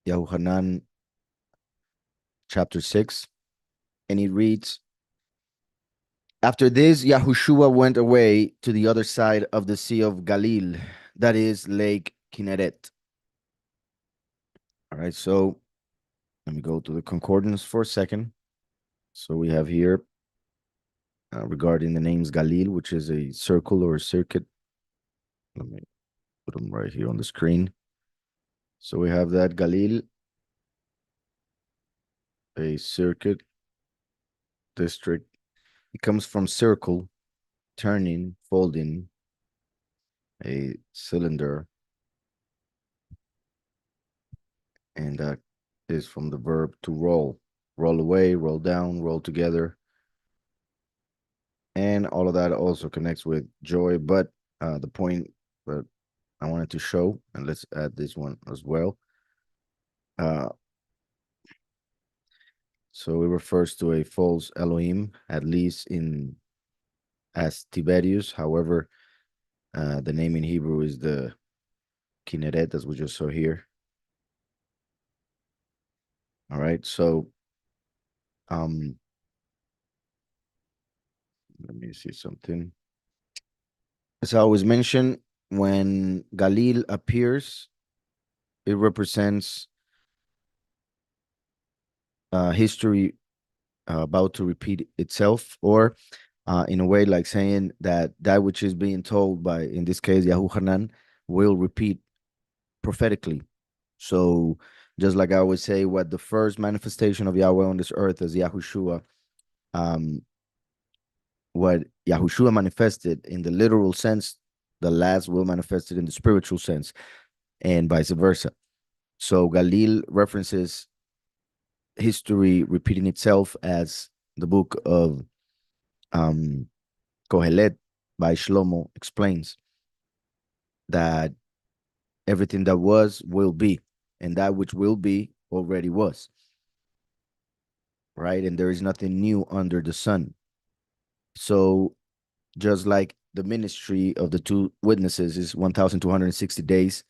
Yahushua chapter 6, and it reads, After this, Yahushua went away to the other side of the Sea of Galilee, that is Lake Kinneret. All right, so let me go to the concordance for a second. So we have here regarding the names Galil, which is a circle or a circuit. Let me put them right here on the screen. So we have that Galil, a circuit district. It comes from circle, turning, folding, a cylinder, and that is from the verb to roll. Roll away, roll down, roll together. And all of that also connects with joy. But the point that I wanted to show, and let's add this one as well. So it refers to a false Elohim, at least in as Tiberius. However, the name in Hebrew is the Kinneret, as we just saw here. All right, so let me see something. As I always mention, when Galil appears, it represents history about to repeat itself, or in a way like saying that that which is being told by, in this case, Yahushua, will repeat prophetically. So just like I always say, what the first manifestation of Yahweh on this earth is Yahushua, what Yahushua manifested in the literal sense, the last will manifest it in the spiritual sense, and vice versa. So Galil references history repeating itself, as the book of Kohelet by Shlomo explains, that everything that was will be, and that which will be already was. Right? And there is nothing new under the sun. So just like the ministry of the two witnesses is 1,260 days,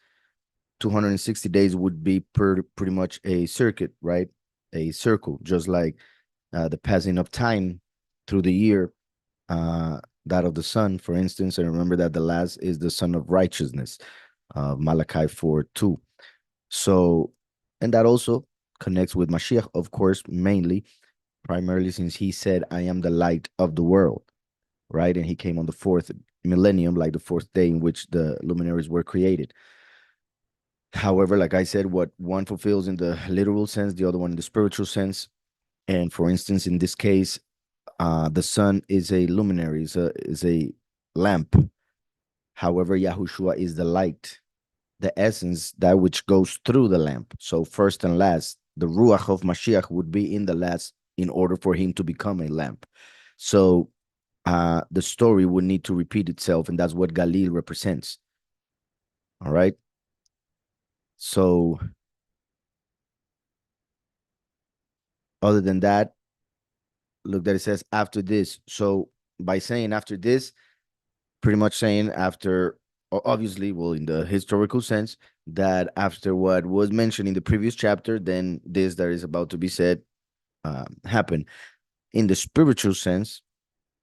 260 days would be pretty much a circuit, right? A circle, just like the passing of time through the year, that of the sun, for instance. And remember that the last is the son of righteousness, Malachi 4:2. So, and that also connects with Mashiach, of course, primarily since he said, I am the light of the world, right? And he came on the fourth millennium, like the fourth day in which the luminaries were created. However, like I said, what one fulfills in the literal sense, the other one in the spiritual sense. And for instance, in this case, the sun is a luminary, is a lamp. However, Yahushua is the light, the essence, that which goes through the lamp. So first and last, the Ruach of Mashiach would be in the last in order for him to become a lamp. So the story would need to repeat itself, and that's what Galil represents. All right. So other than that, look that it says after this. So by saying after this, pretty much saying after, obviously, well, in the historical sense, that after what was mentioned in the previous chapter, then this that is about to be said happen. In the spiritual sense,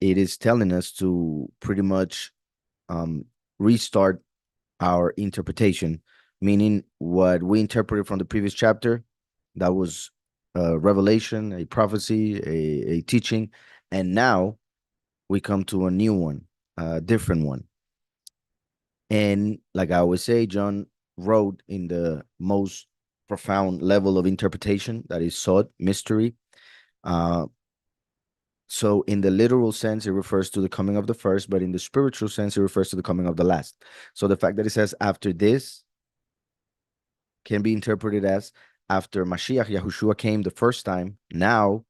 it is telling us to pretty much restart our interpretation, meaning what we interpreted from the previous chapter, that was a revelation, a prophecy, a teaching, and now we come to a new one, a different one. And like I always say, John wrote in the most profound level of interpretation that is sought, mystery. So in the literal sense, it refers to the coming of the first, but in the spiritual sense, it refers to the coming of the last. So the fact that it says after this can be interpreted as after Mashiach, Yahushua came the first time. Now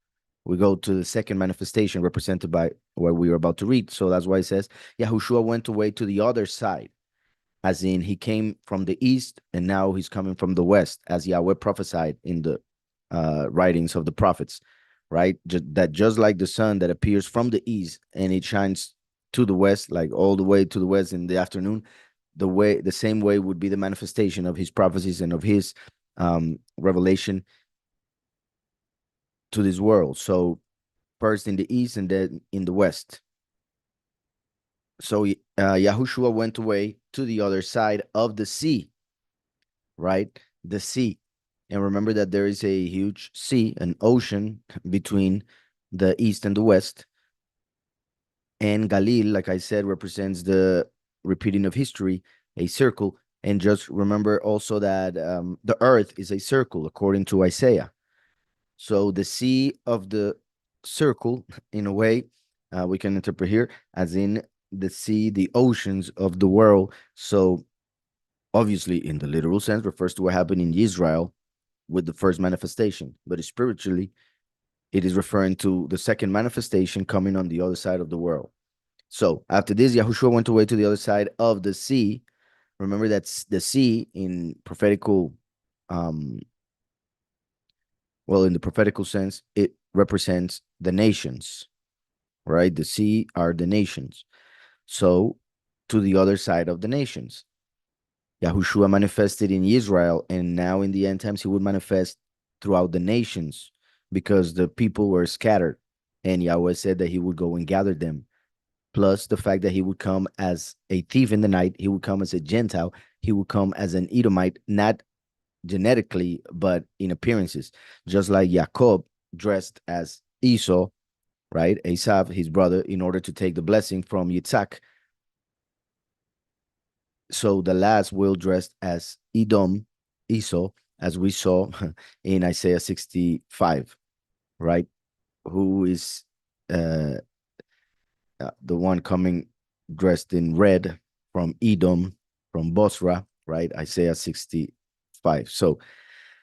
we go to the second manifestation represented by what we are about to read. So that's why it says Yahushua went away to the other side, as in he came from the east and now he's coming from the west, as Yahweh prophesied in the writings of the prophets, right? That just like the sun that appears from the east and it shines to the west, like all the way to the west in the afternoon, the same way would be the manifestation of his prophecies and of his revelation to this world. So first in the east and then in the west. So Yahushua went away to the other side of the sea, right? The sea. And remember that there is a huge sea, an ocean between the east and the west. And Galil, like I said, represents the repeating of history, a circle. And just remember also that the earth is a circle, according to Isaiah. So the sea of the circle, in a way, we can interpret here as in the sea, the oceans of the world. So obviously, in the literal sense, refers to what happened in Israel with the first manifestation. But spiritually, it is referring to the second manifestation coming on the other side of the world. So after this, Yahushua went away to the other side of the sea. Remember that the sea in prophetical, um, well, in the prophetical sense, it represents the nations, right? The sea are the nations. So to the other side of the nations, Yahushua manifested in Israel, and now in the end times, he would manifest throughout the nations because the people were scattered. And Yahweh said that he would go and gather them. Plus the fact that he would come as a thief in the night, he would come as a Gentile, he would come as an Edomite, not genetically, but in appearances, just like Jacob dressed as Esau, right? Esav, his brother, in order to take the blessing from Yitzhak. So the last will dress as Edom, Esau, as we saw in Isaiah 65, right? Who is uh, the one coming dressed in red from Edom, from Bosra, right? Isaiah 65. So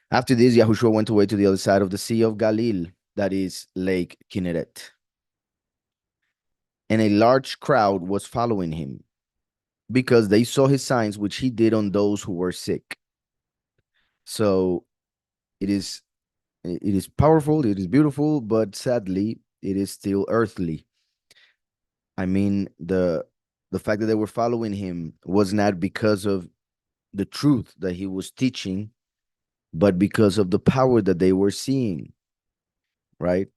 after this, Yahushua went away to the other side of the Sea of Galil, that is Lake Kinneret. And a large crowd was following him because they saw his signs which he did on those who were sick. So it is powerful, it is beautiful, but sadly, it is still earthly. I mean, the fact that they were following him was not because of the truth that he was teaching, but because of the power that they were seeing, right?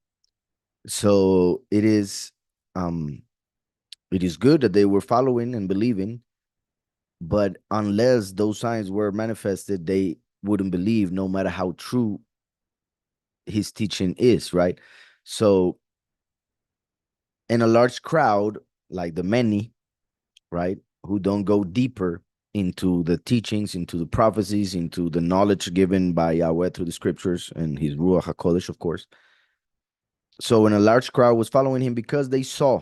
So it is good that they were following and believing, but unless those signs were manifested, they wouldn't believe, no matter how true his teaching is, right? So in a large crowd, like the many, right, who don't go deeper into the teachings, into the prophecies, into the knowledge given by Yahweh through the scriptures and his Ruach HaKodesh, of course. So when a large crowd was following him because they saw,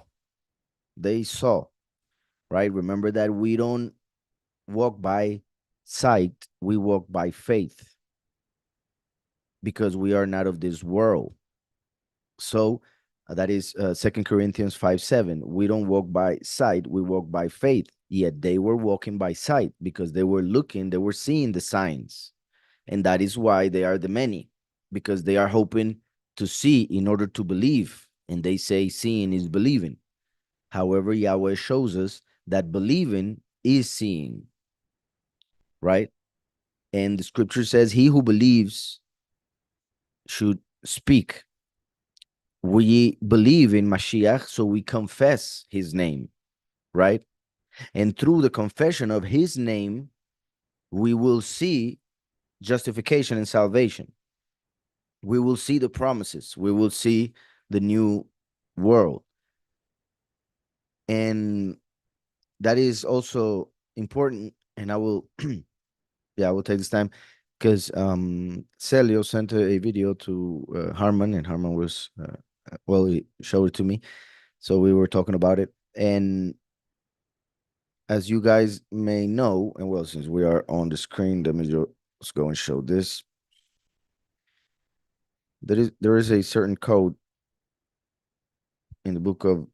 right? Remember that we don't walk by sight, we walk by faith because we are not of this world. So that is 2 Corinthians 5:7. We don't walk by sight, we walk by faith. Yet they were walking by sight because they were looking, they were seeing the signs. And that is why they are the many, because they are hoping to see in order to believe. And they say seeing is believing. However, Yahweh shows us that believing is seeing, right? And the scripture says, he who believes should speak. We believe in Mashiach, so we confess his name, right? And through the confession of his name, we will see justification and salvation. We will see the promises. We will see the new world. And that is also important. And I will, yeah, I will take this time because Celio sent a video to Harman, and Harman was, well, he showed it to me. So we were talking about it. And as you guys may know, and well, since we are on the screen, let me just go and show this. There is a certain code in the book of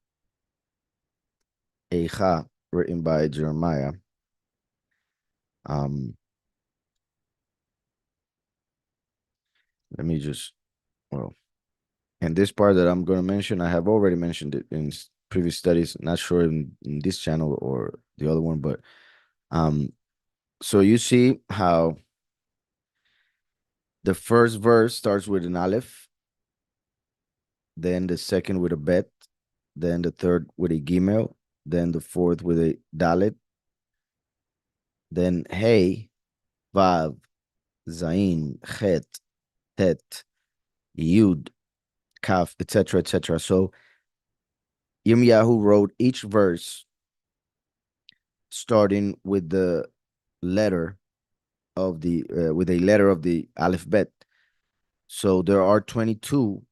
Eicha written by Jeremiah. Um, let me just, well, and this part that I'm going to mention, I have already mentioned it in previous studies. Not sure in this channel or the other one, but so you see how The first verse starts with an aleph, then the second with a bet, then the third with a gimel, then the fourth with a dalet, then hey, vav, zain, chet, tet, yud, kaf, etc., etc. So Yirmiyahu wrote each verse starting with the letter of the with a letter of the alphabet. So there are 22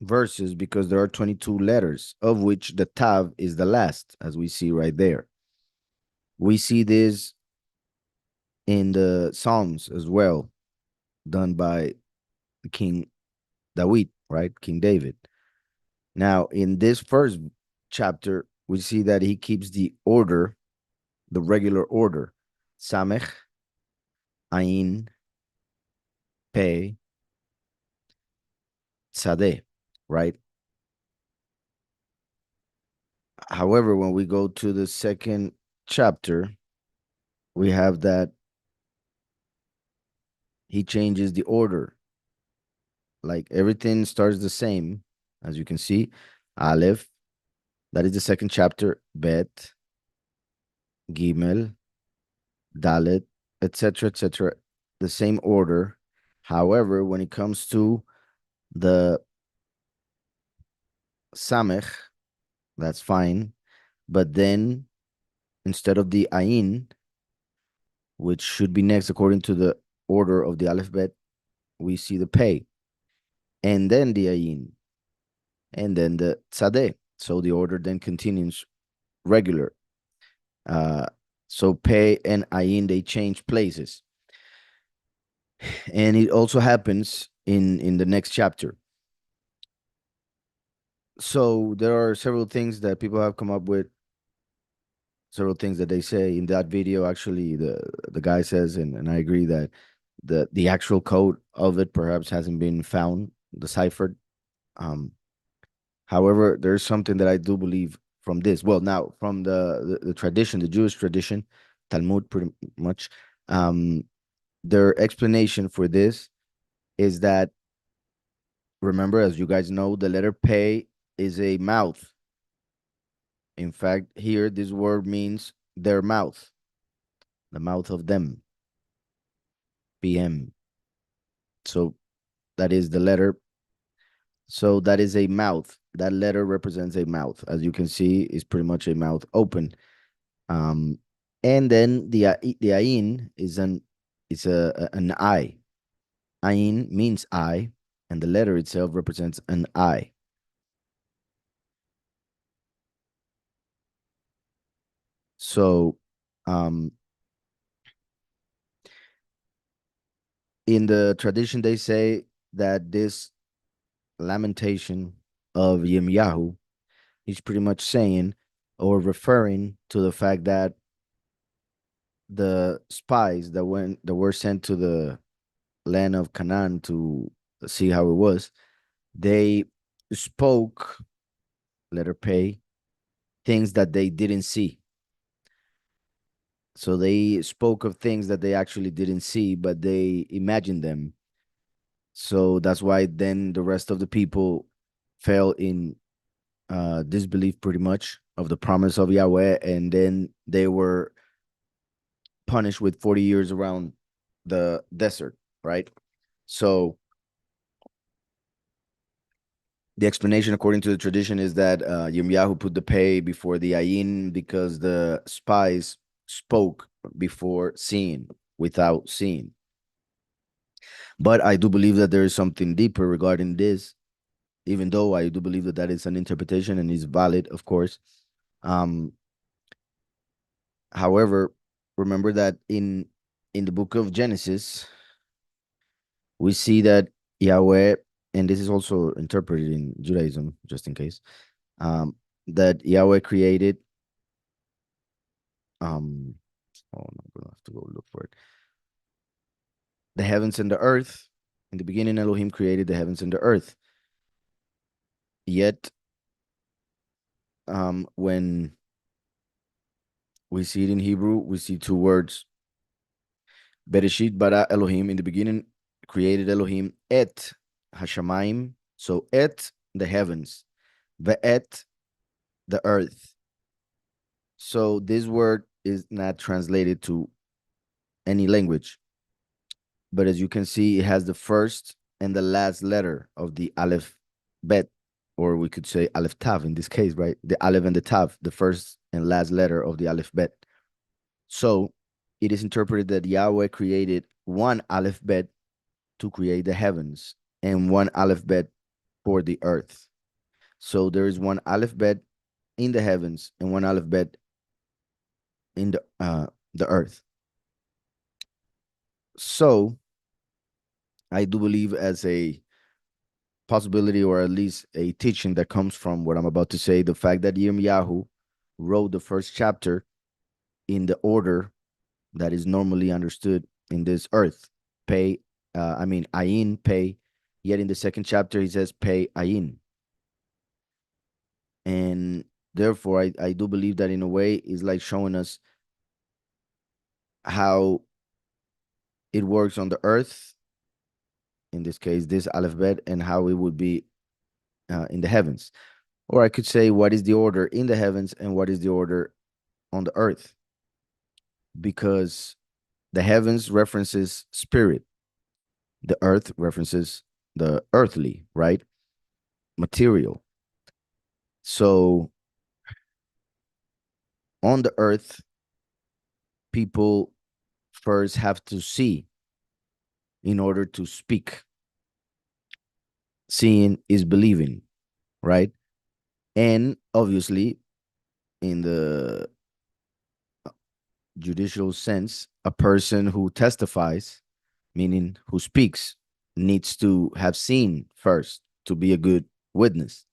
verses because there are 22 letters, of which the tav is the last, as we see right there. We see this in the Psalms as well, done by King David, right? King David. Now, in this first chapter, we see that he keeps the order, the regular order. Samech, Ain, Pe, Tzadeh, right? However, when we go to the second chapter, we have that he changes the order. Like everything starts the same, as you can see. Aleph, that is the second chapter. Bet, Gimel, Dalet, etc., etc. The same order. However, when it comes to the Samech, that's fine. But then instead of the Ain, which should be next according to the order of the alphabet, we see the Pei, and then the Ain, and then the Tzadeh. So the order then continues regular. Uh, so Pei and Ain, they change places. And it also happens in the next chapter. So there are several things that people have come up with, several things that they say in that video. Actually, the guy says, and I agree that the actual code of it perhaps hasn't been found, deciphered. Um, However, there's something that I do believe from this. Well, now from the tradition, the Jewish tradition, Talmud, pretty much. Um, their explanation for this is that, remember, as you guys know, the letter Pei is a mouth. In fact, here this word means their mouth, the mouth of them, PM. So that is the letter. So that is a mouth. That letter represents a mouth. As you can see, is pretty much a mouth open. Um, and then the ayin is an eye. Ayin means eye, and the letter itself represents an eye. So, in the tradition, they say that this lamentation of Yirmiyahu, he's pretty much saying or referring to the fact that the spies that were sent to the land of Canaan to see how it was, they spoke, letter Pei, things that they didn't see. So they spoke of things that they actually didn't see, but they imagined them. So that's why then the rest of the people fell in disbelief pretty much of the promise of Yahweh, and then they were punished with 40 years around the desert, right? So the explanation, according to the tradition, is that Yirmiyahu put the pay before the ayin because the spies spoke before seeing, without seeing. But I do believe that there is something deeper regarding this, even though I do believe that that is an interpretation and is valid, of course. Um, However, remember that in the book of Genesis, we see that Yahweh, and this is also interpreted in Judaism, just in case, um, that Yahweh created. Um, oh, no, I'm gonna have to go look for it. The heavens and the earth. In the beginning, Elohim created the heavens and the earth. Yet, when we see it in Hebrew, we see two words. Bereshit bara Elohim. In the beginning, created Elohim et hashamayim. So et, the heavens, ve'et, the earth. So this word is not translated to any language, but as you can see, it has the first and the last letter of the Aleph Bet, or we could say Aleph Tav in this case, right? The Aleph and the Tav, the first and last letter of the Aleph Bet. So it is interpreted that Yahweh created one Aleph Bet to create the heavens and one Aleph Bet for the earth. So there is one Aleph Bet in the heavens and one Aleph Bet in the earth. So I do believe as a possibility, or at least a teaching that comes from what I'm about to say, the fact that Yirmiyahu wrote the first chapter in the order that is normally understood in this earth. Ayin, pay. Yet in the second chapter, he says, pay ayin. And therefore, I do believe that in a way is like showing us how it works on the earth, in this case, this alphabet, and how it would be in the heavens. Or I could say, what is the order in the heavens and what is the order on the earth? Because the heavens references spirit, the earth references the earthly, right? Material. So on the earth, people first have to see in order to speak. Seeing is believing, right? And obviously, in the judicial sense, a person who testifies, meaning who speaks, needs to have seen first to be a good witness.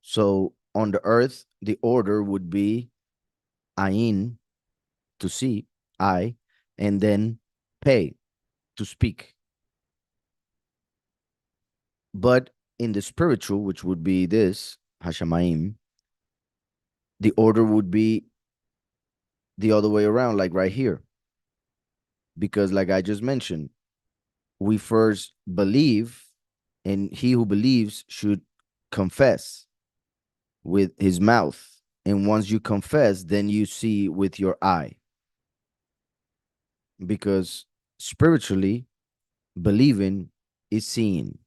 So on the earth, the order would be ayin, to see, I, and then pay, to speak. But in the spiritual, which would be this, hashamayim, the order would be the other way around, like right here. Because like I just mentioned, we first believe, and he who believes should confess with his mouth. And once you confess, then you see with your eye. Because spiritually, believing is seeing.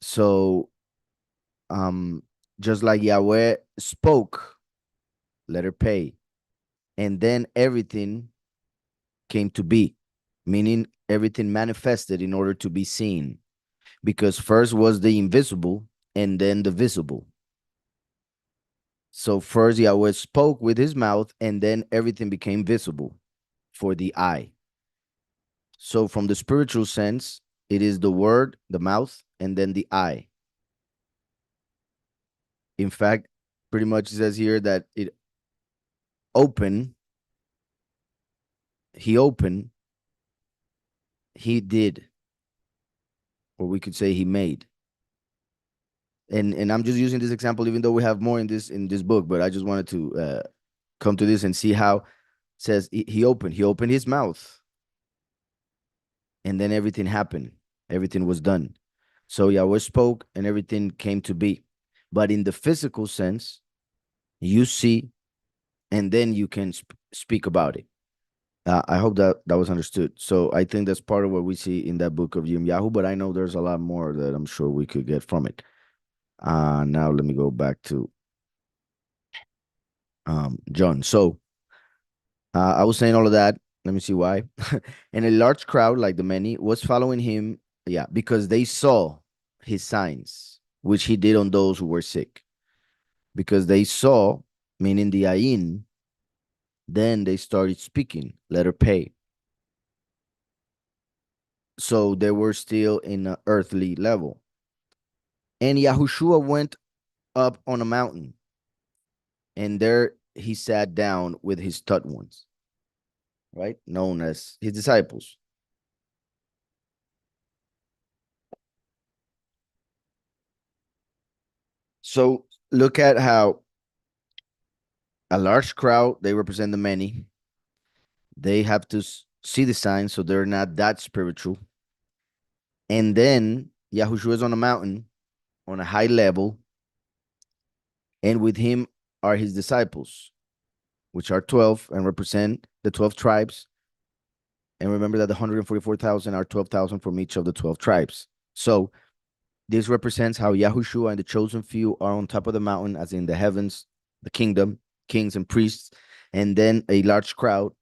So, just like Yahweh spoke, let her pay, and then everything came to be, meaning everything manifested in order to be seen. Because first was the invisible and then the visible. So first Yahweh spoke with his mouth, and then everything became visible for the eye. So from the spiritual sense, it is the word, the mouth, and then the eye. In fact, pretty much it says here that it opened, he opened, he did, or we could say he made. And I'm just using this example, even though we have more in this book, but I just wanted to come to this and see how it says he opened his mouth, and then everything happened, everything was done. So Yahweh spoke and everything came to be. But in the physical sense, you see, and then you can speak about it. I hope that was understood. So I think that's part of what we see in that book of Yirmiyahu, but I know there's a lot more that I'm sure we could get from it. Now let me go back to John. So I was saying all of that. Let me see why. And a large crowd, like the many, was following him. Yeah, because they saw his signs, which he did on those who were sick. Because they saw, meaning the ayin, then they started speaking, let her pay. So they were still in an earthly level. And Yahushua went up on a mountain, and there he sat down with his taught ones, right? Known as his disciples. So look at how a large crowd, they represent the many. They have to see the signs, so they're not that spiritual. And then Yahushua is on a mountain on a high level, and with him are his disciples, which are 12 and represent the 12 tribes. And remember that the 144,000 are 12,000 from each of the 12 tribes. So this represents how Yahushua and the chosen few are on top of the mountain, as in the heavens, the kingdom, kings and priests, and then a large crowd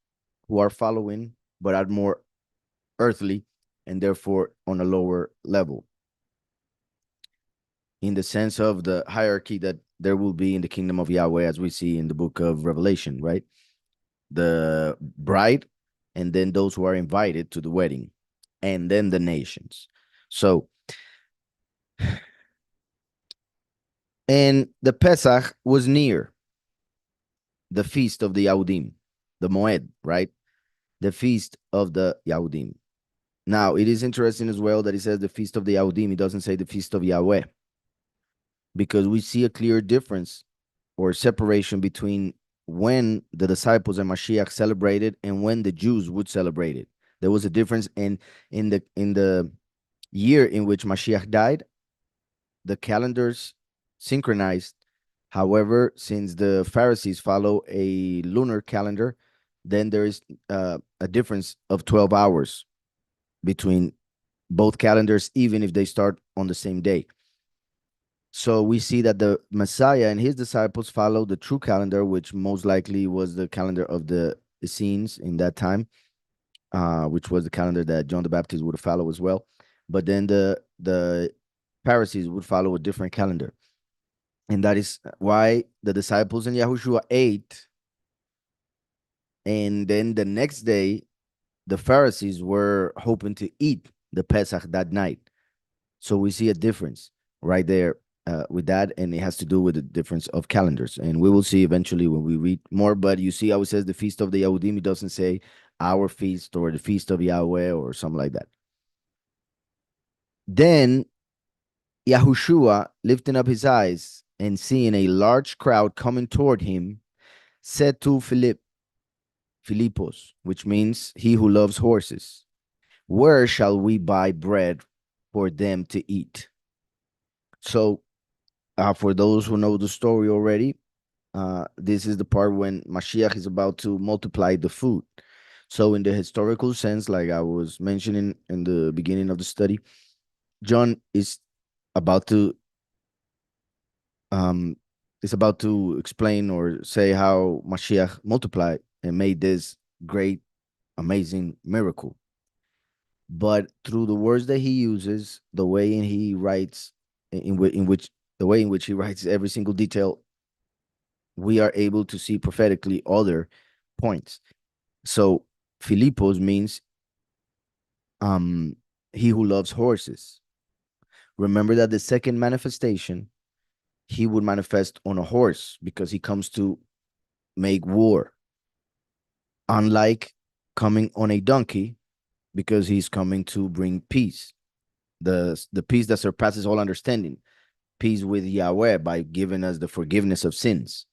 who are following, but are more earthly and therefore on a lower level, in the sense of the hierarchy that there will be in the kingdom of Yahweh, as we see in the book of Revelation, right? The bride, and then those who are invited to the wedding, and then the nations. So, and the Pesach was near, the feast of the Yahudim, the Moed, right? The feast of the Yahudim. Now, it is interesting as well that he says the feast of the Yahudim. He doesn't say the feast of Yahweh, because we see a clear difference or separation between when the disciples and Mashiach celebrated and when the Jews would celebrate it. There was a difference in the year in which Mashiach died. The calendars synchronized. However, since the Pharisees follow a lunar calendar, then there is a difference of 12 hours between both calendars, even if they start on the same day. So we see that the Messiah and his disciples followed the true calendar, which most likely was the calendar of the Essenes in that time, which was the calendar that John the Baptist would follow as well. But then the Pharisees would follow a different calendar. And that is why the disciples and Yahushua ate. And then the next day, the Pharisees were hoping to eat the Pesach that night. So we see a difference right there with that, and it has to do with the difference of calendars. And we will see eventually when we read more. But you see how it says the feast of the Yahudim. It doesn't say our feast or the feast of Yahweh or something like that. Then Yahushua, lifting up his eyes and seeing a large crowd coming toward him, said to Philippos, which means he who loves horses, where shall we buy bread for them to eat? So, for those who know the story already, this is the part when Mashiach is about to multiply the food. So, in the historical sense, like I was mentioning in the beginning of the study, John about to um is about to explain or say how Mashiach multiplied and made this great, amazing miracle. But through the words that he uses, the way in he writes, in which the way in which he writes every single detail, we are able to see prophetically other points. So Philippos means um he who loves horses. Remember that the second manifestation, he would manifest on a horse because he comes to make war. Unlike coming on a donkey, because he's coming to bring peace, the peace that surpasses all understanding, peace with Yahweh by giving us the forgiveness of sins.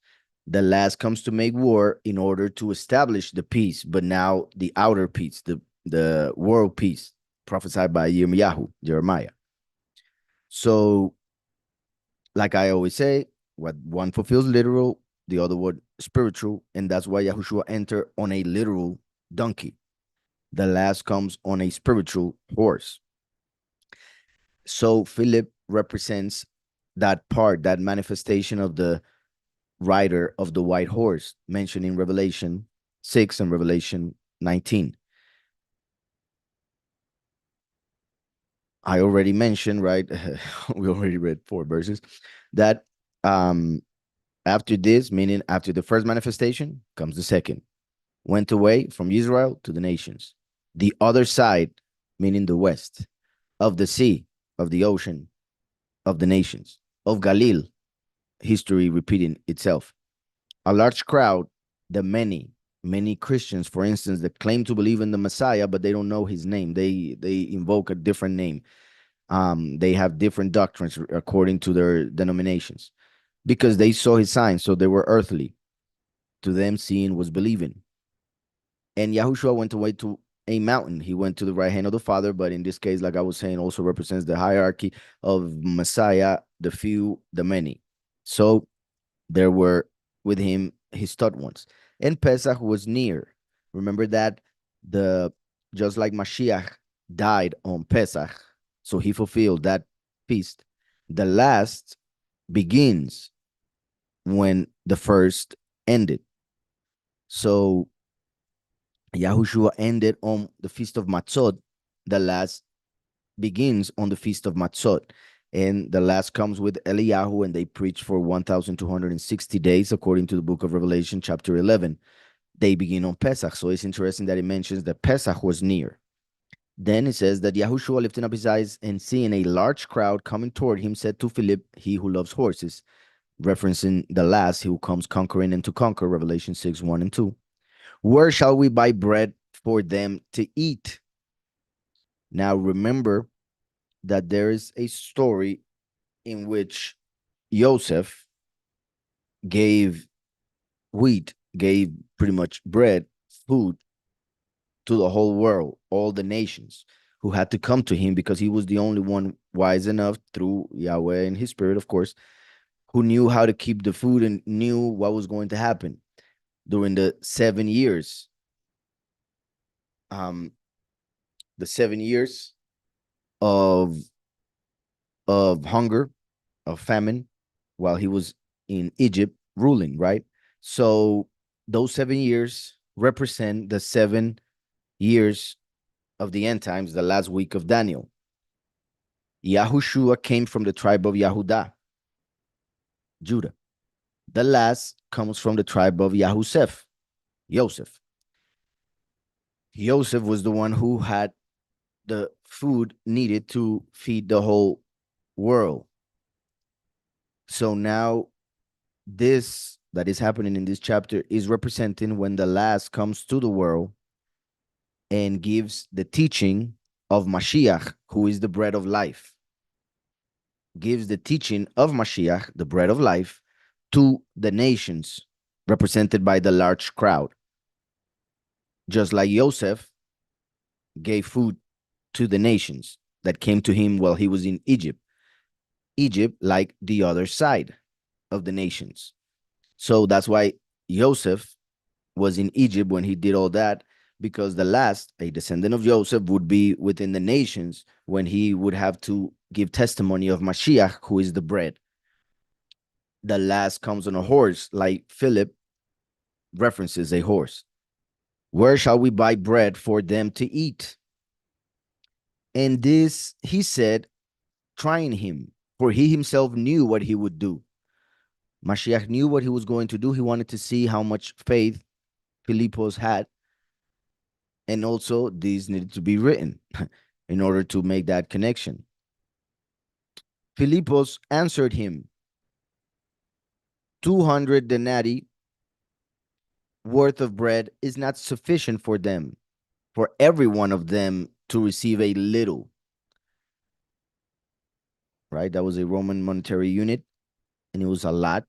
The last comes to make war in order to establish the peace, but now the outer peace, the world peace, prophesied by Jeremiah. So, like I always say, what one fulfills literal, the other one spiritual, and that's why Yahushua entered on a literal donkey. The last comes on a spiritual horse. So Philip represents that part, that manifestation of the rider of the white horse mentioned in Revelation 6 and Revelation 19. I already mentioned, right? We already read 4 verses, that after this, meaning after the first manifestation, comes the second. Went away from Israel to the nations. The other side, meaning the west, of the sea, of the ocean, of the nations, of Galil, history repeating itself. A large crowd, the many Christians, for instance, that claim to believe in the Messiah, but they don't know his name. They invoke a different name. They have different doctrines according to their denominations because they saw his signs, so they were earthly. To them, seeing was believing. And Yahushua went away to a mountain. He went to the right hand of the Father, but in this case, like I was saying, also represents the hierarchy of Messiah, the few, the many. So there were with him his taught ones. And Pesach was near. Remember that the just like Mashiach died on Pesach, so he fulfilled that feast. The last begins when the first ended. So Yahushua ended on the feast of Matzot. The last begins on the feast of Matzot. And the last comes with Eliyahu, and they preach for 1,260 days, according to the book of Revelation, chapter 11. They begin on Pesach. So it's interesting that it mentions that Pesach was near. Then it says that Yahushua, lifting up his eyes and seeing a large crowd coming toward him, said to Philip, he who loves horses, referencing the last, he who comes conquering and to conquer, Revelation 6, 1 and 2. Where shall we buy bread for them to eat? Now remember that there is a story in which Joseph gave wheat, gave pretty much bread, food to the whole world, all the nations who had to come to him because he was the only one wise enough through Yahweh and his spirit, of course, who knew how to keep the food and knew what was going to happen during the 7 years. The 7 years of hunger, of famine, while he was in Egypt ruling, right? So those 7 years represent the 7 years of the end times, the last week of Daniel. Yahushua came from the tribe of Yahudah, Judah. The last comes from the tribe of Yahusef, Joseph. Joseph was the one who had the food needed to feed the whole world. So now this that is happening in this chapter is representing when the last comes to the world and gives the teaching of Mashiach, who is the bread of life. Gives the teaching of Mashiach, the bread of life, to the nations, represented by the large crowd. Just like Joseph gave food to the nations that came to him while he was in Egypt. Egypt, like the other side of the nations. So that's why Joseph was in Egypt when he did all that, because the last, a descendant of Joseph, would be within the nations when he would have to give testimony of Mashiach, who is the bread. The last comes on a horse, like Philip references a horse. Where shall we buy bread for them to eat? And this he said, trying him, for he himself knew what he would do. Mashiach knew what he was going to do. He wanted to see how much faith Philippos had. And also, these needed to be written in order to make that connection. Philippos answered him, 200 denarii worth of bread is not sufficient for them, for every one of them to receive a little. Right? That was a Roman monetary unit, and it was a lot.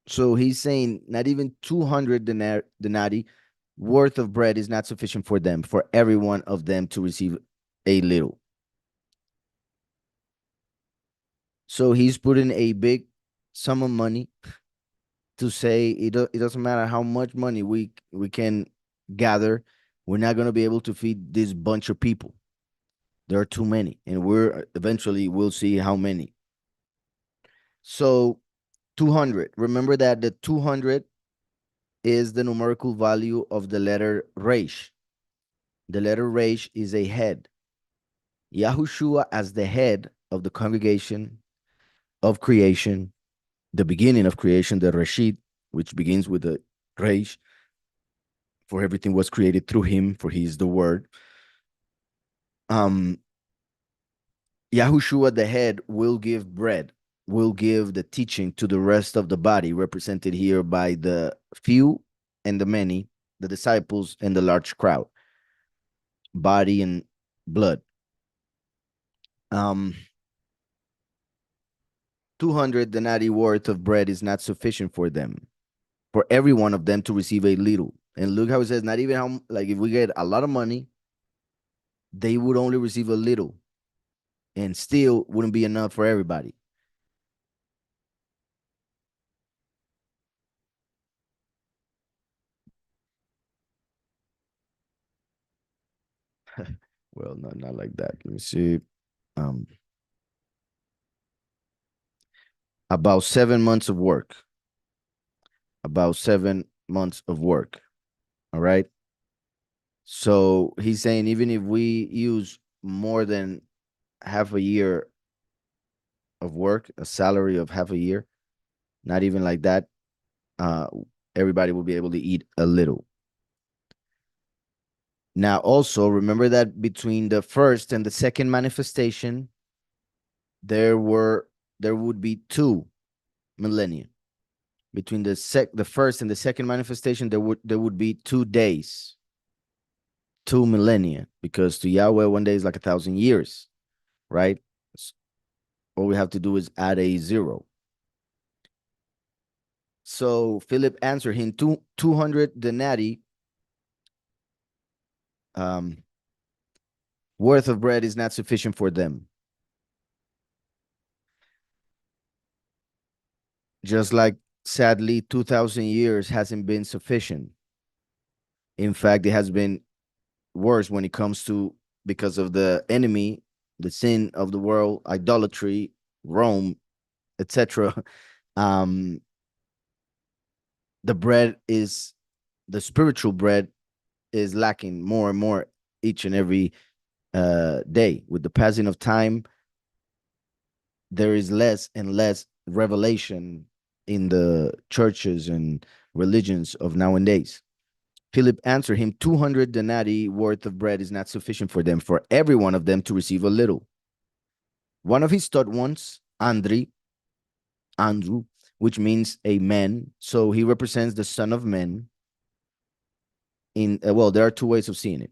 So he's saying not even 200 denarii worth of bread is not sufficient for them, for every one of them to receive a little. So he's putting a big sum of money to say it doesn't matter how much money we can gather, we're not going to be able to feed this bunch of people. There are too many, and we'll see how many. So 200. Remember that the 200 is the numerical value of the letter Resh. The letter Resh is a head. Yahushua as the head of the congregation of creation, the beginning of creation, the Reshit, which begins with the Resh, for everything was created through him, for he is the word. Yahushua, the head, will give bread, will give the teaching to the rest of the body, represented here by the few and the many, the disciples and the large crowd, body and blood. 200 denarii worth of bread is not sufficient for them, for every one of them to receive a little. And look how it says, not even how, like, if we get a lot of money, they would only receive a little and still wouldn't be enough for everybody. Well, not like that. Let me see. Um, about 7 months of work. About 7 months of work. All right. So he's saying even if we use more than half a year of work, a salary of half a year, not even like that, uh, everybody will be able to eat a little. Now, also remember that between the first and the second manifestation, there were there would be 2 millennia. Between the first and the second manifestation, there would be 2 days, 2 millennia, because to Yahweh 1 day is like 1,000 years, right? All we have to do is add a zero. So Philip answered him, 200 denarii um, worth of bread is not sufficient for them. Just like, sadly, 2,000 years hasn't been sufficient. In fact, it has been worse when it comes to, because of the enemy, the sin of the world, idolatry, Rome, etc. Um, the bread is the spiritual bread is lacking more and more each and every day. With the passing of time, there is less and less revelation in the churches and religions of nowadays. Philip answered him, 200 denarii worth of bread is not sufficient for them, for every one of them to receive a little. One of his taught ones, Andrew, which means a man, so he represents the Son of Man. Well, there are two ways of seeing it.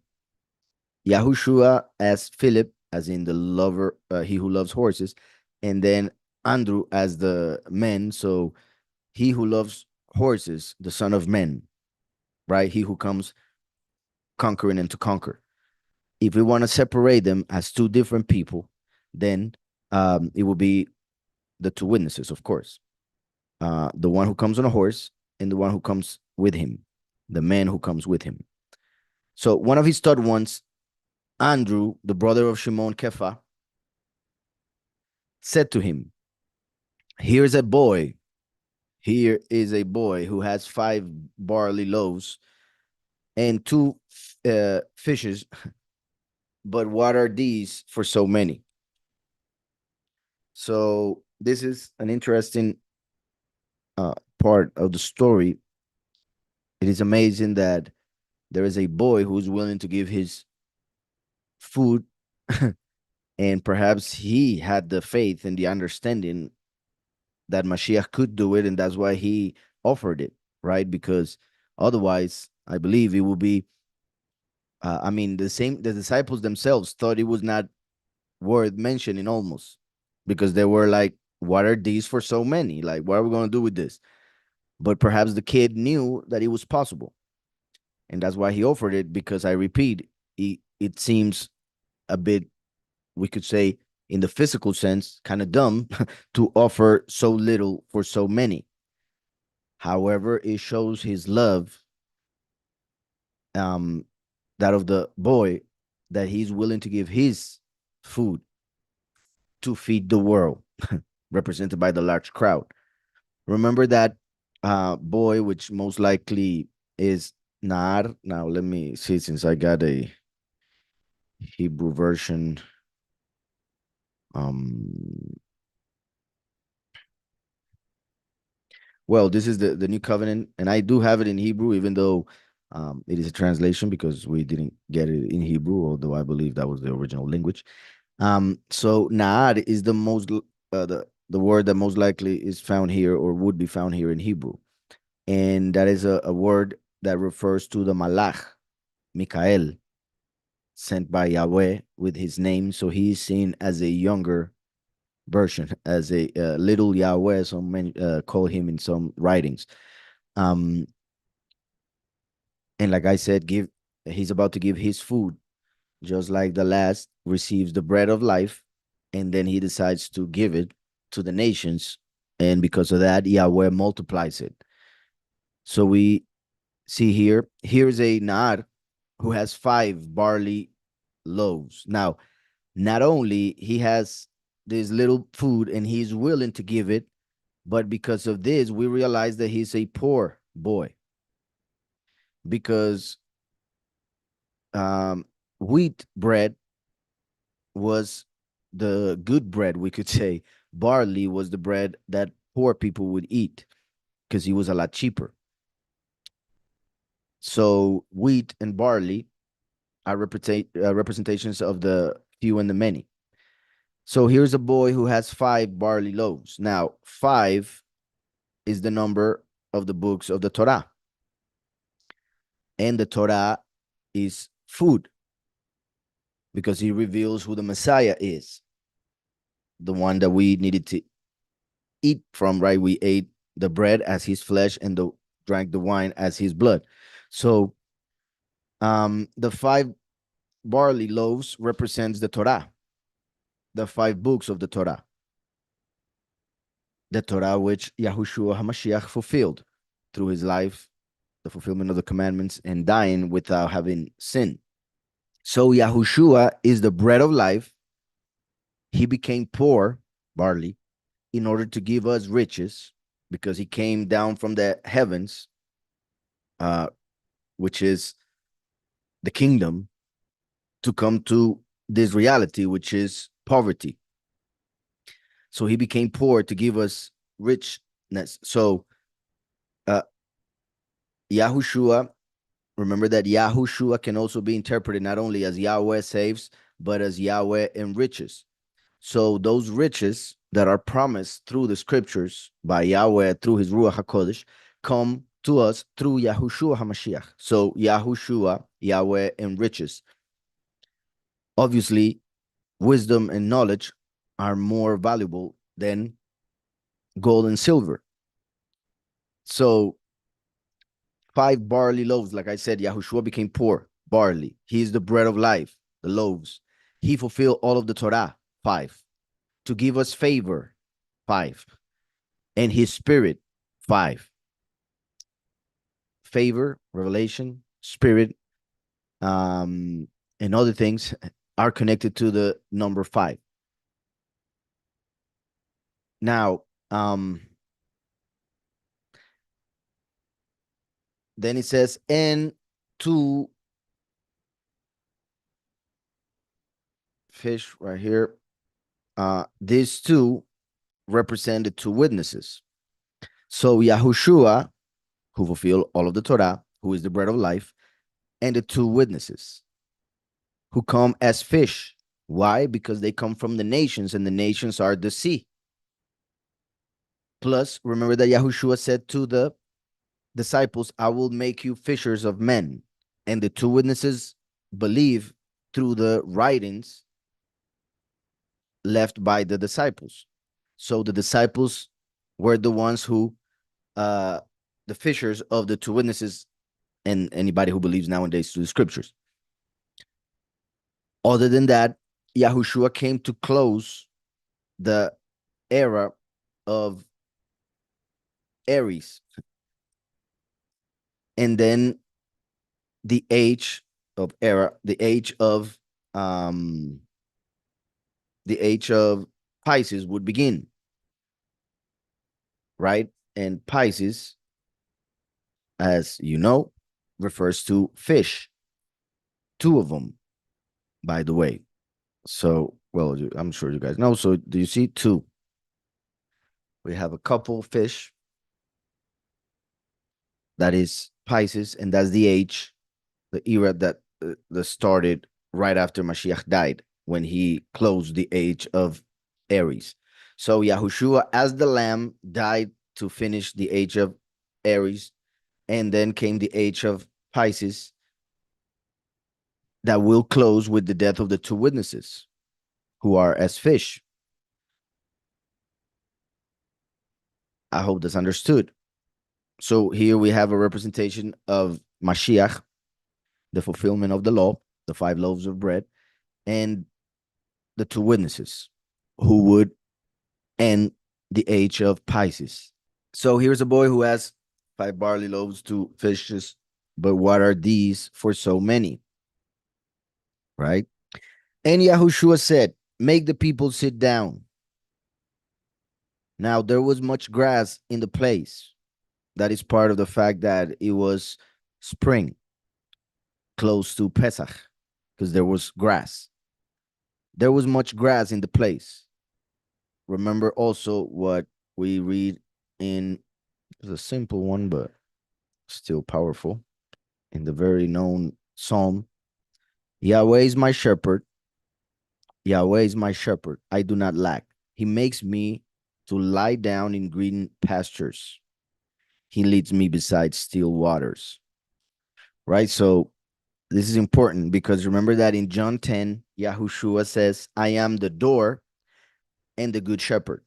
Yahushua as Philip, as in the lover, he who loves horses, and then Andrew as the man, so he who loves horses, the Son of Man, right? He who comes conquering and to conquer. If we want to separate them as two different people, then it will be the two witnesses, of course. The one who comes on a horse and the one who comes with him, the man who comes with him. So one of his taught ones, Andrew, the brother of Shimon Kepha, said to him, Here's a boy. Here is a boy who has 5 barley loaves and 2 fishes, but what are these for so many? So this is an interesting part of the story. It is amazing that there is a boy who's willing to give his food, and perhaps he had the faith and the understanding that Mashiach could do it, and that's why he offered it, right? Because otherwise, I believe it will be. I mean, the disciples themselves thought it was not worth mentioning almost, because they were like, "What are these for so many? Like, what are we going to do with this?" But perhaps the kid knew that it was possible, and that's why he offered it. Because I repeat, it seems a bit, we could say, in the physical sense, kind of dumb to offer so little for so many. However, it shows his love, um, that of the boy, that he's willing to give his food to feed the world, represented by the large crowd. Remember that boy, which most likely is Nar. Now, let me see, since I got a Hebrew version. Um, well, this is the New Covenant, and I do have it in Hebrew, even though it is a translation because we didn't get it in Hebrew, although I believe that was the original language. So Naad is the word that most likely is found here or would be found here in Hebrew, and that is a word that refers to the Malach, Mikael, sent by Yahweh with his name. So he is seen as a younger version, as a little Yahweh. Some men call him in some writings. Um, And like I said, he's about to give his food, just like the last receives the bread of life, and then he decides to give it to the nations. And because of that, Yahweh multiplies it. So we see here's a Nar who has 5 barley loaves. Now, not only he has this little food and he's willing to give it, but because of this, we realize that he's a poor boy because um, wheat bread was the good bread, we could say. Barley was the bread that poor people would eat because he was a lot cheaper. So wheat and barley are representations of the few and the many. So here's a boy who has 5 barley loaves. Now, 5 is the number of the books of the Torah. And the Torah is food because he reveals who the Messiah is, the one that we needed to eat from, right? We ate the bread as his flesh and drank the wine as his blood. So the 5 barley loaves represents the Torah, the 5 books of the Torah which Yahushua HaMashiach fulfilled through his life, the fulfillment of the commandments, and dying without having sin. So Yahushua is the bread of life. He became poor, barley, in order to give us riches, because he came down from the heavens, which is the kingdom, to come to this reality, which is poverty. So he became poor to give us richness. So Yahushua, remember that Yahushua can also be interpreted not only as Yahweh saves, but as Yahweh enriches. So those riches that are promised through the scriptures by Yahweh through his Ruach HaKodesh come to us through Yahushua HaMashiach. So Yahushua, Yahweh enriches. Obviously, wisdom and knowledge are more valuable than gold and silver. So 5 barley loaves, like I said, Yahushua became poor, barley. He is the bread of life, the loaves. He fulfilled all of the Torah, 5. To give us favor, 5. And his spirit, 5. Favor, revelation, spirit, and other things are connected to the number 5. Now, then it says, and 2 fish right here. These 2 represent the 2 witnesses. So Yahushua, who fulfilled all of the Torah, who is the bread of life, and the 2 witnesses who come as fish. Why? Because they come from the nations, and the nations are the sea. Plus, remember that Yahushua said to the disciples, I will make you fishers of men. And the 2 witnesses believe through the writings left by the disciples. So the disciples were the ones who, the fishers of the 2 witnesses, and anybody who believes nowadays to the scriptures. Other than that, Yahushua came to close the era of Aries, and then the age of era, the age of Pisces would begin, right? And Pisces, as you know, refers to fish. 2 of them, by the way. So, well, I'm sure you guys know. So, do you see 2? We have a couple fish. That is Pisces, and that's the age, the era that started right after Mashiach died, when he closed the age of Aries. So Yahushua, as the lamb, died to finish the age of Aries, and then came the age of Pisces that will close with the death of the 2 witnesses, who are as fish. I hope that's understood. So here we have a representation of Mashiach the fulfillment of the law, the 5 loaves of bread, and the 2 witnesses who would end the age of Pisces. So here's a boy who has 5 barley loaves, 2 fishes, but what are these for so many? Right? And Yahushua said, make the people sit down. Now there was much grass in the place. That is part of the fact that it was spring, close to Pesach, because there was grass. There was much grass in the place. Remember also what we read in, it's a simple one, but still powerful, in the very known psalm. Yahweh is my shepherd. Yahweh is my shepherd. I do not lack. He makes me to lie down in green pastures. He leads me beside still waters. Right? So this is important because remember that in John 10, Yahushua says, I am the door and the good shepherd.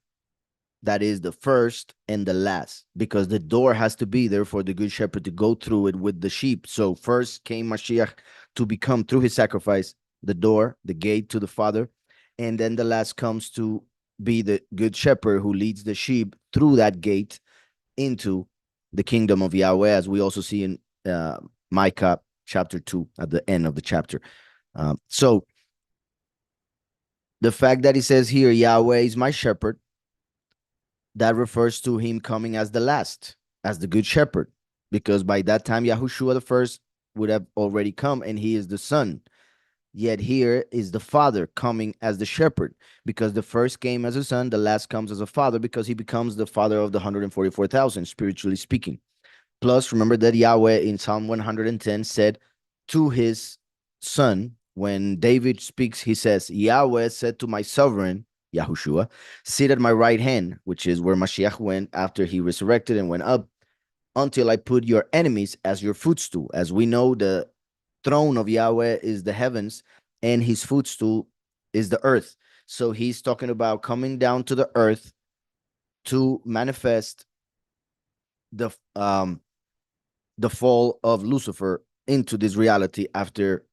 That is the first and the last, because the door has to be there for the good shepherd to go through it with the sheep. So first came Mashiach to become, through his sacrifice, the door, the gate to the Father. And then the last comes to be the good shepherd who leads the sheep through that gate into the kingdom of Yahweh, as we also see in Micah chapter 2 at the end of the chapter. So the fact that he says here, Yahweh is my shepherd, that refers to him coming as the last, as the good shepherd, because by that time Yahushua the first would have already come, and he is the son. Yet here is the father coming as the shepherd, because the first came as a son, the last comes as a father, because he becomes the father of the 144,000, spiritually speaking. Plus, remember that Yahweh in Psalm 110 said to his son, when David speaks, he says, Yahweh said to my sovereign, Yahushua, sit at my right hand, which is where Mashiach went after he resurrected and went up, until I put your enemies as your footstool. As we know, the throne of Yahweh is the heavens, and his footstool is the earth. So he's talking about coming down to the earth to manifest the fall of Lucifer into this reality after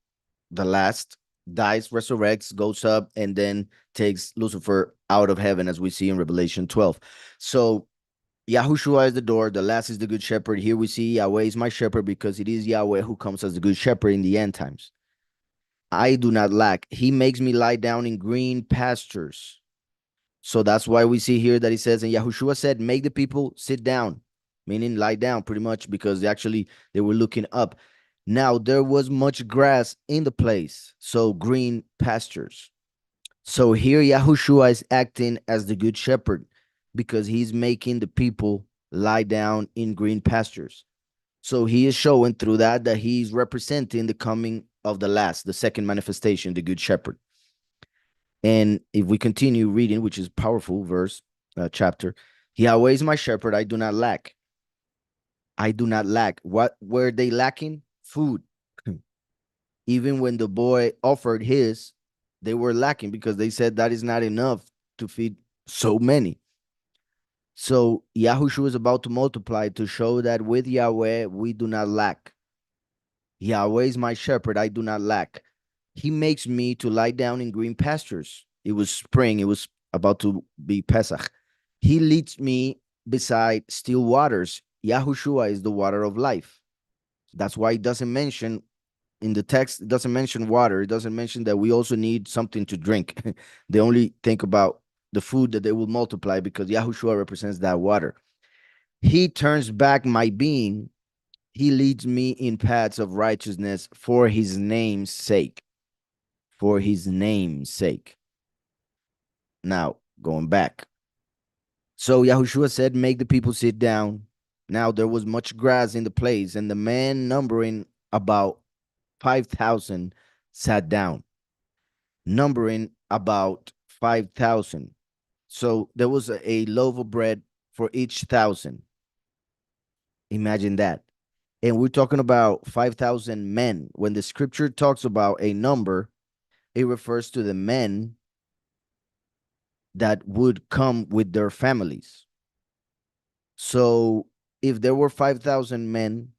the last dies, resurrects, goes up, and then takes Lucifer out of heaven, as we see in Revelation 12. So Yahushua is the door, the last is the good shepherd. Here we see Yahweh is my shepherd, because it is Yahweh who comes as the good shepherd in the end times. I do not lack. He makes me lie down in green pastures. So that's why we see here that he says, and Yahushua said, make the people sit down, meaning lie down pretty much, because they were looking up. Now there was much grass in the place, so green pastures. So here Yahushua is acting as the good shepherd, because he's making the people lie down in green pastures. So he is showing through that he's representing the coming of the last, the second manifestation, the good shepherd. And if we continue reading, which is powerful verse, chapter, Yahweh is my shepherd, I do not lack. I do not lack. What were they lacking? Food. Even when the boy offered his, they were lacking, because they said that is not enough to feed so many. So Yahushua is about to multiply to show that with Yahweh, we do not lack. Yahweh is my shepherd, I do not lack. He makes me to lie down in green pastures. It was spring, it was about to be Pesach. He leads me beside still waters. Yahushua is the water of life. That's why it doesn't mention in the text, it doesn't mention water. It doesn't mention that we also need something to drink. They only think about the food that they will multiply, because Yahushua represents that water. He turns back my being. He leads me in paths of righteousness for his name's sake. For his name's sake. Now, going back. So Yahushua said, make the people sit down. Now there was much grass in the place, and the man numbering about 5,000 sat down. Numbering about 5,000. So there was a loaf of bread for each 1,000. Imagine that. And we're talking about 5,000 men. When the scripture talks about a number, it refers to the men that would come with their families. So if there were 5,000 men,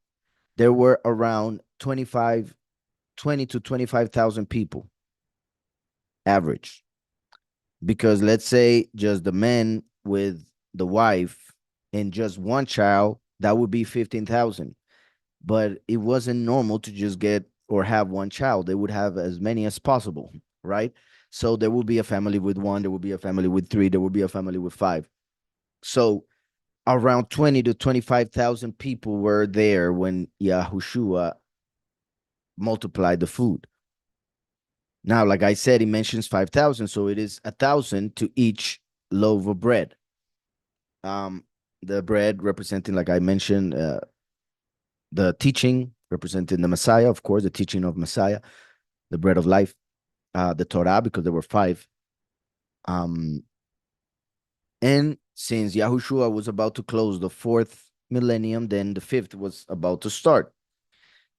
there were around 25 20 to 25,000 people average. Because let's say just the man with the wife and just one child, that would be 15,000. But it wasn't normal to just get or have one child. They would have as many as possible, right? So there would be a family with one, there would be a family with three, there would be a family with five. So around 20 to 25,000 people were there when Yahushua multiplied the food. Now, like I said, he mentions 5,000, so it is 1,000 to each loaf of bread. The bread representing, like I mentioned, the teaching representing the Messiah, of course, the teaching of Messiah, the bread of life, the Torah, because there were five. And since Yahushua was about to close the fourth millennium, then the fifth was about to start.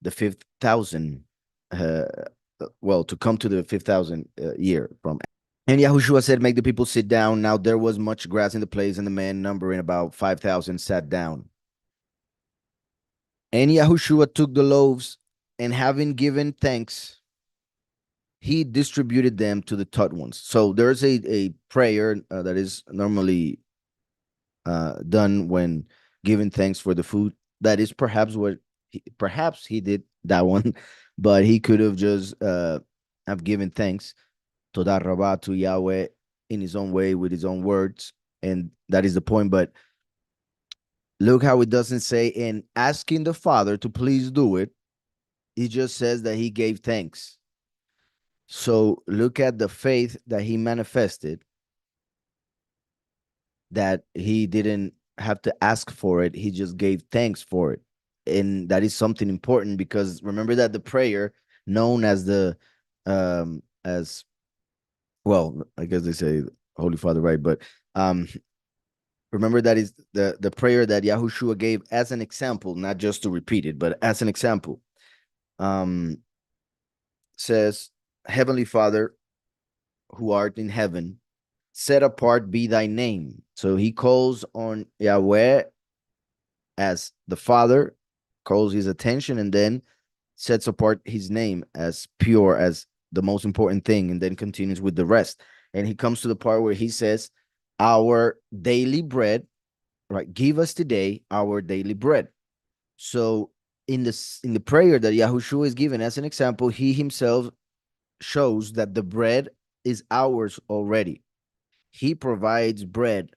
The 5,000, to come to the 5,000 year from. And Yahushua said, make the people sit down. Now there was much grass in the place, and the men numbering about 5,000 sat down. And Yahushua took the loaves, and having given thanks, he distributed them to the taught ones. So there's a prayer that is normally done when giving thanks for the food. That is perhaps what perhaps he did that one, but he could have just have given thanks to that Rabbah, to Yahweh, in his own way with his own words, and that is the point. But look how it doesn't say in asking the Father to please do it. He just says that he gave thanks. So look at the faith that he manifested, that he didn't have to ask for it. He just gave thanks for it. And that is something important, because remember that the prayer known as as well, I guess they say Holy Father, right? But remember that is the prayer that Yahushua gave as an example, not just to repeat it, but as an example. Says, Heavenly Father, who art in heaven, set apart be thy name. So he calls on Yahweh as the Father, calls his attention, and then sets apart his name as pure, as the most important thing, and then continues with the rest. And he comes to the part where he says, our daily bread, right? Give us today our daily bread. So in the prayer that Yahushua is given as an example, he himself shows that the bread is ours already. He provides bread.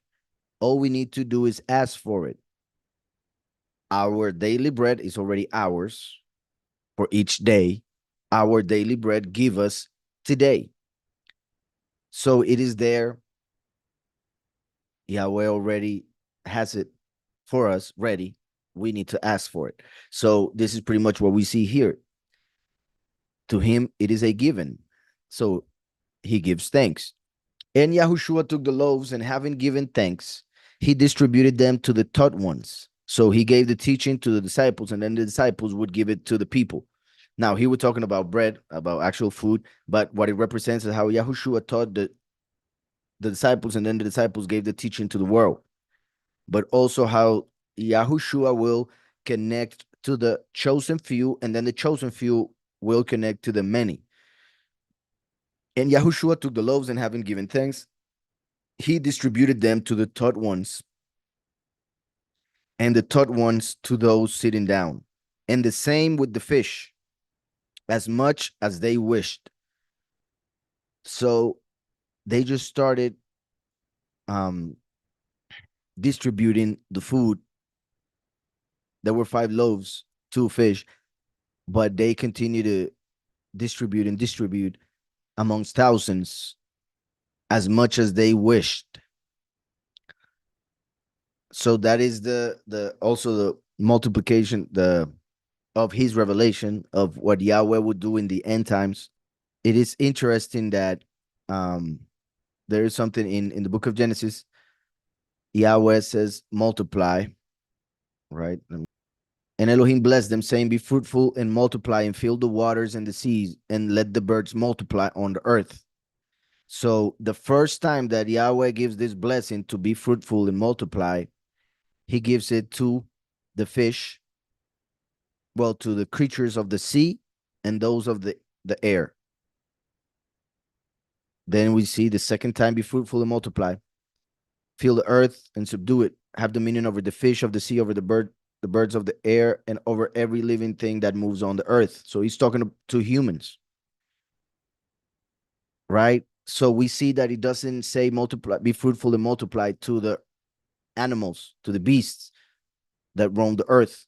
All we need to do is ask for it. Our daily bread is already ours for each day. Our daily bread give us today. So it is there. Yahweh already has it for us ready. We need to ask for it. So this is pretty much what we see here. To him, it is a given. So he gives thanks. And Yahushua took the loaves, and having given thanks, he distributed them to the taught ones. So he gave the teaching to the disciples, and then the disciples would give it to the people. Now, here we're talking about bread, about actual food, but what it represents is how Yahushua taught the disciples, and then the disciples gave the teaching to the world. But also how Yahushua will connect to the chosen few, and then the chosen few will connect to the many. And Yahushua took the loaves, and having given thanks, he distributed them to the taught ones, and the taught ones to those sitting down. And the same with the fish, as much as they wished. So they just started distributing the food. There were 5 loaves, 2 fish, but they continue to distribute and distribute amongst thousands as much as they wished. So that is the also the multiplication of his revelation of what Yahweh would do in the end times. It is interesting that there is something in the book of Genesis. Yahweh says multiply, right? And Elohim blessed them, saying, be fruitful and multiply, and fill the waters and the seas, and let the birds multiply on the earth. So the first time that Yahweh gives this blessing to be fruitful and multiply, he gives it to the fish, well, to the creatures of the sea, and those of the air. Then we see the second time, be fruitful and multiply. Fill the earth and subdue it. Have dominion over the fish of the sea, over the birds of the air, and over every living thing that moves on the earth. So he's talking to humans, right? So we see that he doesn't say multiply, be fruitful and multiply to the animals, to the beasts that roam the earth.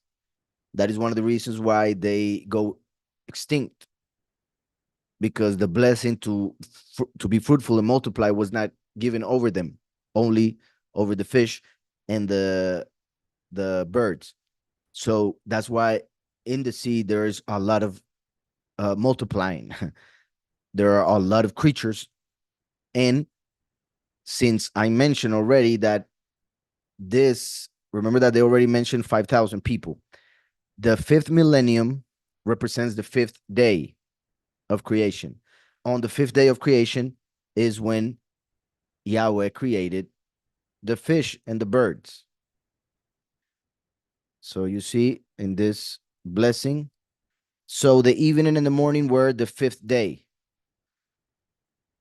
That is one of the reasons why they go extinct, because the blessing to be fruitful and multiply was not given over them, only over the fish and the birds. So that's why in the sea there's a lot of multiplying. There are a lot of creatures, and since I mentioned already that this, remember that they already mentioned 5,000 people. The fifth millennium represents the fifth day of creation. On the fifth day of creation is when Yahweh created the fish and the birds. So you see in this blessing, so the evening and the morning were the fifth day.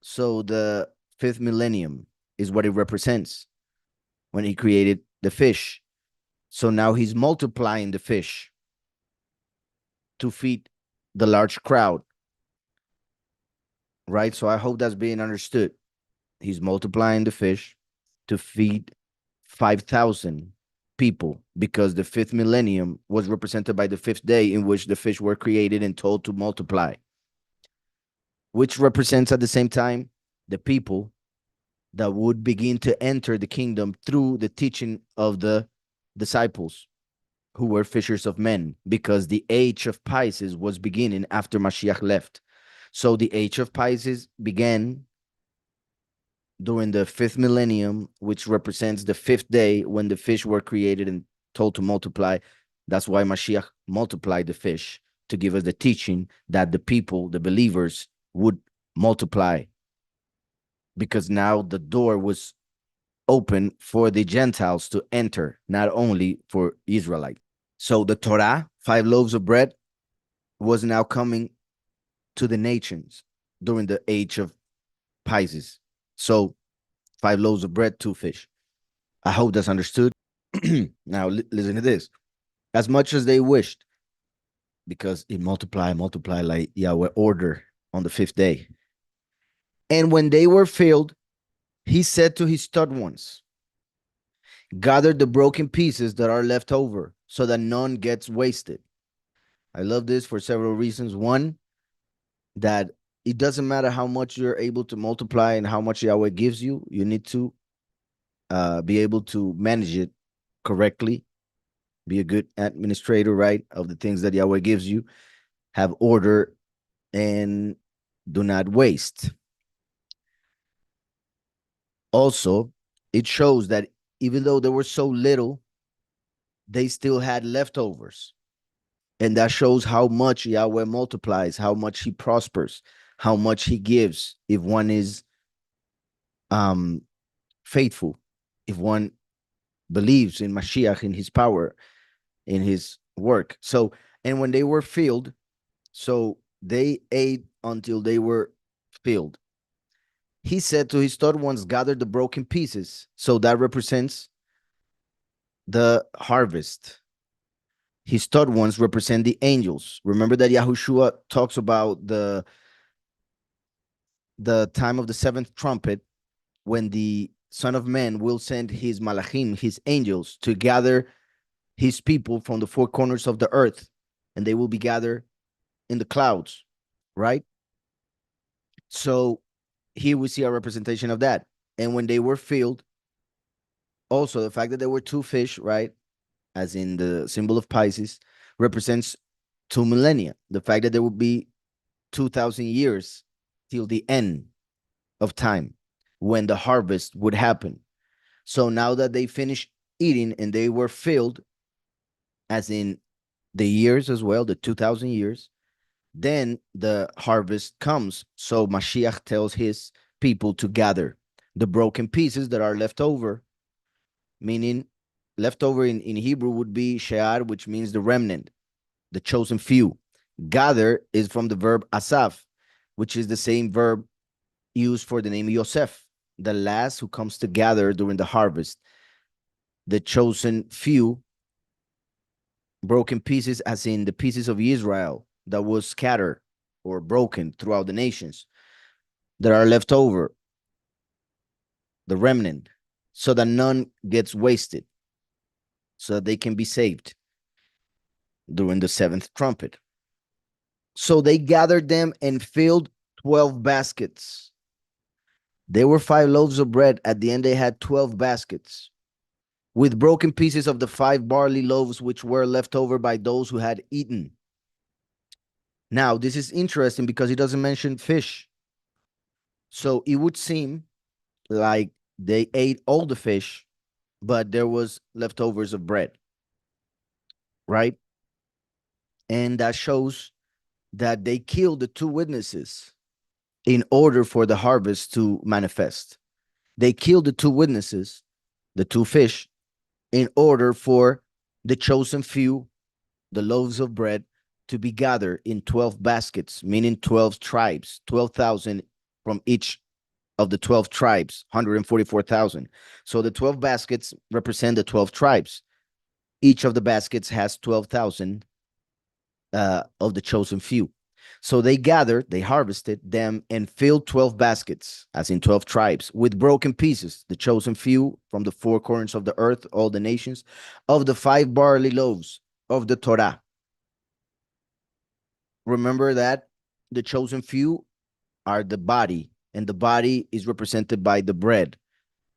So the fifth millennium is what it represents when he created the fish. So now he's multiplying the fish to feed the large crowd, right? So I hope that's being understood. He's multiplying the fish to feed 5,000 people, because the fifth millennium was represented by the fifth day in which the fish were created and told to multiply, which represents at the same time the people that would begin to enter the kingdom through the teaching of the disciples who were fishers of men, because the age of Pisces was beginning after Mashiach left. So the age of Pisces began during the fifth millennium, which represents the fifth day when the fish were created and told to multiply. That's why Mashiach multiplied the fish, to give us the teaching that the people, the believers, would multiply, because now the door was open for the Gentiles to enter, not only for Israelites. So the Torah, 5 loaves of bread, was now coming to the nations during the age of Pisces. So 5 loaves of bread, 2 fish. I hope that's understood. Now listen to this. As much as they wished, because it multiply like Yahweh order on the fifth day. And when they were filled, he said to his stud ones, gather the broken pieces that are left over, so that none gets wasted. I love this for several reasons. One, that it doesn't matter how much you're able to multiply and how much Yahweh gives you, you need to be able to manage it correctly, be a good administrator, right, of the things that Yahweh gives you, have order, and do not waste. Also, it shows that even though there were so little, they still had leftovers. And that shows how much Yahweh multiplies, how much he prospers, how much he gives if one is faithful, if one believes in Mashiach, in his power, in his work. So, and when they were filled, so they ate until they were filled. He said to his third ones, gather the broken pieces. So that represents the harvest. His third ones represent the angels. Remember that Yahushua talks about the time of the seventh trumpet, when the Son of Man will send his malachim, his angels, to gather his people from the four corners of the earth, and they will be gathered in the clouds, right? So here we see a representation of that. And when they were filled, also the fact that there were 2 fish, right, as in the symbol of Pisces, represents 2 millennia. The fact that there would be 2,000 years till the end of time when the harvest would happen. So now that they finished eating and they were filled, as in the years as well, the 2,000 years, then the harvest comes. So Mashiach tells his people to gather the broken pieces that are left over, meaning leftover in Hebrew would be she'ar, which means the remnant, the chosen few. Gather is from the verb asaf, which is the same verb used for the name Yosef, the last who comes to gather during the harvest. The chosen few, broken pieces, as in the pieces of Israel that was scattered or broken throughout the nations, that are left over, the remnant, so that none gets wasted, so that they can be saved during the seventh trumpet. So they gathered them and filled 12 baskets. There were 5 loaves of bread. At the end, they had 12 baskets with broken pieces of the 5 barley loaves which were left over by those who had eaten. Now, this is interesting because he doesn't mention fish. So it would seem like they ate all the fish, but there was leftovers of bread, right? And that shows that they killed the 2 witnesses in order for the harvest to manifest. They killed the 2 witnesses, the 2 fish, in order for the chosen few, the loaves of bread, to be gathered in 12 baskets, meaning 12 tribes, 12,000 from each of the 12 tribes, 144,000. So the 12 baskets represent the 12 tribes. Each of the baskets has 12,000 of the chosen few. So they gathered, they harvested them and filled 12 baskets, as in 12 tribes, with broken pieces, the chosen few from the 4 corners of the earth, all the nations, of the 5 barley loaves of the Torah. Remember that the chosen few are the body, and the body is represented by the bread.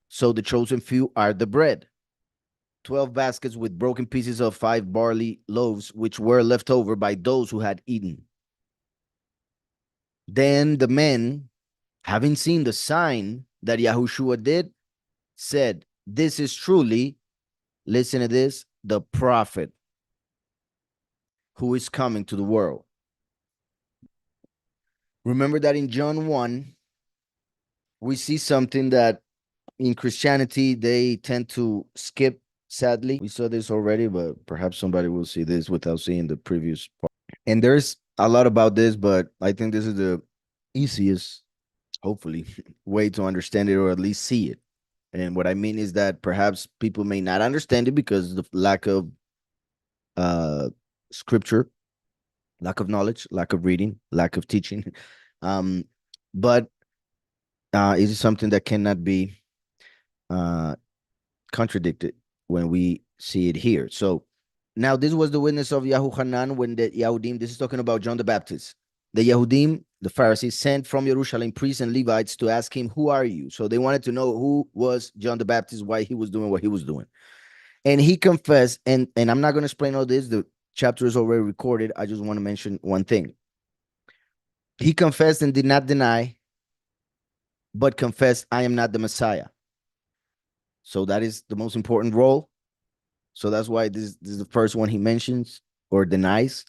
So the chosen few are the bread. 12 baskets with broken pieces of 5 barley loaves, which were left over by those who had eaten. Then the men, having seen the sign that Yahushua did, said, "This is truly," listen to this, "the prophet who is coming to the world." Remember that in John 1, we see something that in Christianity they tend to skip, sadly. We saw this already, but perhaps somebody will see this without seeing the previous part. And there's a lot about this, but I think this is the easiest, hopefully, way to understand it or at least see it. And what I mean is that perhaps people may not understand it because of the lack of scripture, lack of knowledge, lack of reading, lack of teaching. um, but it is something that cannot be contradicted when we see it here. So now this was the witness of Yahushua when the Yahudim, this is talking about John the Baptist. The Yahudim, the Pharisees, sent from Jerusalem priests and Levites to ask him, "Who are you?" So they wanted to know who was John the Baptist, why he was doing what he was doing. And he confessed, and I'm not going to explain all this. The chapter is already recorded. I just want to mention one thing. He confessed and did not deny, but confessed, "I am not the Messiah." So that is the most important role. So that's why this is the first one he mentions or denies.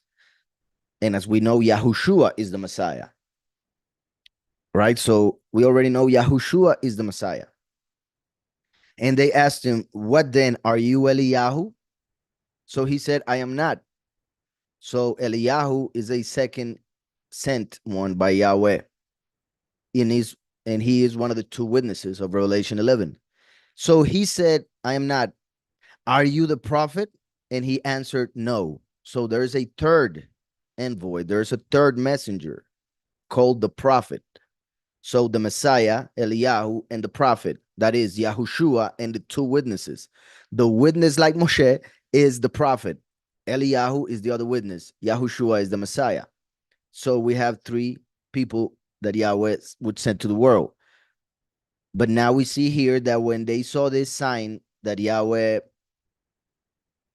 And as we know, Yahushua is the Messiah. Right? So we already know Yahushua is the Messiah. And they asked him, "What then? Are you Eliyahu?" So he said, "I am not." So Eliyahu is a second sent one by Yahweh. And he is one of the 2 witnesses of Revelation 11. So he said, "I am not." "Are you the prophet?" And he answered, "No." So there's a third envoy, there's a third messenger called the prophet. So the Messiah, Eliyahu, and the prophet, that is Yahushua and the 2 witnesses. The witness, like Moshe, is the prophet. Eliyahu is the other witness. Yahushua is the Messiah. So we have 3 people that Yahweh would send to the world. But now we see here that when they saw this sign that Yahweh,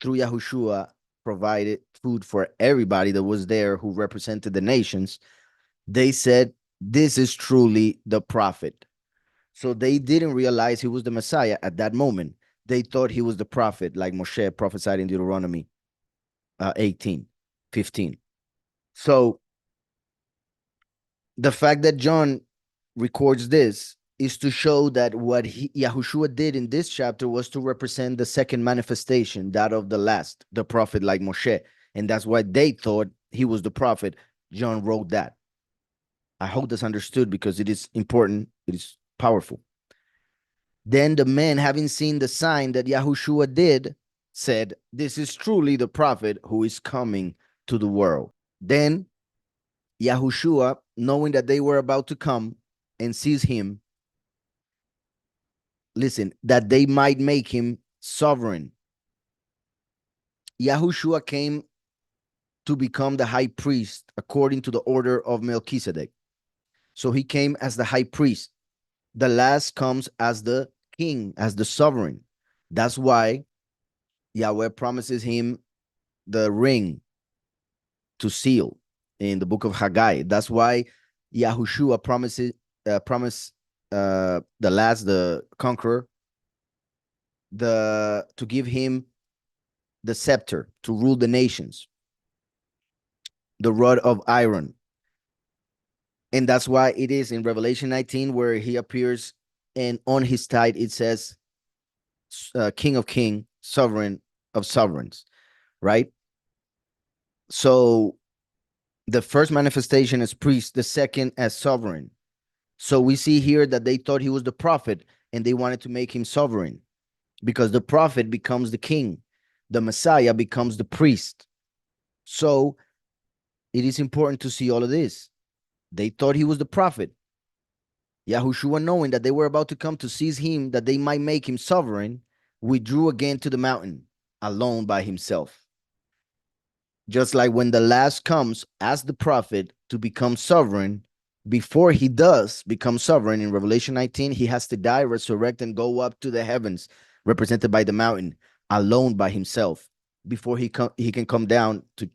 through Yahushua, provided food for everybody that was there who represented the nations, they said, "This is truly the prophet." So they didn't realize he was the Messiah at that moment. They thought he was the prophet, like Moshe prophesied in Deuteronomy 18:15. So the fact that John records this is to show that what Yahushua did in this chapter was to represent the second manifestation, that of the last, the prophet like Moshe. And that's why they thought he was the prophet, John wrote that. I hope that's understood because it is important. It is powerful. Then the men, having seen the sign that Yahushua did, said, "This is truly the prophet who is coming to the world." Then Yahushua, knowing that they were about to come and seize him, listen, that they might make him sovereign. Yahushua came to become the high priest according to the order of Melchizedek. So he came as the high priest. The last comes as the king, as the sovereign. That's why Yahweh promises him the ring to seal in the book of Haggai. That's why Yahushua promised the conqueror, to give him the scepter to rule the nations, the rod of iron. And that's why it is in Revelation 19 where he appears, and on his tide it says, King of Kings, Sovereign of Sovereigns, right? So the first manifestation as priest, the second as sovereign. So we see here that they thought he was the prophet and they wanted to make him sovereign, because the prophet becomes the king, the Messiah becomes the priest. So it is important to see all of this. They thought he was the prophet. Yahushua, knowing that they were about to come to seize him, that they might make him sovereign, withdrew again to the mountain alone by himself. Just like when the last comes as the prophet to become sovereign, before he does become sovereign in Revelation 19, he has to die, resurrect, and go up to the heavens, represented by the mountain, alone by himself, before he can come down to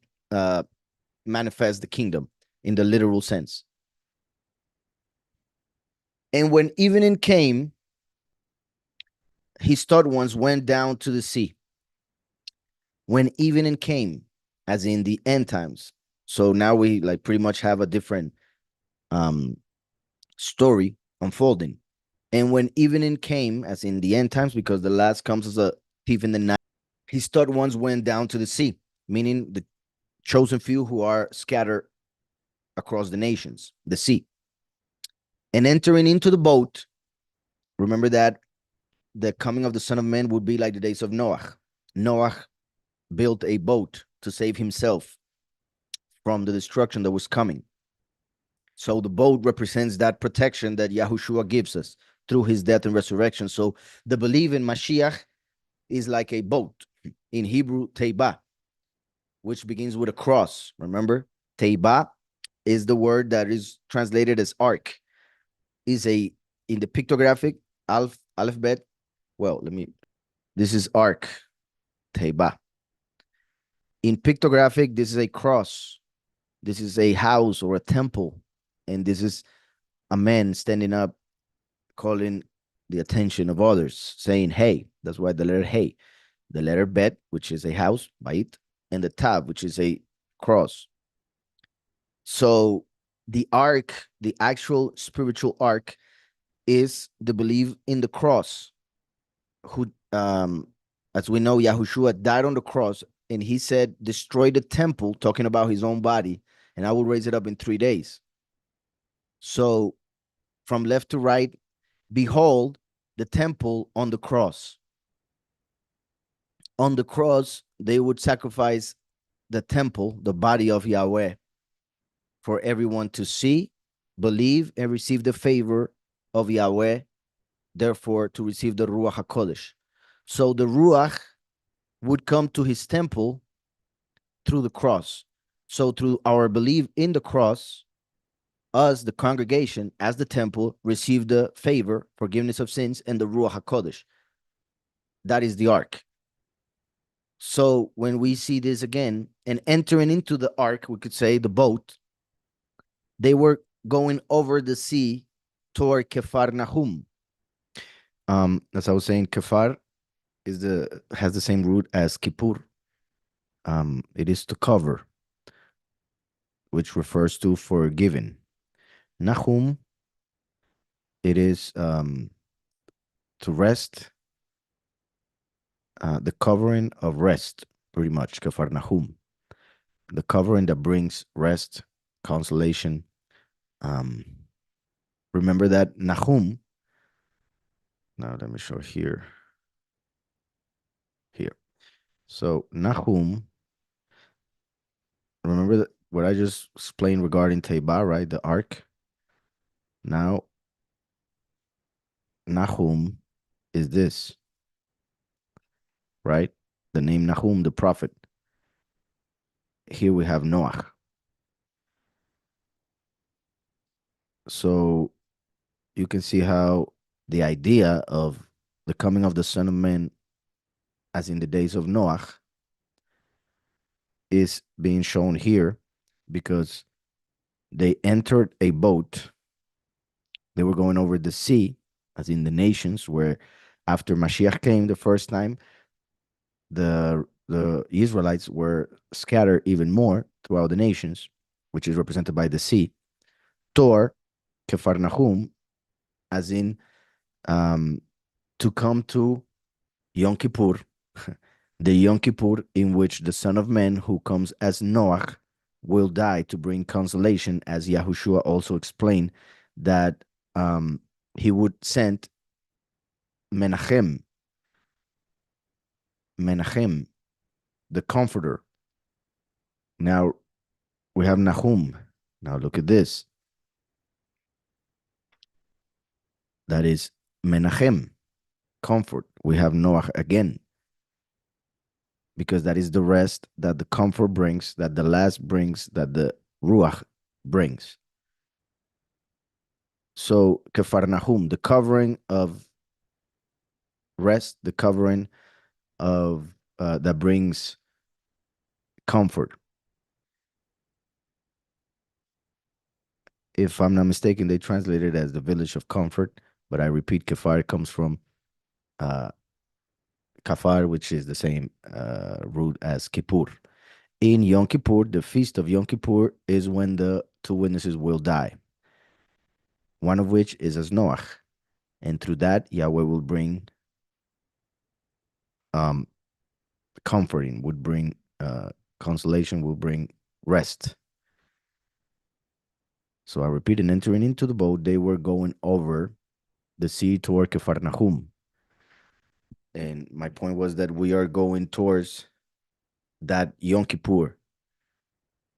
manifest the kingdom in the literal sense. And when evening came, his third ones went down to the sea. When evening came, as in the end times. So now we like pretty much have a different story unfolding. And when evening came, as in the end times, because the last comes as a thief in the night, his third ones went down to the sea, meaning the chosen few who are scattered across the nations, the sea. And entering into the boat, remember that the coming of the Son of Man would be like the days of Noah. Noah built a boat to save himself from the destruction that was coming. So the boat represents that protection that Yahushua gives us through his death and resurrection. So the belief in Mashiach is like a boat. In Hebrew, Teiba, which begins with a cross. Remember, Teiba is the word that is translated as ark. Is in the pictographic alphabet. Well, this is ark, Teiba. In pictographic, this is a cross. This is a house or a temple. And this is a man standing up, calling the attention of others, saying, hey. That's why the letter hey. The letter bet, which is a house, bait, and the tab, which is a cross. So the ark, the actual spiritual ark, is the belief in the cross. Who, as we know, Yahushua died on the cross, and he said, destroy the temple, talking about his own body, and I will raise it up in 3 days. So from left to right, behold the temple on the cross. On the cross, they would sacrifice the temple, the body of Yahweh, for everyone to see, believe, and receive the favor of Yahweh, therefore to receive the Ruach HaKodesh. So the Ruach would come to his temple through the cross. So through our belief in the cross, us, the congregation, as the temple, receive the favor, forgiveness of sins, and the Ruach HaKodesh. That is the ark. So when we see this again, and entering into the ark, we could say the boat, they were going over the sea toward Kefar Nahum. As I was saying, Kefar has the same root as Kippur. It is to cover, which refers to forgiven. Nahum, it is to rest, the covering of rest, pretty much, Kefar Nahum. the covering that brings rest, consolation. Remember that Nahum. Now let me show here. Here. So Nahum, remember what I just explained regarding Teba, right? The ark. Now Nahum is this, right? The name Nahum, the prophet. Here we have Noah. So you can see how the idea of the coming of the Son of Man, as in the days of Noah, is being shown here because they entered a boat. They were going over the sea, as in the nations, where after Mashiach came the first time, the Israelites were scattered even more throughout the nations, which is represented by the sea. Tor, Kefarnahum, as in to come to Yom Kippur, the Yom Kippur in which the Son of Man, who comes as Noach, will die to bring consolation, as Yahushua also explained that he would send Menachem, the Comforter. Now we have Nahum. Now look at this. That is Menachem, comfort. We have Noach again, because that is the rest that the comfort brings, that the last brings, that the Ruach brings. So Kefarnahum, the covering of rest, the covering of that brings comfort. If I'm not mistaken, they translate it as the village of comfort, but I repeat, Kefar comes from Kafar, which is the same root as Kippur. In Yom Kippur, the feast of Yom Kippur is when the two witnesses will die, one of which is as Noach. And through that, Yahweh will bring comforting, would bring consolation, will bring rest. So I repeat, and entering into the boat, they were going over the sea toward Kefarnahum. And my point was that we are going towards that Yom Kippur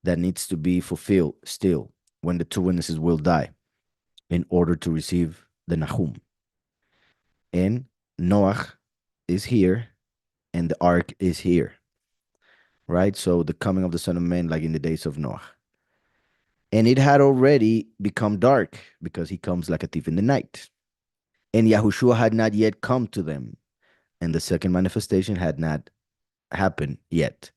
that needs to be fulfilled still when the two witnesses will die in order to receive the Nahum. And Noach is here and the ark is here, right? So the coming of the Son of Man, like in the days of Noah. And it had already become dark because he comes like a thief in the night. And Yahushua had not yet come to them. And the second manifestation had not happened yet.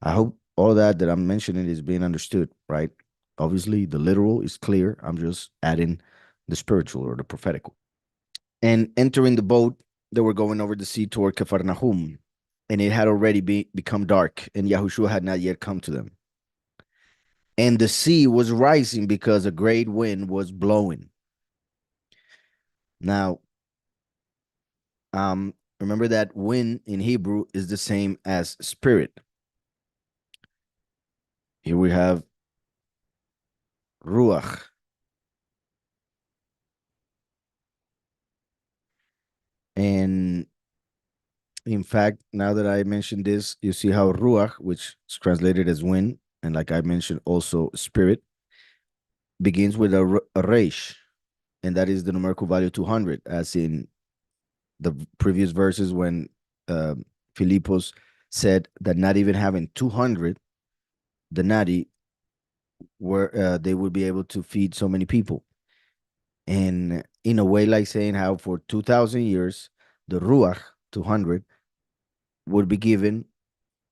I hope all that I'm mentioning is being understood, right? Obviously, the literal is clear. I'm just adding the spiritual or the prophetical. And entering the boat, they were going over the sea toward Kefarnahum. And it had already become dark, and Yahushua had not yet come to them. And the sea was rising because a great wind was blowing. Now, remember that wind in Hebrew is the same as spirit. Here we have ruach. And in fact, now that I mentioned this, you see how ruach, which is translated as wind, and like I mentioned, also spirit, begins with a resh, and that is the numerical value 200, as in the previous verses when Philippos said that not even having 200 denarii were they would be able to feed so many people. And in a way, like saying how for 2,000 years, the Ruach 200 would be given,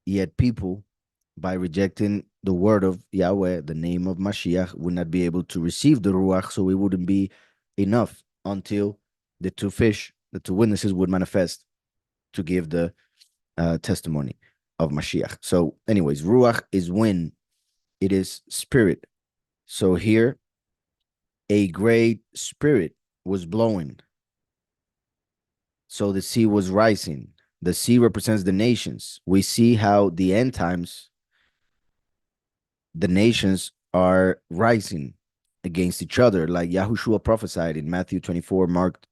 yet people, by rejecting the word of Yahweh, the name of Mashiach, would not be able to receive the Ruach, so it wouldn't be enough until the two fish, the two witnesses would manifest to give the testimony of Mashiach. So, anyways, Ruach is wind, it is spirit. So here, a great spirit was blowing. So the sea was rising. The sea represents the nations. We see how the end times the nations are rising against each other, like Yahushua prophesied in Matthew 24, Mark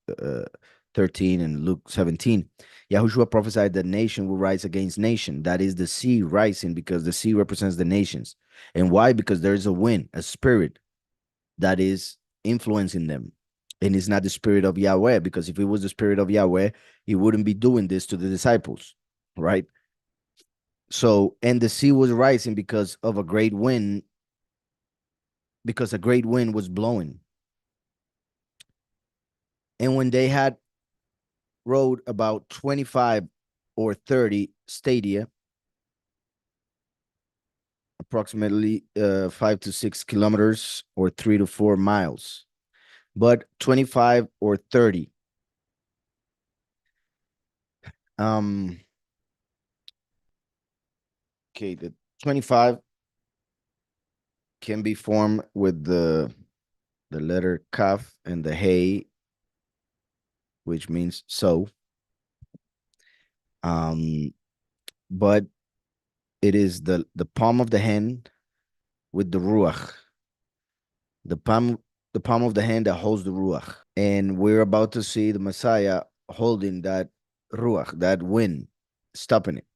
13, and Luke 17. Yahushua prophesied that nation will rise against nation. That is the sea rising, because the sea represents the nations. And why? Because there's a wind, a spirit that is influencing them. And it's not the spirit of Yahweh, because if it was the spirit of Yahweh, he wouldn't be doing this to the disciples, right? So, and the sea was rising because of a great wind, because a great wind was blowing. And when they had rowed about 25 or 30 stadia, approximately 5 to 6 kilometers or 3 to 4 miles, but 25 or 30. Okay, the 25 can be formed with the letter kaf and the hey, which means so. But it is the palm of the hand with the ruach, the palm of the hand that holds the ruach. And we're about to see the Messiah holding that ruach, that wind, stopping it,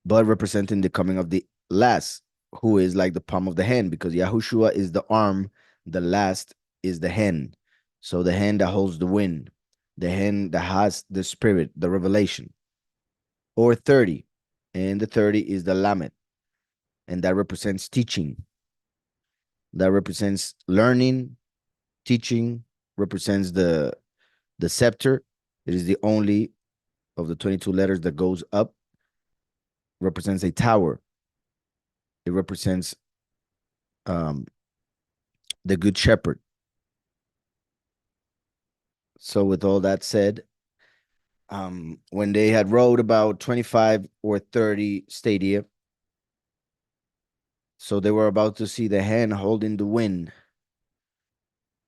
but representing the coming of the last, who is like the palm of the hand, because Yahushua is the arm, the last is the hand. So the hand that holds the wind, the hand that has the spirit, the revelation, or 30. And the 30 is the Lamed, and that represents teaching. That represents learning, teaching, represents the scepter. It is the only of the 22 letters that goes up, represents a tower. It represents um, the good shepherd. So with all that said, when they had rowed about 25 or 30 stadia, so they were about to see the hand holding the wind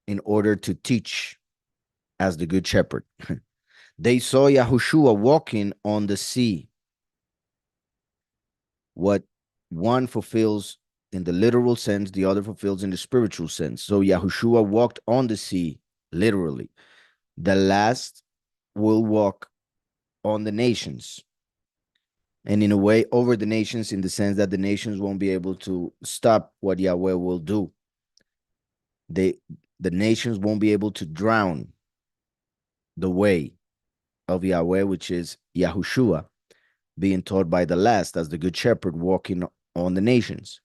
in order to teach as the good shepherd. They saw Yahushua walking on the sea. What one fulfills in the literal sense, the other fulfills in the spiritual sense. So Yahushua walked on the sea, literally. The last will walk on the nations, and in a way over the nations, in the sense that the nations won't be able to stop what Yahweh will do. They the nations won't be able to drown the way of Yahweh, which is Yahushua, being taught by the last as the good shepherd walking on the nations.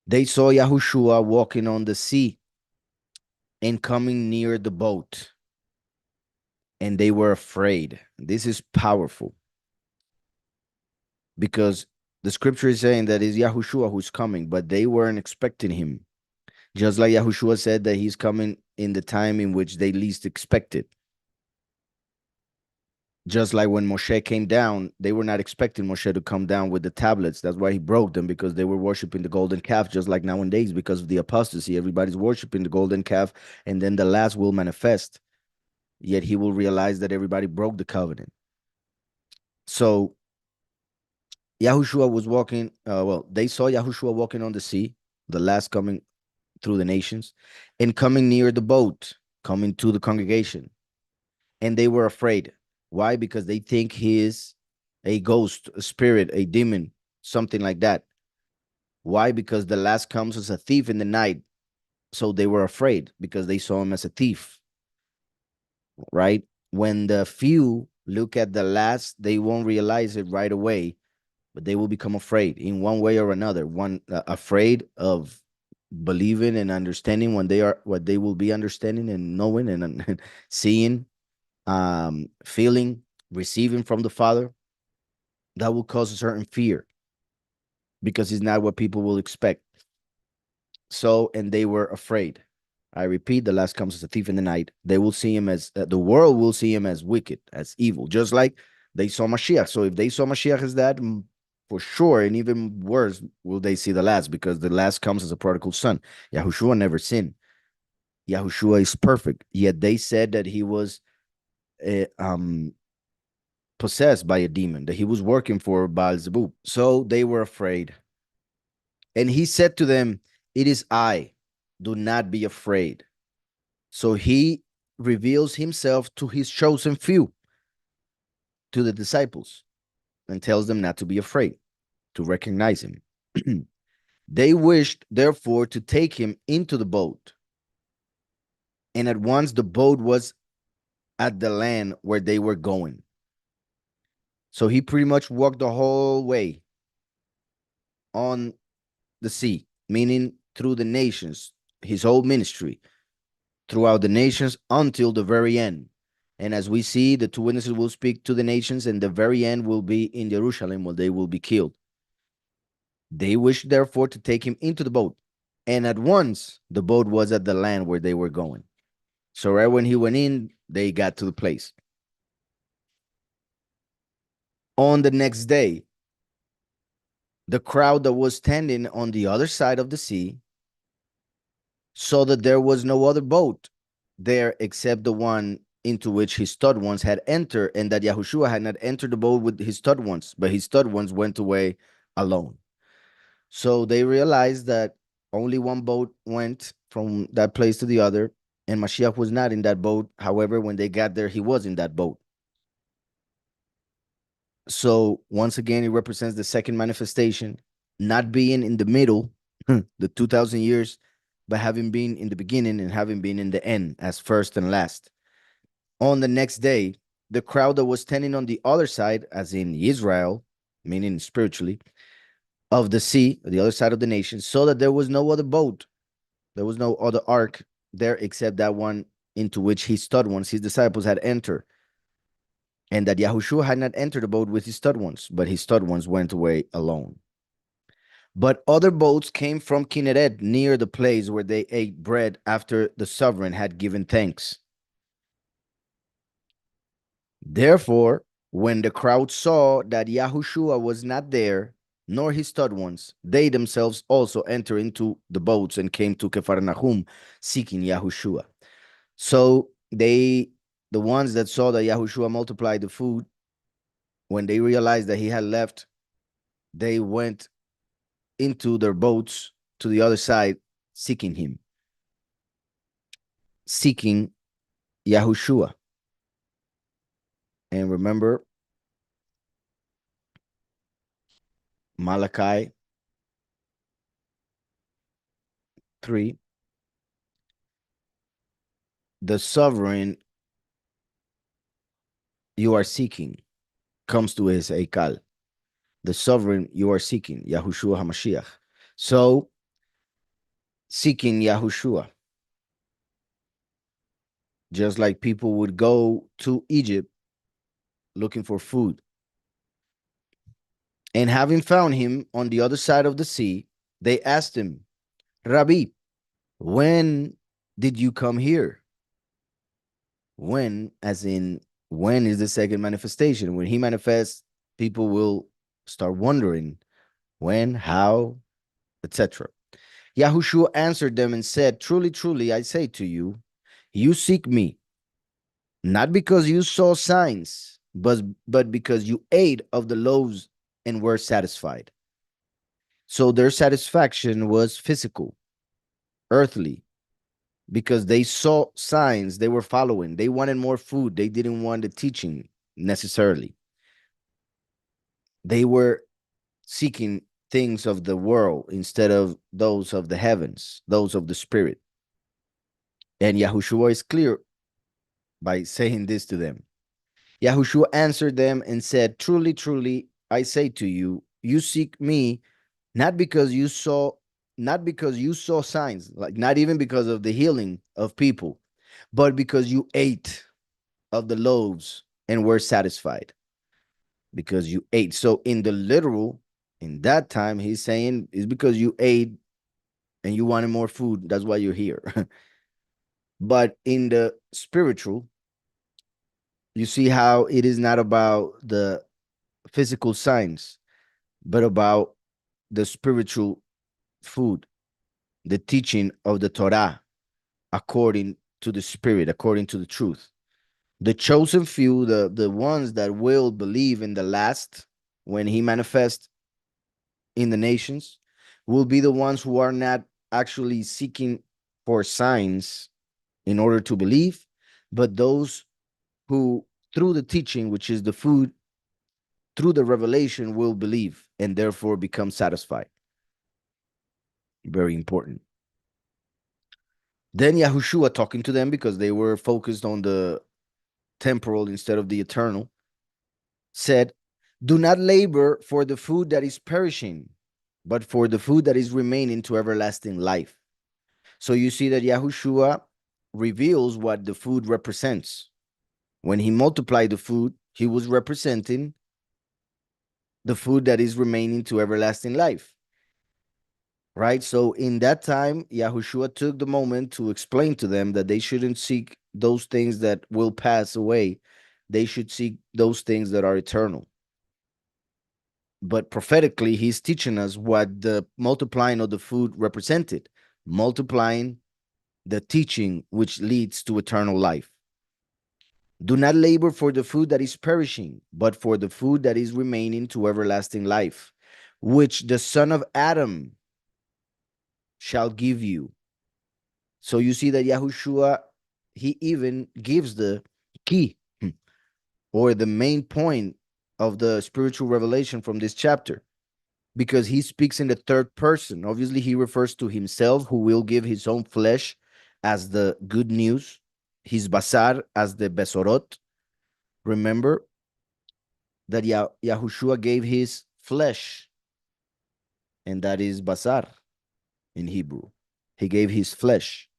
They saw Yahushua walking on the sea and coming near the boat, and they were afraid. This is powerful, because the scripture is saying that it's Yahushua who's coming, but they weren't expecting him. Just like Yahushua said that he's coming in the time in which they least expected. Just like when Moshe came down, they were not expecting Moshe to come down with the tablets. That's why he broke them, because they were worshiping the golden calf, just like nowadays, because of the apostasy. Everybody's worshiping the golden calf, and then the last will manifest. Yet he will realize that everybody broke the covenant. So Yahushua was walking, they saw Yahushua walking on the sea, the last coming through the nations, and coming near the boat, coming to the congregation. And they were afraid. Why? Because they think he is a ghost, a spirit, a demon, something like that. Why? Because the last comes as a thief in the night. So they were afraid because they saw him as a thief, right? When the few look at the last, they won't realize it right away, but they will become afraid in one way or another. One afraid of believing and understanding when they are what they will be understanding and knowing and seeing, feeling, receiving from the Father. That will cause a certain fear, because it's not what people will expect. So, and they were afraid. I repeat, the last comes as a thief in the night. They will see him as, the world will see him as wicked, as evil, just like they saw Mashiach. So if they saw Mashiach as that, for sure, and even worse, will they see the last, because the last comes as a prodigal son. Yahushua never sinned. Yahushua is perfect. Yet they said that he was possessed by a demon, that he was working for Baal Zebub. So they were afraid. And he said to them, "It is I. Do not be afraid." So he reveals himself to his chosen few, to the disciples, and tells them not to be afraid, to recognize him. They wished, therefore, to take him into the boat. And at once the boat was at the land where they were going. So he pretty much walked the whole way on the sea, meaning through the nations, his whole ministry, throughout the nations until the very end. And as we see, the two witnesses will speak to the nations, and the very end will be in Jerusalem where they will be killed. They wished, therefore, to take him into the boat. And at once the boat was at the land where they were going. So right when he went in, they got to the place. On the next day, the crowd that was standing on the other side of the sea saw that there was no other boat there except the one into which his stud ones had entered, and that Yahushua had not entered the boat with his stud ones, but his stud ones went away alone. So they realized that only one boat went from that place to the other, and Mashiach was not in that boat. However, when they got there, he was in that boat. So once again, it represents the second manifestation, not being in the middle, the 2,000 years, but having been in the beginning and having been in the end as first and last. On the next day, the crowd that was standing on the other side, as in Israel, meaning spiritually, of the sea, the other side of the nation, saw that there was no other boat, there was no other ark there except that one into which his stud ones, his disciples, had entered, and that Yahushua had not entered the boat with his stud ones, but his stud ones went away alone. But other boats came from Kinneret near the place where they ate bread after the sovereign had given thanks. Therefore, when the crowd saw that Yahushua was not there, nor his stud ones, they themselves also entered into the boats and came to Capharnaum seeking Yahushua. So the ones that saw that Yahushua multiplied the food, when they realized that he had left, they went into their boats to the other side, seeking him, seeking Yahushua. And remember, Malachi 3, the sovereign you are seeking comes to his Eikal. The sovereign you are seeking, Yahushua HaMashiach. So, seeking Yahushua, just like people would go to Egypt looking for food. And having found him on the other side of the sea, they asked him, Rabbi, when did you come here? When, as in, when is the second manifestation? When he manifests, people will start wondering when, how, etc. Yahushua answered them and said, Truly, truly, I say to you, you seek me, not because you saw signs, but because you ate of the loaves and were satisfied. So their satisfaction was physical, earthly, because they saw signs they were following. They wanted more food. They didn't want the teaching necessarily. They were seeking things of the world instead of those of the heavens, those of the spirit. And Yahushua is clear by saying this to them. Yahushua answered them and said, Truly, truly, I say to you, you seek me not because you saw, not because you saw signs, like not even because of the healing of people, but because you ate of the loaves and were satisfied. Because you ate. So in the literal, in that time, he's saying it's because you ate and you wanted more food. That's why you're here. But in the spiritual, you see how it is not about the physical signs, but about the spiritual food, the teaching of the Torah according to the spirit, according to the truth. The chosen few, the ones that will believe in the last when he manifests in the nations, will be the ones who are not actually seeking for signs in order to believe, but those who, through the teaching, which is the food, through the revelation, will believe and therefore become satisfied. Very important. Then Yahushua talking to them, because they were focused on the temporal instead of the eternal, said, "Do not labor for the food that is perishing, but for the food that is remaining to everlasting life." So you see that Yahushua reveals what the food represents. When he multiplied the food, he was representing the food that is remaining to everlasting life. Right? So in that time, Yahushua took the moment to explain to them that they shouldn't seek those things that will pass away. They should seek those things that are eternal. But prophetically, he's teaching us what the multiplying of the food represented, multiplying the teaching which leads to eternal life. Do not labor for the food that is perishing, but for the food that is remaining to everlasting life, which the Son of Adam shall give you. So you see that Yahushua, he even gives the key or the main point of the spiritual revelation from this chapter, because he speaks in the third person. Obviously, he refers to himself, who will give his own flesh as the good news, his basar as the besorot. Remember that Yahushua gave his flesh, and that is basar in Hebrew. He gave his flesh,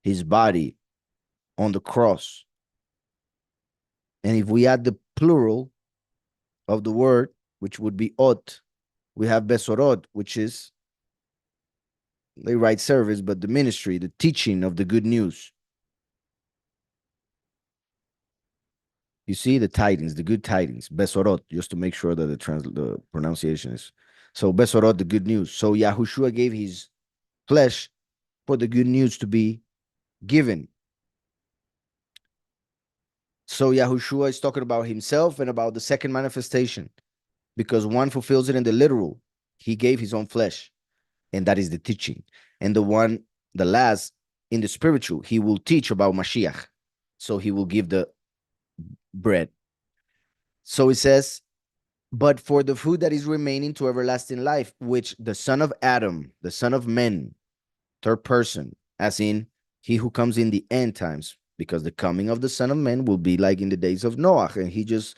his body on the cross. And if we add the plural of the word, which would be ot, we have besorot, which is the right service, but the ministry, the teaching of the good news. You see the tidings, the good tidings, besorot, just to make sure that the pronunciation is. So besorot, the good news. So Yahushua gave his flesh for the good news to be given. So Yahushua is talking about himself and about the second manifestation, because one fulfills it in the literal. He gave his own flesh, and that is the teaching. And the last, in the spiritual, he will teach about Mashiach. So he will give the bread. So it says, but for the food that is remaining to everlasting life, which the Son of Adam, the Son of Men, third person, as in he who comes in the end times, because the coming of the Son of Man will be like in the days of Noah. And he just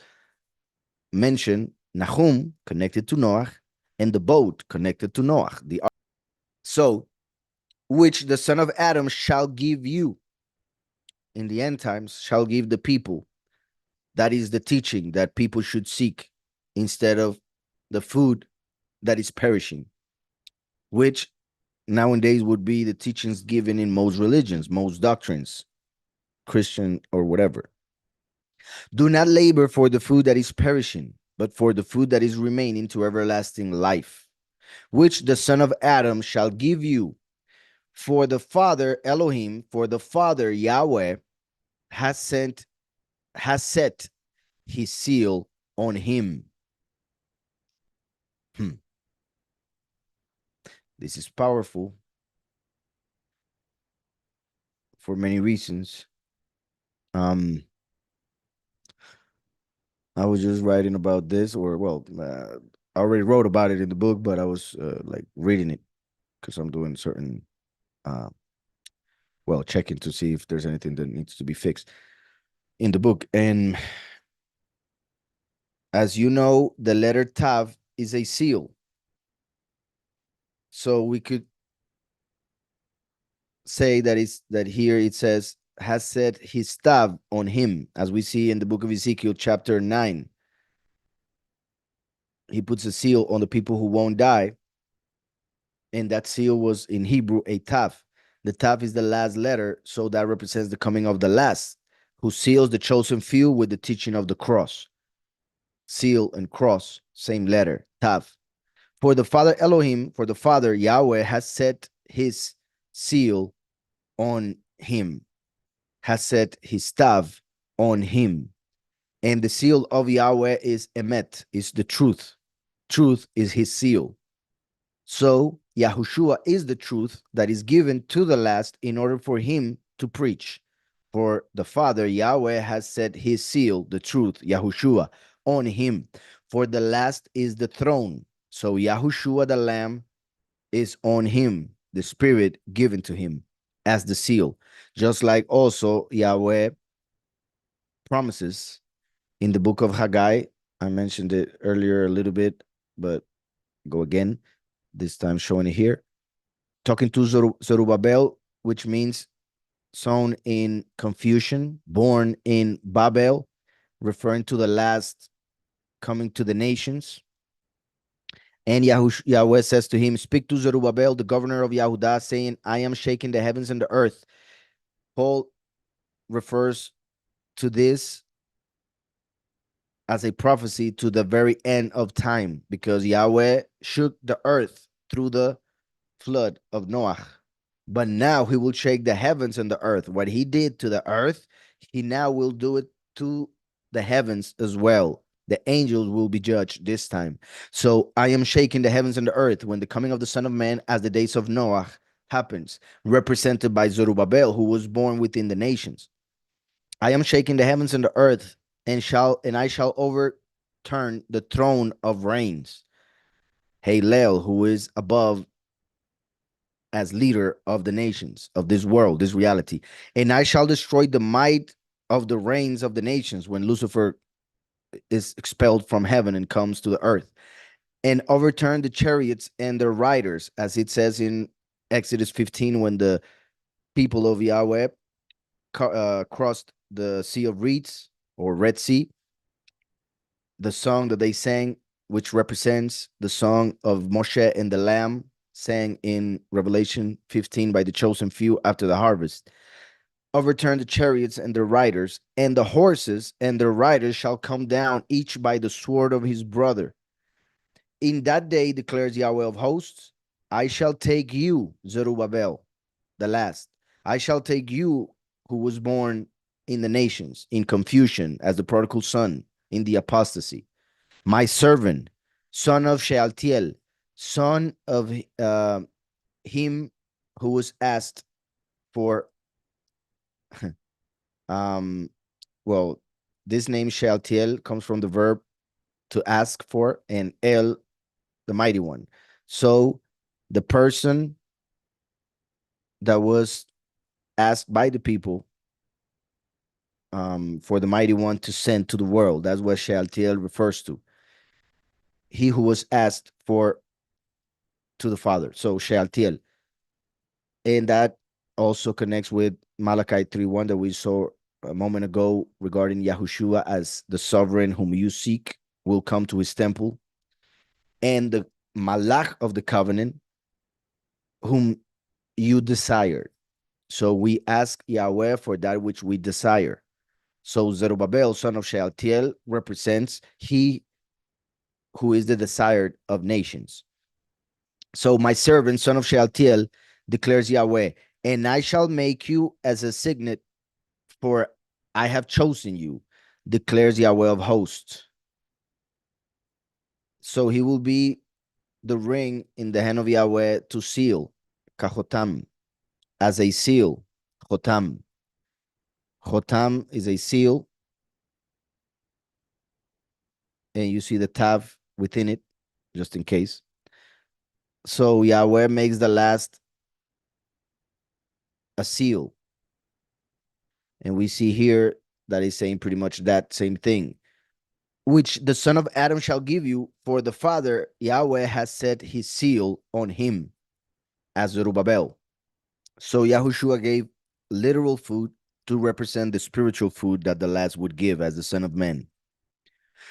mentioned Nahum, connected to Noah, and the boat connected to Noah. So, which the Son of Adam shall give you in the end times, shall give the people. That is the teaching that people should seek instead of the food that is perishing, which nowadays would be the teachings given in most religions, most doctrines, Christian or whatever. Do not labor for the food that is perishing, but for the food that is remaining to everlasting life, which the Son of Adam shall give you. For the Father Elohim, for the Father Yahweh has set his seal on him. This is powerful for many reasons. I was just writing about this, or I already wrote about it in the book, but I was like reading it because I'm doing certain, checking to see if there's anything that needs to be fixed in the book. And as you know, the letter Tav is a seal. So we could say that here it says, has set his Tav on him, as we see in the book of Ezekiel, chapter 9. He puts a seal on the people who won't die. And that seal was in Hebrew a Tav. The Tav is the last letter, so that represents the coming of the last, who seals the chosen few with the teaching of the cross. Seal and cross, same letter, Tav. For the Father Elohim, for the Father Yahweh has set his seal on him, has set his Tav on him. And the seal of Yahweh is Emet, is the truth. Truth is his seal. So Yahushua is the truth that is given to the last in order for him to preach. For the Father, Yahweh, has set his seal, the truth, Yahushua, on him. For the last is the throne. So Yahushua the Lamb is on him, the Spirit given to him as the seal. Just like also Yahweh promises in the book of Haggai. I mentioned it earlier a little bit, but go again, this time showing it here. Talking to Zerubbabel, which means sown in confusion, born in Babel, referring to the last coming to the nations. And Yahweh says to him, speak to Zerubbabel, the governor of Yahudah, saying, I am shaking the heavens and the earth. Paul refers to this as a prophecy to the very end of time, because Yahweh shook the earth through the flood of Noah. But now he will shake the heavens and the earth. What he did to the earth, he now will do it to the heavens as well. The angels will be judged this time. So I am shaking the heavens and the earth when the coming of the Son of Man, as the days of Noah, happens, represented by Zerubbabel, who was born within the nations. I am shaking the heavens and the earth, and I shall overturn the throne of reigns. Halel, who is above as leader of the nations of this world, this reality. And I shall destroy the might of the reigns of the nations when Lucifer is expelled from heaven and comes to the earth, and overturn the chariots and their riders, as it says in Exodus 15, when the people of Yahweh crossed the Sea of Reeds or Red Sea. The song that they sang, which represents the song of Moshe and the Lamb, sang in Revelation 15 by the chosen few after the harvest. Overturn the chariots and their riders, and the horses and their riders shall come down, each by the sword of his brother. In that day, declares Yahweh of hosts, I shall take you, Zerubbabel, the last. I shall take you, who was born in the nations, in confusion, as the prodigal son, in the apostasy. My servant, son of Shealtiel, son of him who was asked for. um, well, this name Shealtiel comes from the verb to ask for, and El, the mighty one. So the person that was asked by the people for the mighty one to send to the world. That's what Shealtiel refers to. He who was asked for to the Father. So Shealtiel. And that also connects with Malachi 3:1 that we saw a moment ago regarding Yahushua as the sovereign whom you seek will come to his temple, and the Malach of the covenant whom you desire. So we ask Yahweh for that which we desire. So Zerubbabel, son of Shealtiel, represents he who is the desired of nations. So my servant, son of Shealtiel, declares Yahweh, and I shall make you as a signet, for I have chosen you, declares Yahweh of hosts. So he will be the ring in the hand of Yahweh to seal, kachotam, as a seal, chotam. Chotam is a seal, and you see the tav within it, just in case. So Yahweh makes the last a seal. And we see here that he's saying pretty much that same thing, which the son of Adam shall give you, for the Father, Yahweh, has set his seal on him, as Zerubbabel. So Yahushua gave literal food to represent the spiritual food that the last would give as the Son of Man.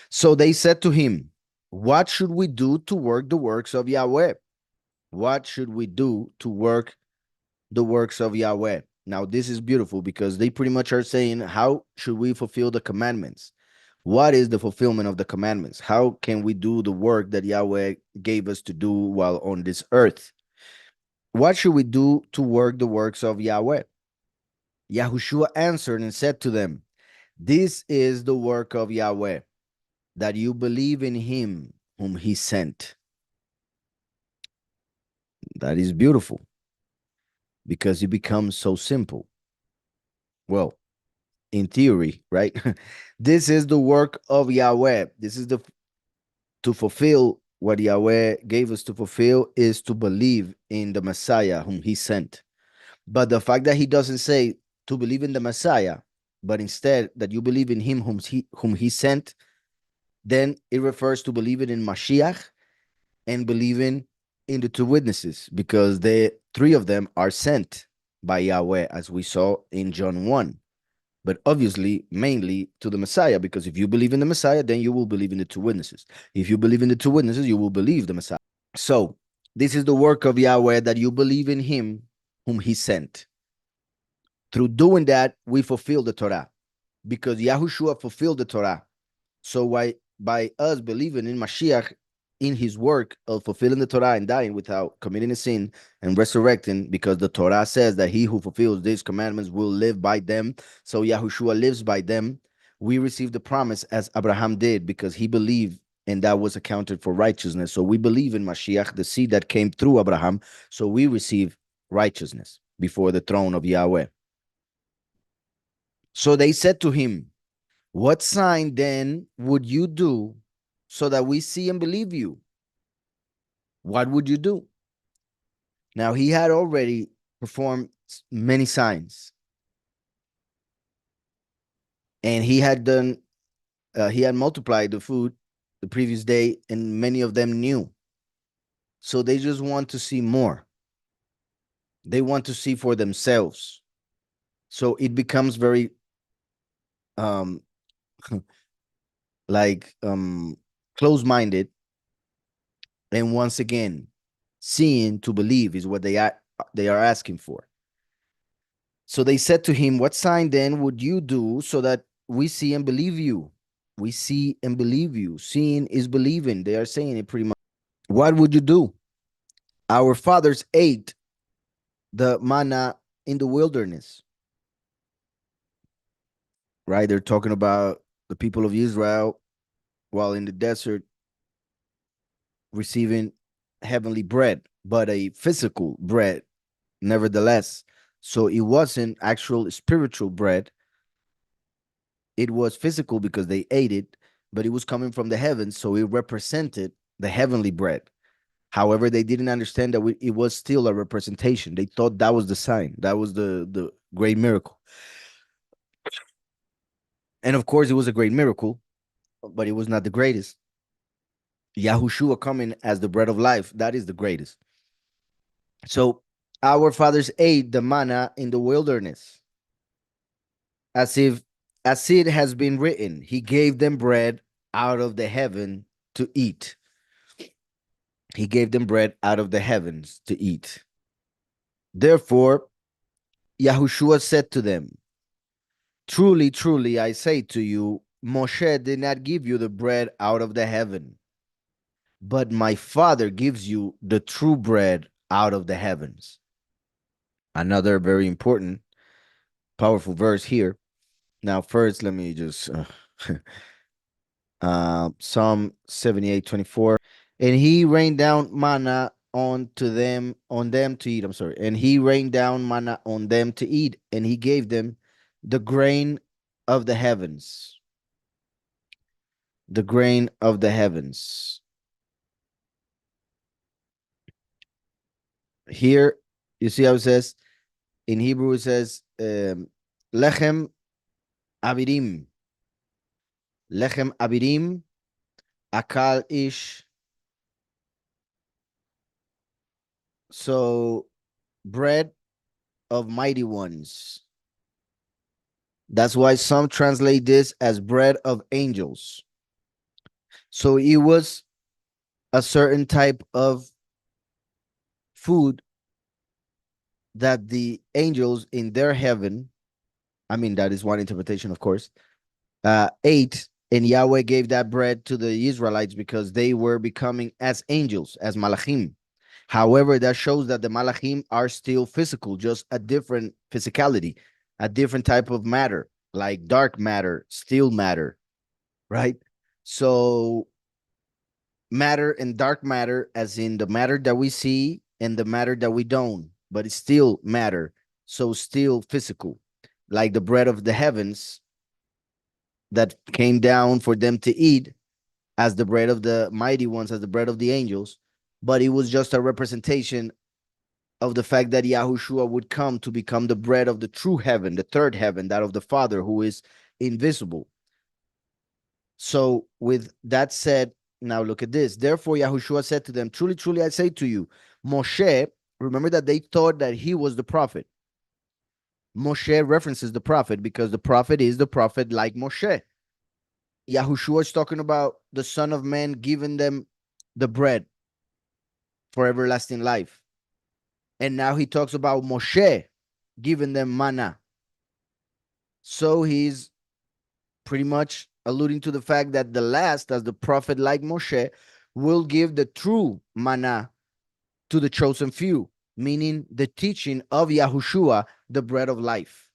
So they said to him, what should we do to work the works of Yahweh? What should we do to work the works of Yahweh? Now, this is beautiful because they pretty much are saying, how should we fulfill the commandments? What is the fulfillment of the commandments? How can we do the work that Yahweh gave us to do while on this earth? What should we do to work the works of Yahweh? Yahushua answered and said to them, this is the work of Yahweh, that you believe in him whom he sent. That is beautiful because it becomes so simple. Well, in theory, right? This is the work of Yahweh. This is the to fulfill what Yahweh gave us to fulfill is to believe in the Messiah whom he sent. But the fact that he doesn't say to believe in the Messiah, but instead that you believe in him whom he sent, then it refers to believing in Mashiach and believing in the two witnesses, because the three of them are sent by Yahweh, as we saw in John 1. But obviously, mainly to the Messiah, because if you believe in the Messiah, then you will believe in the two witnesses. If you believe in the two witnesses, you will believe the Messiah. So, this is the work of Yahweh, that you believe in him whom he sent. Through doing that, we fulfill the Torah, because Yahushua fulfilled the Torah. So by us believing in Mashiach, in his work of fulfilling the Torah and dying without committing a sin and resurrecting, because the Torah says that he who fulfills these commandments will live by them. So Yahushua lives by them. We receive the promise as Abraham did, because he believed and that was accounted for righteousness. So we believe in Mashiach, the seed that came through Abraham. So we receive righteousness before the throne of Yahweh. So they said to him, what sign then would you do so that we see and believe you? What would you do? Now, he had already performed many signs, and he had multiplied the food the previous day, and many of them knew. So they just want to see more. They want to see for themselves. So it becomes very um like close-minded. And once again, seeing to believe is what they are asking for. So they said to him, what sign then would you do so that we see and believe you? We see and believe you. Seeing is believing. They are saying it pretty much. What would you do? Our fathers ate the manna in the wilderness, right? They're talking about the people of Israel while in the desert receiving heavenly bread, but a physical bread, nevertheless. So it wasn't actual spiritual bread. It was physical because they ate it, but it was coming from the heavens, so it represented the heavenly bread. However, they didn't understand that it was still a representation. They thought that was the sign, that was the great miracle. And of course, it was a great miracle, but it was not the greatest. Yahushua coming as the bread of life, that is the greatest. So our fathers ate the manna in the wilderness, as it has been written, he gave them bread out of the heaven to eat. He gave them bread out of the heavens to eat. Therefore, Yahushua said to them, truly, truly, I say to you, Moshe did not give you the bread out of the heaven, but my Father gives you the true bread out of the heavens. Another very important, powerful verse here. Now, first, let me just Psalm 78:24. And he rained down manna on them to eat. I'm sorry. And he rained down manna on them to eat, and he gave them the grain of the heavens. The grain of the heavens. Here, you see how it says in Hebrew, it says lechem abirim. Lechem abirim, akal ish. So, bread of mighty ones. That's why some translate this as bread of angels. So it was a certain type of food that the angels in their heaven, I mean, that is one interpretation, of course, ate, and Yahweh gave that bread to the Israelites because they were becoming as angels, as malachim. However, that shows that the malachim are still physical, just a different physicality, a different type of matter, like dark matter, still matter, right? So matter and dark matter, as in the matter that we see and the matter that we don't, but it's still matter, so still physical, like the bread of the heavens that came down for them to eat as the bread of the mighty ones, as the bread of the angels, but it was just a representation of the fact that Yahushua would come to become the bread of the true heaven, the third heaven, that of the Father who is invisible. So, with that said, now look at this. Therefore, Yahushua said to them, truly, truly, I say to you, Moshe, remember that they thought that he was the prophet. Moshe references the prophet because the prophet is the prophet like Moshe. Yahushua is talking about the Son of Man giving them the bread for everlasting life. And now he talks about Moshe giving them manna. So he's pretty much alluding to the fact that the last, as the prophet like Moshe, will give the true manna to the chosen few, meaning the teaching of Yahushua, the bread of life.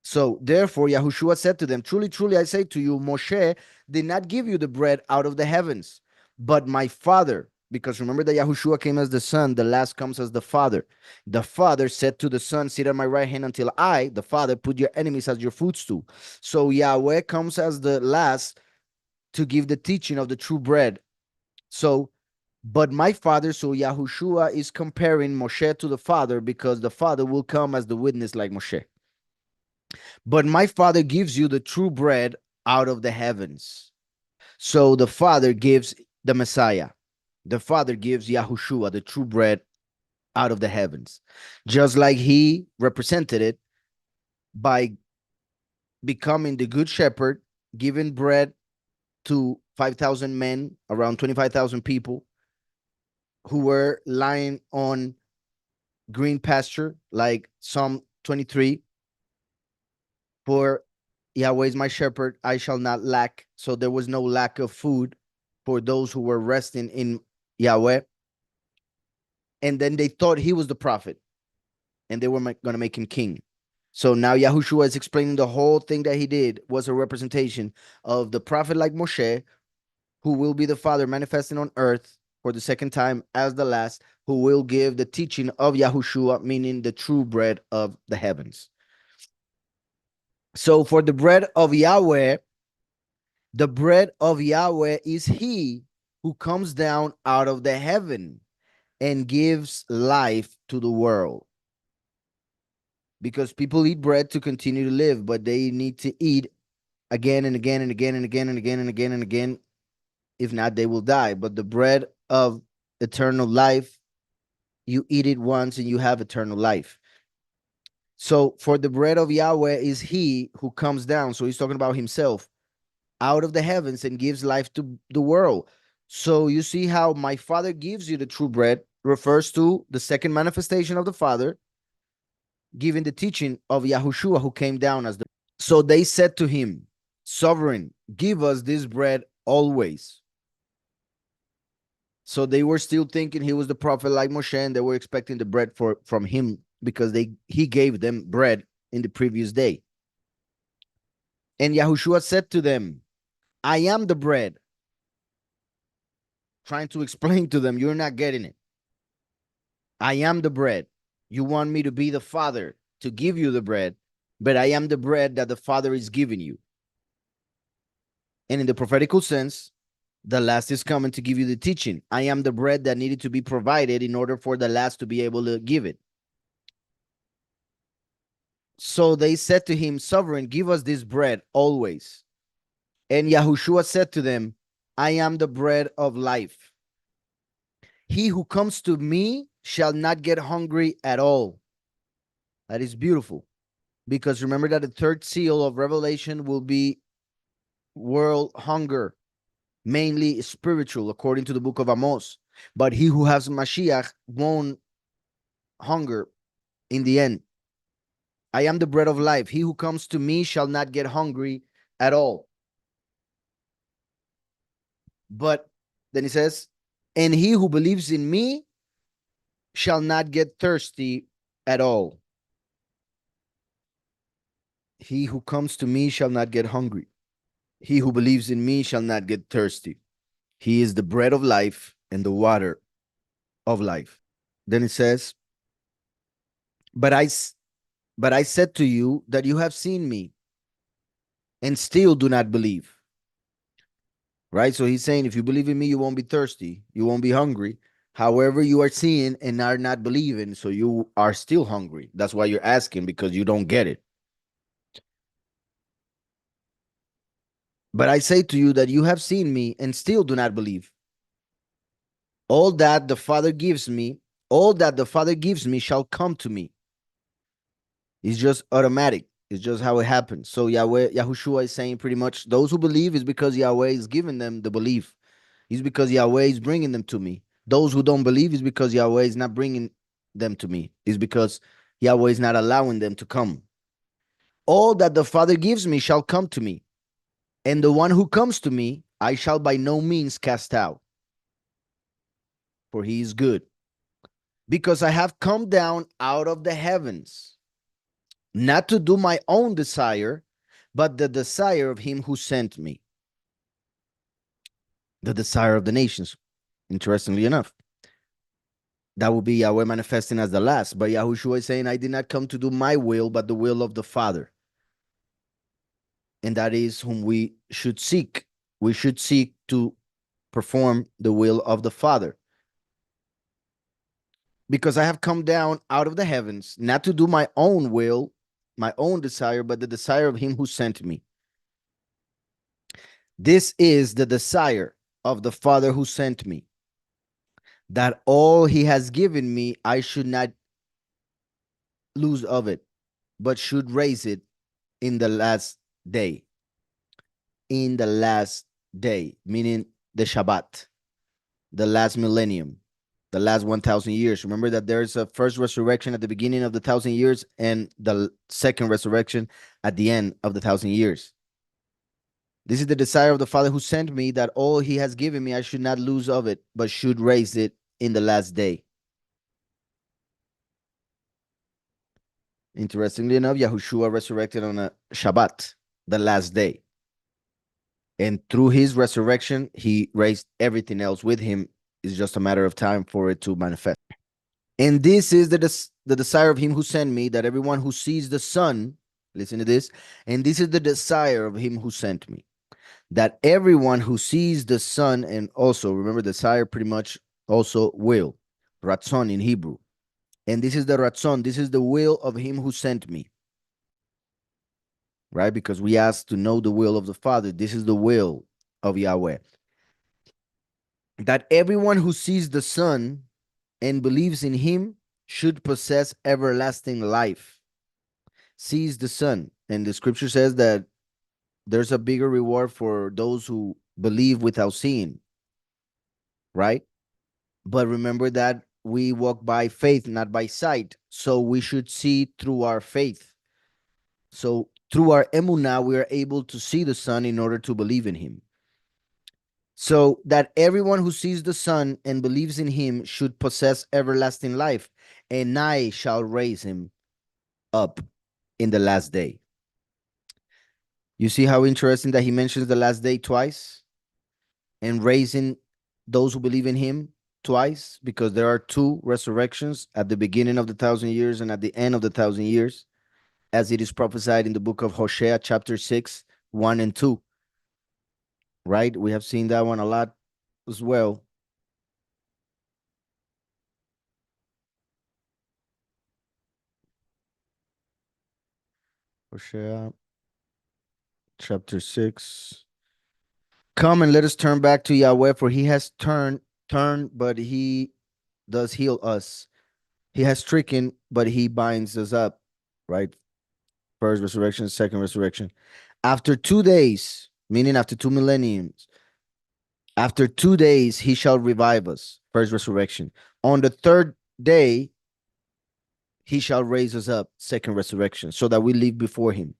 So therefore, Yahushua said to them, truly, truly, I say to you, Moshe did not give you the bread out of the heavens, but my Father. Because remember that Yahushua came as the Son, the last comes as the Father. The Father said to the Son, sit at my right hand until I, the Father, put your enemies as your footstool. So Yahweh comes as the last to give the teaching of the true bread. So, but my Father, so Yahushua is comparing Moshe to the Father because the Father will come as the witness like Moshe. But my Father gives you the true bread out of the heavens. So the Father gives the Messiah. The Father gives Yahushua the true bread out of the heavens. Just like he represented it by becoming the good shepherd, giving bread to 5,000 men, around 25,000 people who were lying on green pasture, like Psalm 23. For Yahweh is my shepherd, I shall not lack. So there was no lack of food for those who were resting in Yahweh. And then they thought he was the prophet and they were going to make him king. So now Yahushua is explaining the whole thing that he did was a representation of the prophet like Moshe, who will be the Father manifesting on earth for the second time as the last, who will give the teaching of Yahushua, meaning the true bread of the heavens. So for the bread of Yahweh, the bread of Yahweh is he who comes down out of the heaven and gives life to the world. Because people eat bread to continue to live, but they need to eat again and again and again and again and again and again and again. If not, they will die. But the bread of eternal life, you eat it once and you have eternal life. So for the bread of Yahweh is he who comes down. So he's talking about himself out of the heavens and gives life to the world. So you see how my Father gives you the true bread refers to the second manifestation of the Father, giving the teaching of Yahushua who came down as the. So they said to him, Sovereign, give us this bread always. So they were still thinking he was the prophet like Moshe, and they were expecting the bread from him because he gave them bread in the previous day. And Yahushua said to them, I am the bread. Trying to explain to them, you're not getting it. I am the bread. You want me to be the Father to give you the bread, but I am the bread that the Father is giving you. And in the prophetical sense, the last is coming to give you the teaching. I am the bread that needed to be provided in order for the last to be able to give it. So they said to him, Sovereign, give us this bread always. And Yahushua said to them, I am the bread of life. He who comes to me shall not get hungry at all. That is beautiful. Because remember that the third seal of Revelation will be world hunger, mainly spiritual, according to the book of Amos. But he who has Mashiach won't hunger in the end. I am the bread of life. He who comes to me shall not get hungry at all. But then he says, and he who believes in me shall not get thirsty at all. He who comes to me shall not get hungry. He who believes in me shall not get thirsty. He is the bread of life and the water of life. Then it says, but I said to you that you have seen me and still do not believe. Right? So he's saying, if you believe in me, you won't be thirsty, you won't be hungry. However, you are seeing and are not believing, so you are still hungry. That's why you're asking, because you don't get it. But I say to you that you have seen me and still do not believe. All that the Father gives me, all that the Father gives me shall come to me. It's just automatic. It's just how it happens. So Yahushua is saying pretty much those who believe is because Yahweh is giving them the belief. It's because Yahweh is bringing them to me. Those who don't believe is because Yahweh is not bringing them to me. It's because Yahweh is not allowing them to come. All that the Father gives me shall come to me, and the one who comes to me, I shall by no means cast out, for he is good. Because I have come down out of the heavens, not to do my own desire, but the desire of him who sent me. The desire of the nations, interestingly enough. That would be Yahweh manifesting as the last. But Yahushua is saying, I did not come to do my will, but the will of the Father. And that is whom we should seek. We should seek to perform the will of the Father. Because I have come down out of the heavens, not to do my own will, my own desire, but the desire of him who sent me. This is the desire of the Father who sent me, that all he has given me, I should not lose of it, but should raise it in the last day. In the last day, meaning the Shabbat, the last millennium, the last 1,000 years. Remember that there's a first resurrection at the beginning of the 1,000 years and the second resurrection at the end of the 1,000 years. This is the desire of the Father who sent me, that all he has given me, I should not lose of it, but should raise it in the last day. Interestingly enough, Yahushua resurrected on a Shabbat, the last day. And through his resurrection, he raised everything else with him. It's just a matter of time for it to manifest. And this is the desire of him who sent me, that everyone who sees the Son, listen to this, and this is the desire of him who sent me, that everyone who sees the Son, and also remember, desire pretty much also will, ratzon in Hebrew. And this is the ratzon, this is the will of him who sent me. Right? Because we ask to know the will of the Father. This is the will of Yahweh. That everyone who sees the Son and believes in him should possess everlasting life. Sees the Son. And the scripture says that there's a bigger reward for those who believe without seeing. Right? But remember that we walk by faith, not by sight. So we should see through our faith. So through our emunah, we are able to see the Son in order to believe in him. So that everyone who sees the Son and believes in him should possess everlasting life, and I shall raise him up in the last day. You see how interesting that he mentions the last day twice and raising those who believe in him twice, because there are two resurrections at the beginning of the 1,000 years and at the end of the 1,000 years, as it is prophesied in the book of Hosea, chapter 6, 1 and 2. Right? We have seen that one a lot as well. Hosea, chapter 6. Come and let us turn back to Yahweh, for he has turned, but he does heal us. He has stricken, but he binds us up. Right? First resurrection, second resurrection. After 2 days, meaning after 2 millenniums, after 2 days, he shall revive us. First resurrection. On the third day, he shall raise us up. Second resurrection, so that we live before him.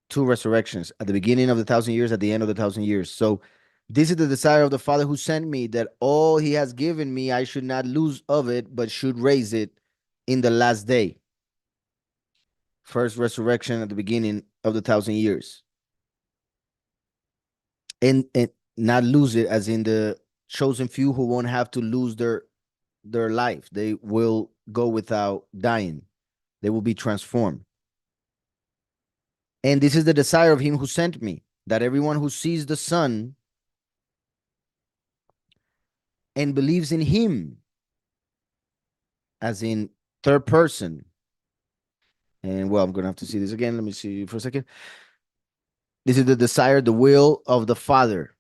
Two resurrections at the beginning of the 1,000 years, at the end of the 1,000 years. So this is the desire of the Father who sent me, that all he has given me, I should not lose of it, but should raise it in the last day. First resurrection at the beginning of the 1,000 years. And not lose it as in the chosen few who won't have to lose their their life. They will go without dying. They will be transformed. And this is the desire of him who sent me, that everyone who sees the Son and believes in him, as in third person. And well, I'm going to have to see this again. Let me see for a second. This is the desire, the will of the Father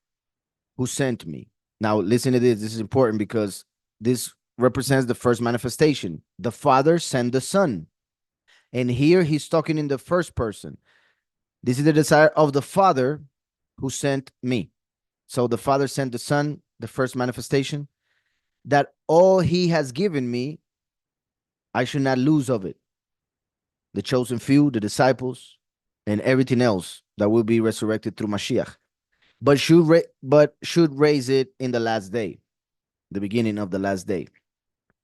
who sent me. Now, listen to this. This is important because this represents the first manifestation. The Father sent the Son. And here he's talking in the first person. This is the desire of the Father who sent me. So the Father sent the Son, the first manifestation, that all he has given me, I should not lose of it. The chosen few, the disciples, and everything else that will be resurrected through Mashiach, but should raise it in the last day, the beginning of the last day.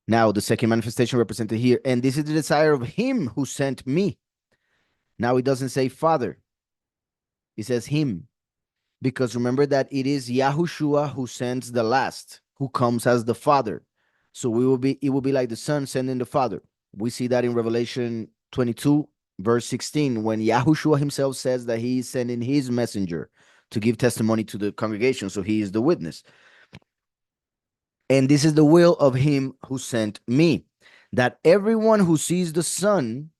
Now, the second manifestation represented here, and this is the desire of him who sent me. Now, it doesn't say Father. It says him, because remember that it is Yahushua who sends the last, who comes as the Father. So it will be like the Son sending the Father. We see that in Revelation 22, verse 16, when Yahushua himself says that he is sending his messenger to give testimony to the congregation. So he is the witness. And this is the will of him who sent me, that everyone who sees the Son,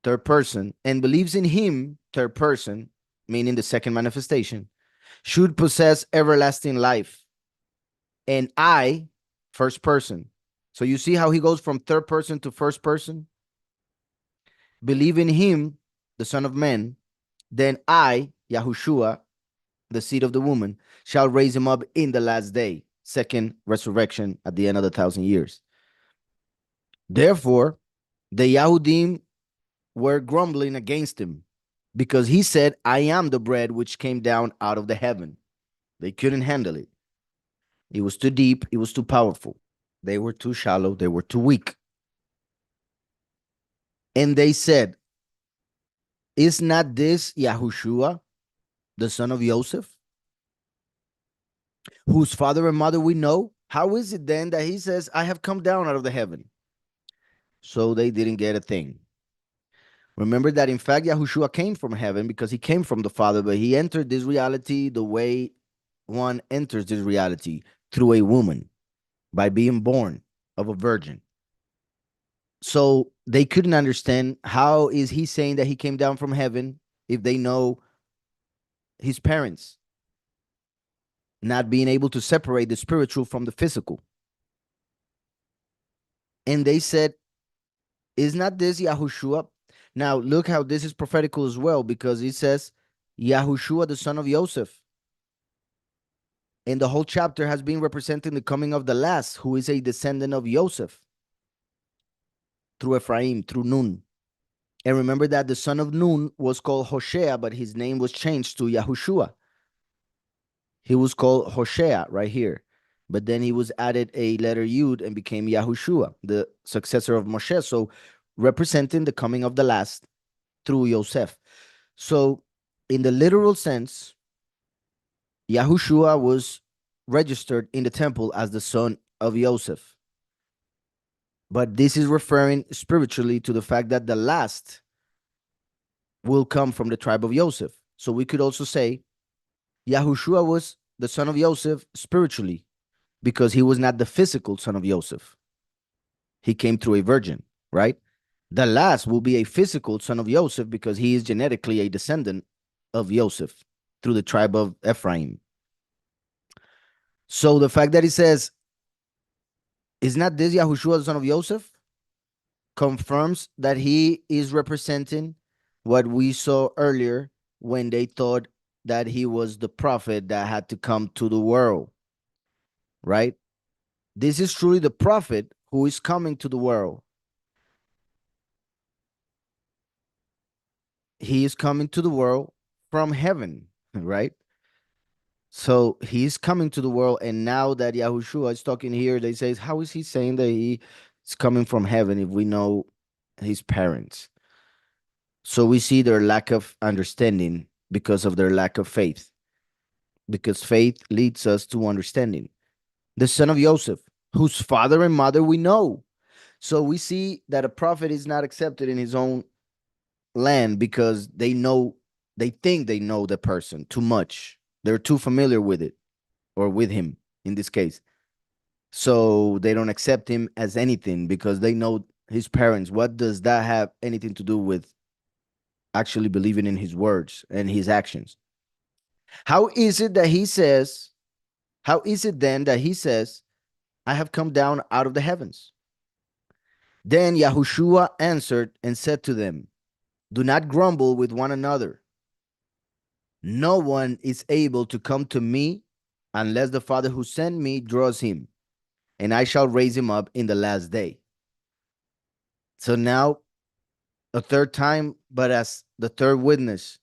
third person, and believes in him, third person, meaning the second manifestation, should possess everlasting life. And I, first person. So you see how he goes from third person to first person? Believe in him, the Son of Man, then I, Yahushua, the seed of the woman, shall raise him up in the last day, second resurrection at the end of the 1,000 years. Therefore, the Yahudim were grumbling against him, because he said, I am the bread which came down out of the heaven. They couldn't handle it. It was too deep. It was too powerful. They were too shallow. They were too weak. And they said, is not this Yahushua, the son of Joseph, whose father and mother we know? How is it then that he says, I have come down out of the heaven? So they didn't get a thing. Remember that in fact, Yahushua came from heaven because he came from the Father, but he entered this reality the way one enters this reality, through a woman, by being born of a virgin. So they couldn't understand, how is he saying that he came down from heaven if they know his parents, not being able to separate the spiritual from the physical. And they said, is not this Yahushua? Now look how this is prophetical as well, because it says Yahushua, the son of Joseph. And the whole chapter has been representing the coming of the last, who is a descendant of Joseph, through Ephraim, through Nun. And remember that the son of Nun was called Hoshea, but his name was changed to Yahushua. He was called Hoshea right here, but then he was added a letter Yud and became Yahushua, the successor of Moshe. So representing the coming of the last through Yosef. So in the literal sense, Yahushua was registered in the temple as the son of Joseph. But this is referring spiritually to the fact that the last will come from the tribe of Joseph. So we could also say Yahushua was the son of Joseph spiritually, because he was not the physical son of Joseph. He came through a virgin, right? The last will be a physical son of Joseph because he is genetically a descendant of Joseph through the tribe of Ephraim. So the fact that he says, is not this Yahushua the son of Joseph, confirms that he is representing what we saw earlier when they thought that he was the prophet that had to come to the world, right? This is truly the prophet who is coming to the world. He is coming to the world from heaven, right? So he's coming to the world, and now that Yahushua is talking here, they say, how is he saying that he is coming from heaven if we know his parents? So we see their lack of understanding because of their lack of faith, because faith leads us to understanding. the son of Joseph, whose father and mother we know. So we see that a prophet is not accepted in his own land because they think they know the person too much. They're too familiar with it or with him in this case. So they don't accept him as anything because they know his parents. What does that have anything to do with actually believing in his words and his actions? How is it that he says, how is it then that he says, I have come down out of the heavens? Then Yahushua answered and said to them, do not grumble with one another. No one is able to come to me unless the Father who sent me draws him, and I shall raise him up in the last day. So now, a third time, but as the third witness,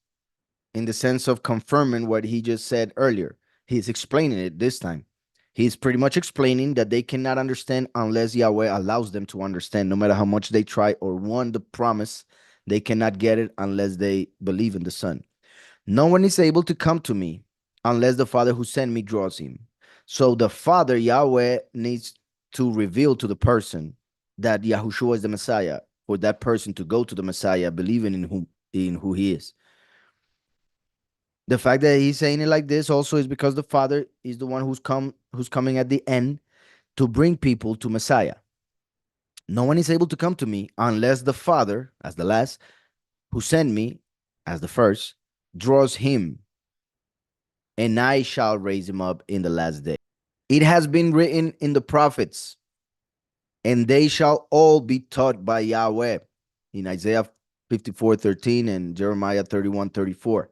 in the sense of confirming what he just said earlier. He's explaining it this time. He's pretty much explaining that they cannot understand unless Yahweh allows them to understand. No matter how much they try or want the promise, they cannot get it unless they believe in the Son. No one is able to come to me unless the Father who sent me draws him. So the Father, Yahweh, needs to reveal to the person that Yahushua is the Messiah, for that person to go to the Messiah, believing in who he is. The fact that he's saying it like this also is because the Father is the one who's coming at the end to bring people to Messiah. No one is able to come to me unless the Father, as the last, who sent me, as the first, draws him, and I shall raise him up in the last day. It has been written in the prophets, and they shall all be taught by Yahweh, in Isaiah 54:13 and Jeremiah 31:34.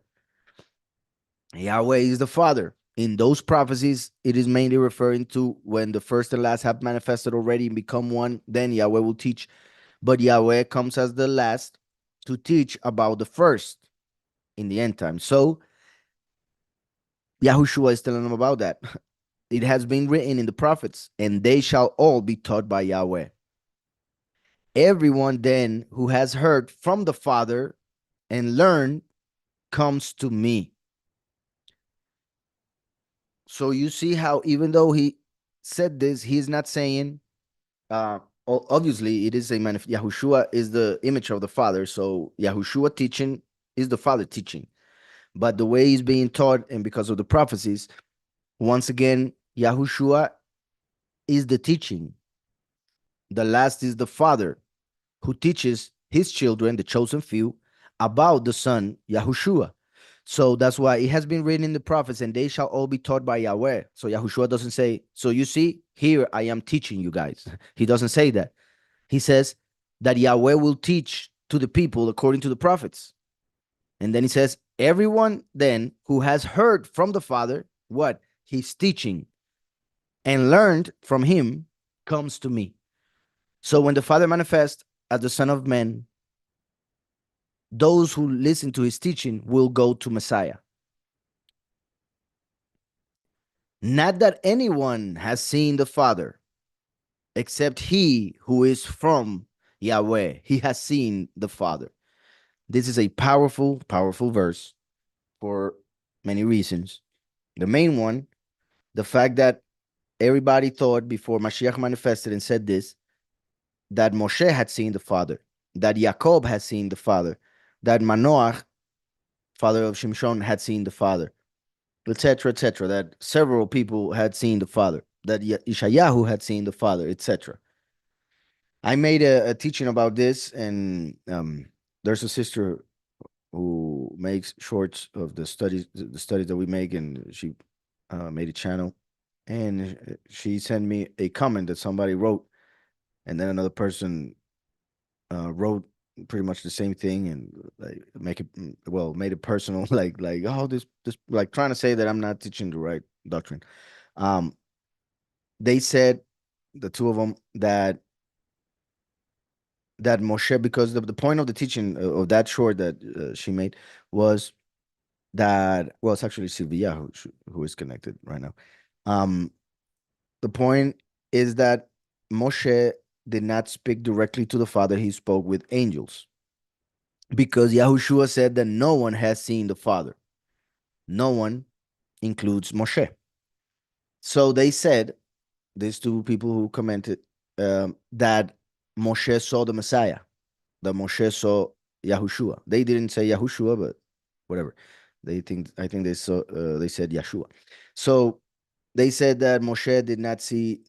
Yahweh is the Father. In those prophecies, it is mainly referring to when the first and last have manifested already and become one, then Yahweh will teach. But Yahweh comes as the last to teach about the first in the end time. So Yahushua is telling them about that. It has been written in the prophets, and they shall all be taught by Yahweh. Everyone then who has heard from the Father and learned comes to me. So you see how even though he said this, he's not saying, uh, obviously it is a Yahushua is the image of the Father. So Yahushua teaching is the Father teaching. But the way he's being taught, and because of the prophecies, once again, Yahushua is the teaching. The last is the Father who teaches his children, the chosen few, about the Son, Yahushua. So that's why it has been written in the prophets, and they shall all be taught by Yahweh. So Yahushua doesn't say, so you see, here I am teaching you guys. He doesn't say that. He says that Yahweh will teach to the people according to the prophets. And then he says, everyone then who has heard from the Father what he's teaching and learned from him comes to me. So when the Father manifests as the Son of Man, those who listen to his teaching will go to Messiah. Not that anyone has seen the Father, except he who is from Yahweh. He has seen the Father. This is a powerful, powerful verse for many reasons. The main one, the fact that everybody thought before Mashiach manifested and said this, that Moshe had seen the Father, that Jacob had seen the Father, that Manoach, father of Shimshon, had seen the Father, etc., that several people had seen the Father, that Ishayahu had seen the Father, etc. I made a teaching about this, and there's a sister who makes shorts of the studies that we make, and she made a channel, and she sent me a comment that somebody wrote, and then another person wrote pretty much the same thing, and like made it personal, like oh this like trying to say that I'm not teaching the right doctrine. Um, they said, the two of them, that Moshe, because the point of the teaching of that short that she made was that, well, it's actually Sylvia who is connected right now. Um, the point is that Moshe did not speak directly to the Father; he spoke with angels, because Yahushua said that no one has seen the Father. No one includes Moshe. So they said these two people who commented that Moshe saw the Messiah, that Moshe saw Yahushua. They didn't say Yahushua, but whatever. I think they saw they said Yeshua. So they said that Moshe did not see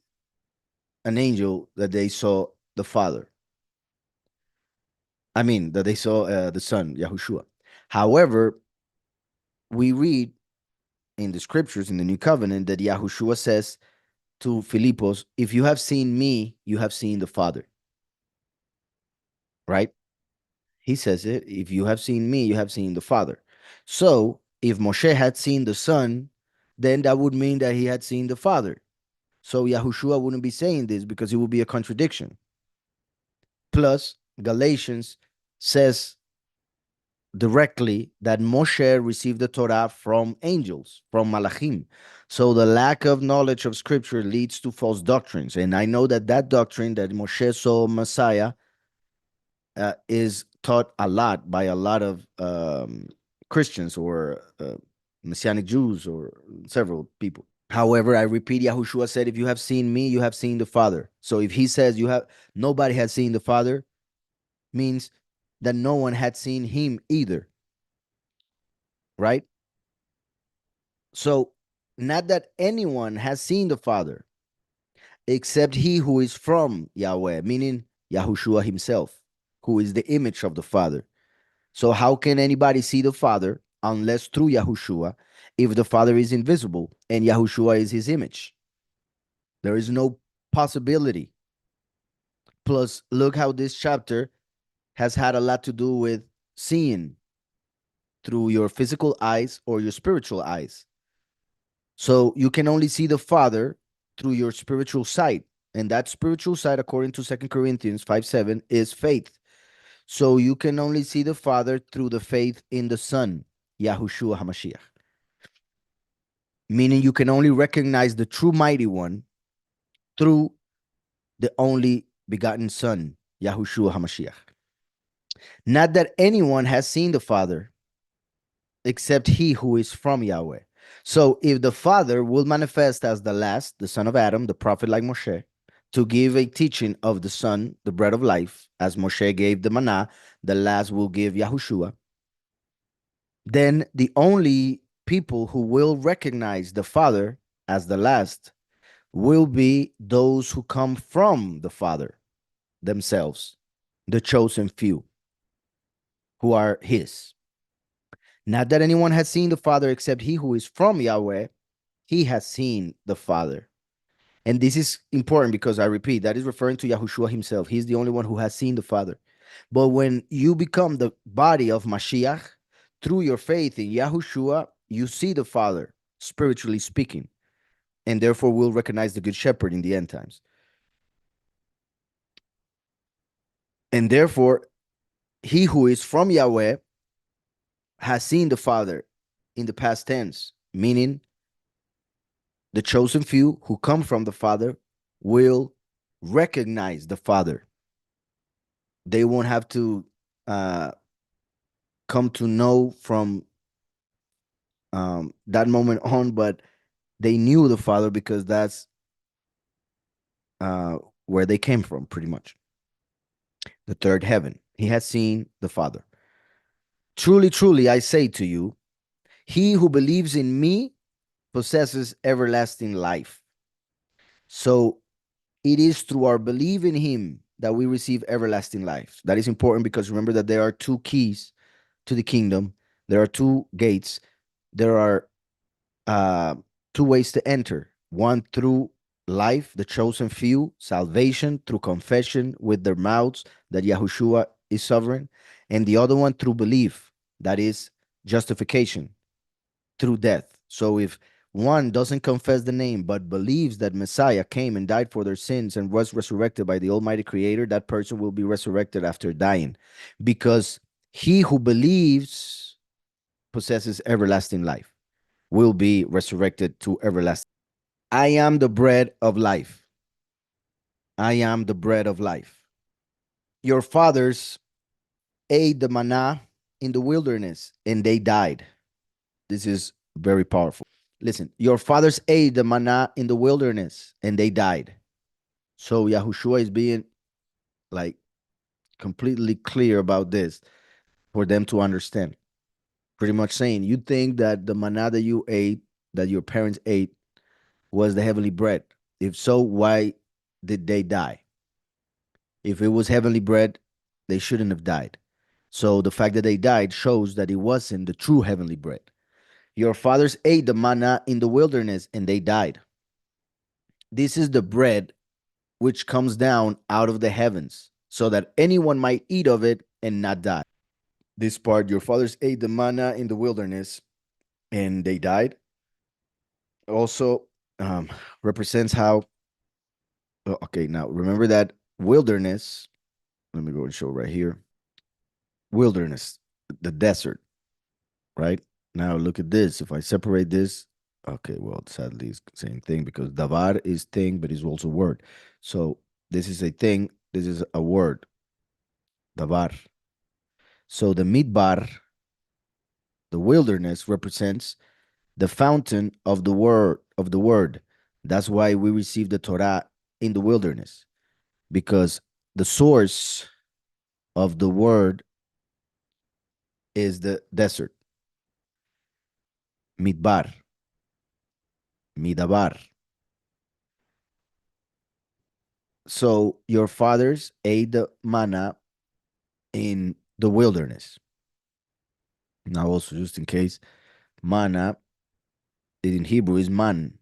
an angel, that they saw the Father. I mean, that they saw the Son, Yahushua. However, we read in the scriptures in the New Covenant that Yahushua says to Philippos, if you have seen me, you have seen the Father. Right? He says it, if you have seen me, you have seen the Father. So if Moshe had seen the Son, then that would mean that he had seen the Father. So Yahushua wouldn't be saying this because it would be a contradiction. Plus, Galatians says directly that Moshe received the Torah from angels, from Malachim. So the lack of knowledge of scripture leads to false doctrines. And I know that that doctrine that Moshe saw Messiah is taught a lot by a lot of Christians or Messianic Jews or several people. However, I repeat, Yahushua said, if you have seen me, you have seen the Father. So if he says nobody has seen the Father, means that no one had seen him either. Right? So, not that anyone has seen the Father, except he who is from Yahweh, meaning Yahushua himself, who is the image of the Father. So, how can anybody see the Father unless through Yahushua, if the Father is invisible and Yahushua is his image? There is no possibility. Plus, look how this chapter has had a lot to do with seeing through your physical eyes or your spiritual eyes. So you can only see the Father through your spiritual sight. And that spiritual sight, according to 2 Corinthians 5:7, is faith. So you can only see the Father through the faith in the Son, Yahushua HaMashiach. Meaning you can only recognize the true mighty one through the only begotten Son, Yahushua HaMashiach. Not that anyone has seen the Father, except he who is from Yahweh. So if the Father will manifest as the last, the son of Adam, the prophet like Moshe, to give a teaching of the Son, the bread of life, as Moshe gave the manna, the last will give Yahushua, then the only people who will recognize the Father as the last will be those who come from the Father themselves, the chosen few who are his. Not that anyone has seen the Father except he who is from Yahweh, he has seen the Father. And this is important because I repeat, that is referring to Yahushua himself. He's the only one who has seen the Father. But when you become the body of Mashiach, through your faith in Yahushua, you see the Father, spiritually speaking, and therefore will recognize the Good Shepherd in the end times. And therefore, he who is from Yahweh has seen the Father in the past tense, meaning the chosen few who come from the Father will recognize the Father. They won't have to come to know from that moment on, but they knew the Father because that's where they came from, pretty much. The third heaven. He has seen the Father. Truly, truly, I say to you, he who believes in me possesses everlasting life. So it is through our belief in him that we receive everlasting life. That is important because remember that there are two keys to the kingdom. There are two gates. There are two ways to enter. One through life, the chosen few, salvation through confession with their mouths that Yahushua is sovereign. And the other one through belief, that is justification through death. So if one doesn't confess the name but believes that Messiah came and died for their sins and was resurrected by the Almighty Creator, that person will be resurrected after dying, because he who believes possesses everlasting life, will be resurrected to everlasting. I am the bread of life. I am the bread of life. Your fathers ate the manna in the wilderness and they died. This is very powerful. Listen, your fathers ate the manna in the wilderness and they died. So Yahushua is being like completely clear about this for them to understand. Pretty much saying, you think that the manna that you ate, that your parents ate, was the heavenly bread. If so, why did they die? If it was heavenly bread, they shouldn't have died. So the fact that they died shows that it wasn't the true heavenly bread. Your fathers ate the manna in the wilderness and they died. This is the bread which comes down out of the heavens, so that anyone might eat of it and not die. This part, your fathers ate the manna in the wilderness and they died, also represents how, okay, now remember that wilderness, let me go and show right here. Wilderness, the desert, right? Now look at this. If I separate this, okay, well, sadly, it's the same thing because davar is thing, but it's also word. So this is a thing, this is a word, davar. So the midbar, the wilderness, represents the fountain of the word. That's why we receive the Torah in the wilderness, because the source of the word is the desert, midbar, midabar. So your fathers ate the manna in the wilderness. Now, also, just in case, manna in Hebrew is man.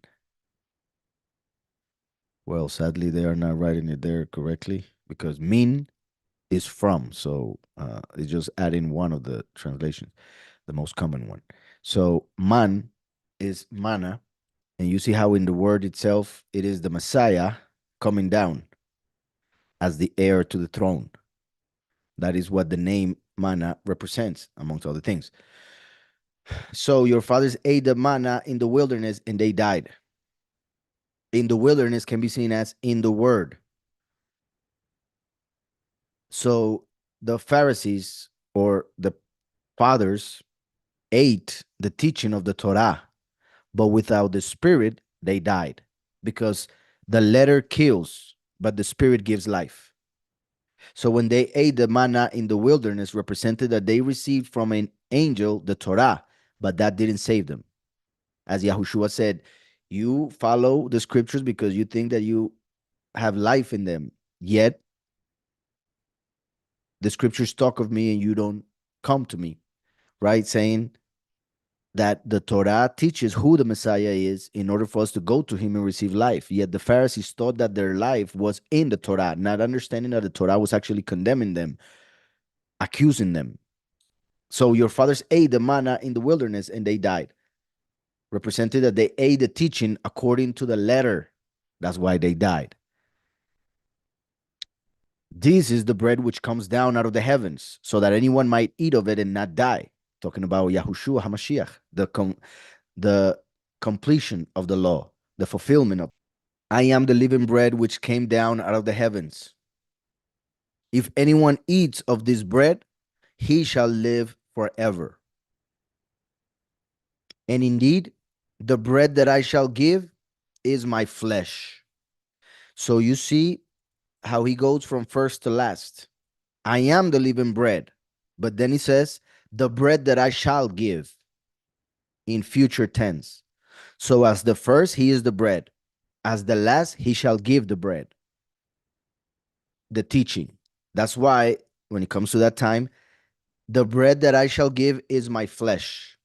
Well, sadly, they are not writing it there correctly because min is from. So it's just adding one of the translations, the most common one. So man is manna. And you see how in the word itself, it is the Messiah coming down as the heir to the throne. That is what the name manna represents, amongst other things. So your fathers ate the manna in the wilderness and they died. In the wilderness can be seen as in the word. So the Pharisees or the fathers ate the teaching of the Torah, but without the spirit, they died because the letter kills, but the spirit gives life. So when they ate the manna in the wilderness, represented that they received from an angel the Torah, but that didn't save them. As Yahushua said, you follow the scriptures because you think that you have life in them, yet the scriptures talk of me and you don't come to me, right? Saying that the Torah teaches who the Messiah is in order for us to go to him and receive life. Yet the Pharisees thought that their life was in the Torah, not understanding that the Torah was actually condemning them, accusing them. So your fathers ate the manna in the wilderness and they died. Represented that they ate the teaching according to the letter. That's why they died. This is the bread which comes down out of the heavens, so that anyone might eat of it and not die. Talking about Yahushua HaMashiach, the completion of the law, the fulfillment of. I am the living bread which came down out of the heavens. If anyone eats of this bread, he shall live forever. And indeed, the bread that I shall give is my flesh. So you see how he goes from first to last. I am the living bread. But then he says, the bread that I shall give in future tense. So as the first, he is the bread. As the last, he shall give the bread, the teaching. That's why when it comes to that time, the bread that I shall give is my flesh.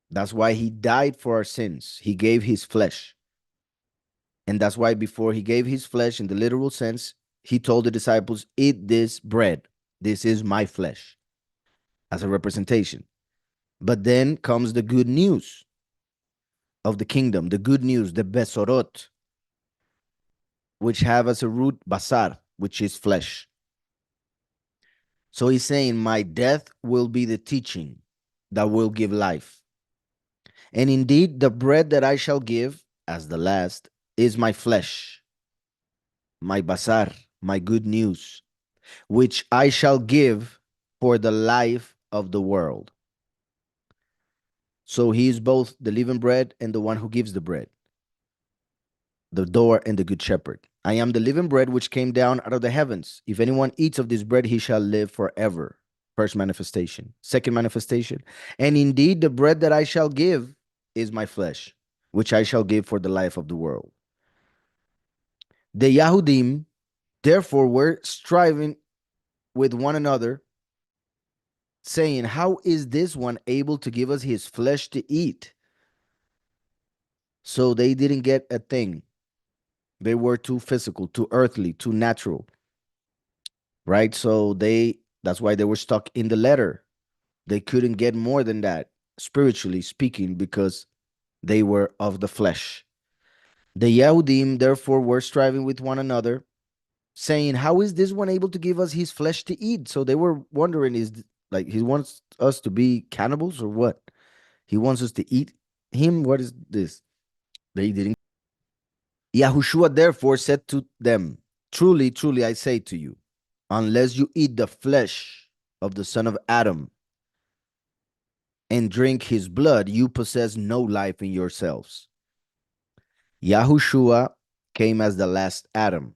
That's why he died for our sins. He gave his flesh. And that's why before he gave his flesh in the literal sense, he told the disciples, eat this bread. This is my flesh as a representation. But then comes the good news of the kingdom, the good news, the besorot, which have as a root basar, which is flesh. So he's saying, my death will be the teaching that will give life. And indeed, the bread that I shall give, as the last, is my flesh, my basar, my good news, which I shall give for the life of the world. So he is both the living bread and the one who gives the bread, the door and the good shepherd. I am the living bread which came down out of the heavens. If anyone eats of this bread, he shall live forever. First manifestation. Second manifestation. And indeed, the bread that I shall give is my flesh, which I shall give for the life of the world. The Yahudim, therefore, were striving with one another, saying, how is this one able to give us his flesh to eat? So they didn't get a thing. They were too physical, too earthly, too natural, right? So that's why they were stuck in the letter. They couldn't get more than that, spiritually speaking, because they were of the flesh. The Yahudim, therefore, were striving with one another, saying, how is this one able to give us his flesh to eat? So they were wondering, like he wants us to be cannibals or what? He wants us to eat him? What is this? They didn't. Yahushua therefore said to them, truly, truly, I say to you, unless you eat the flesh of the son of Adam and drink his blood, you possess no life in yourselves. Yahushua came as the last Adam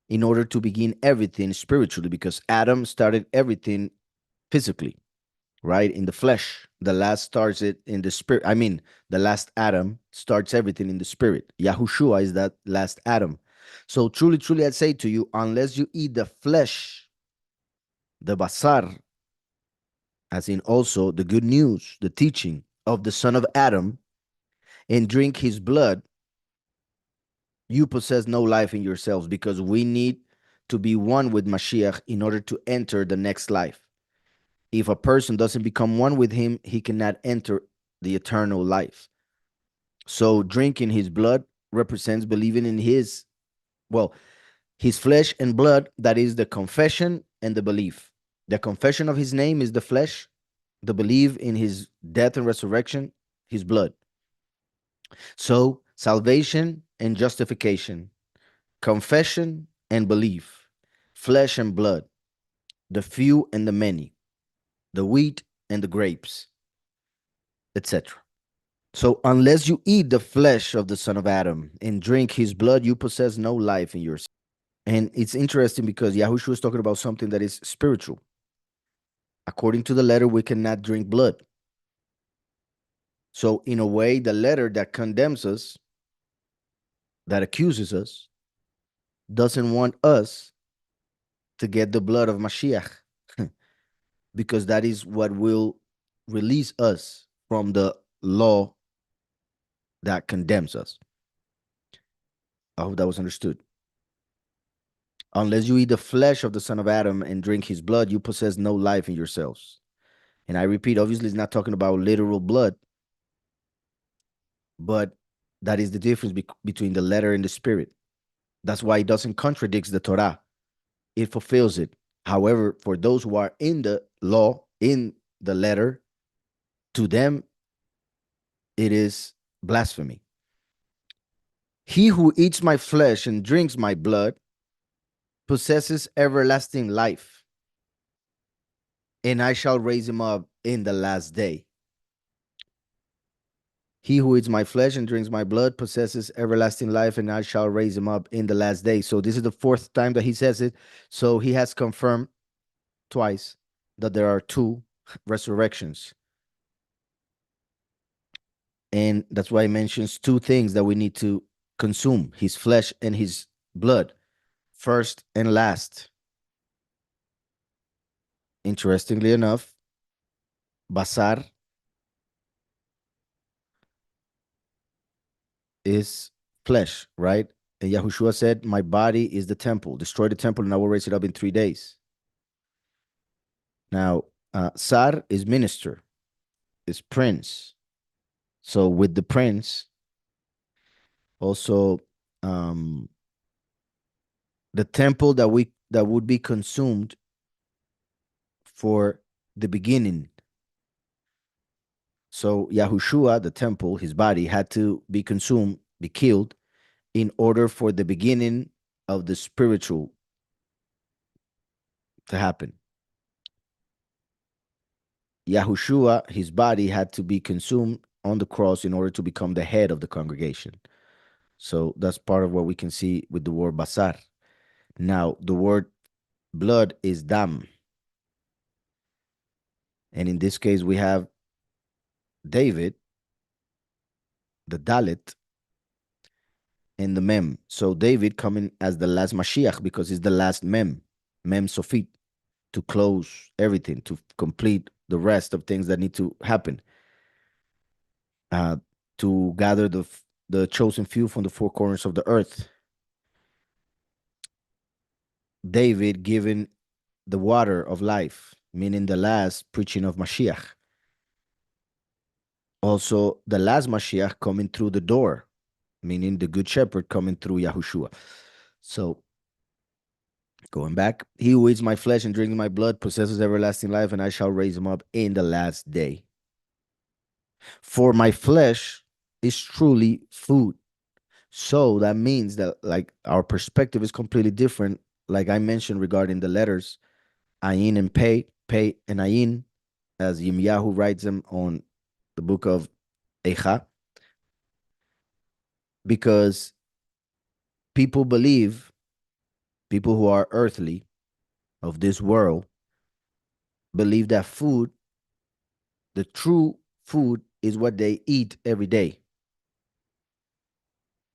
in order to begin everything spiritually, because Adam started everything physically, right? In the flesh. The last starts it in the spirit. I mean, the last Adam starts everything in the spirit. Yahushua is that last Adam. So truly, truly, I say to you, unless you eat the flesh, the basar, as in also the good news, the teaching of the son of Adam, and drink his blood, you possess no life in yourselves, because we need to be one with Mashiach in order to enter the next life. If a person doesn't become one with him, he cannot enter the eternal life. So drinking his blood represents believing in his flesh and blood, that is the confession and the belief. The confession of his name is the flesh, the belief in his death and resurrection, his blood. So salvation and justification, confession and belief, flesh and blood, the few and the many, the wheat and the grapes, etc. So unless you eat the flesh of the son of Adam and drink his blood, you possess no life in yourself. And it's interesting because Yahushua is talking about something that is spiritual. According to the letter, we cannot drink blood. So in a way, the letter that condemns us, that accuses us, doesn't want us to get the blood of Mashiach, because that is what will release us from the law that condemns us. I hope that was understood. Unless you eat the flesh of the son of Adam and drink his blood, you possess no life in yourselves. And I repeat, obviously, it's not talking about literal blood, but that is the difference between the letter and the spirit. That's why it doesn't contradict the Torah. It fulfills it. However, for those who are in the law, in the letter, to them, it is blasphemy. He who eats my flesh and drinks my blood possesses everlasting life, and I shall raise him up in the last day. He who eats my flesh and drinks my blood possesses everlasting life, and I shall raise him up in the last day. So this is the fourth time that he says it. So he has confirmed twice that there are two resurrections. And that's why he mentions two things that we need to consume: his flesh and his blood, first and last. Interestingly enough, basar is flesh, right? And Yahushua said, my body is the temple. Destroy the temple and I will raise it up in 3 days. Now, Sar is minister, is prince. So with the prince, also the temple that would be consumed for the beginning. So Yahushua, the temple, his body had to be consumed, be killed, in order for the beginning of the spiritual to happen. Yahushua, his body had to be consumed on the cross in order to become the head of the congregation. So that's part of what we can see with the word basar. Now, the word blood is dam. And in this case, we have David, the Dalit, and the Mem. So David coming as the last Mashiach because he's the last Mem Sofit, to close everything, to complete the rest of things that need to happen, uh, to gather the chosen few from the four corners of the earth. David giving the water of life, meaning the last preaching of Mashiach. Also, the last Mashiach coming through the door, meaning the good shepherd coming through Yahushua. So, going back, he who eats my flesh and drinks my blood possesses everlasting life, and I shall raise him up in the last day. For my flesh is truly food. So that means that, like, our perspective is completely different. Like I mentioned regarding the letters, Ayin and Pei and Ayin, as Yirmiyahu writes them on the book of Echa, because people believe, people who are earthly of this world, believe that food, the true food, is what they eat every day.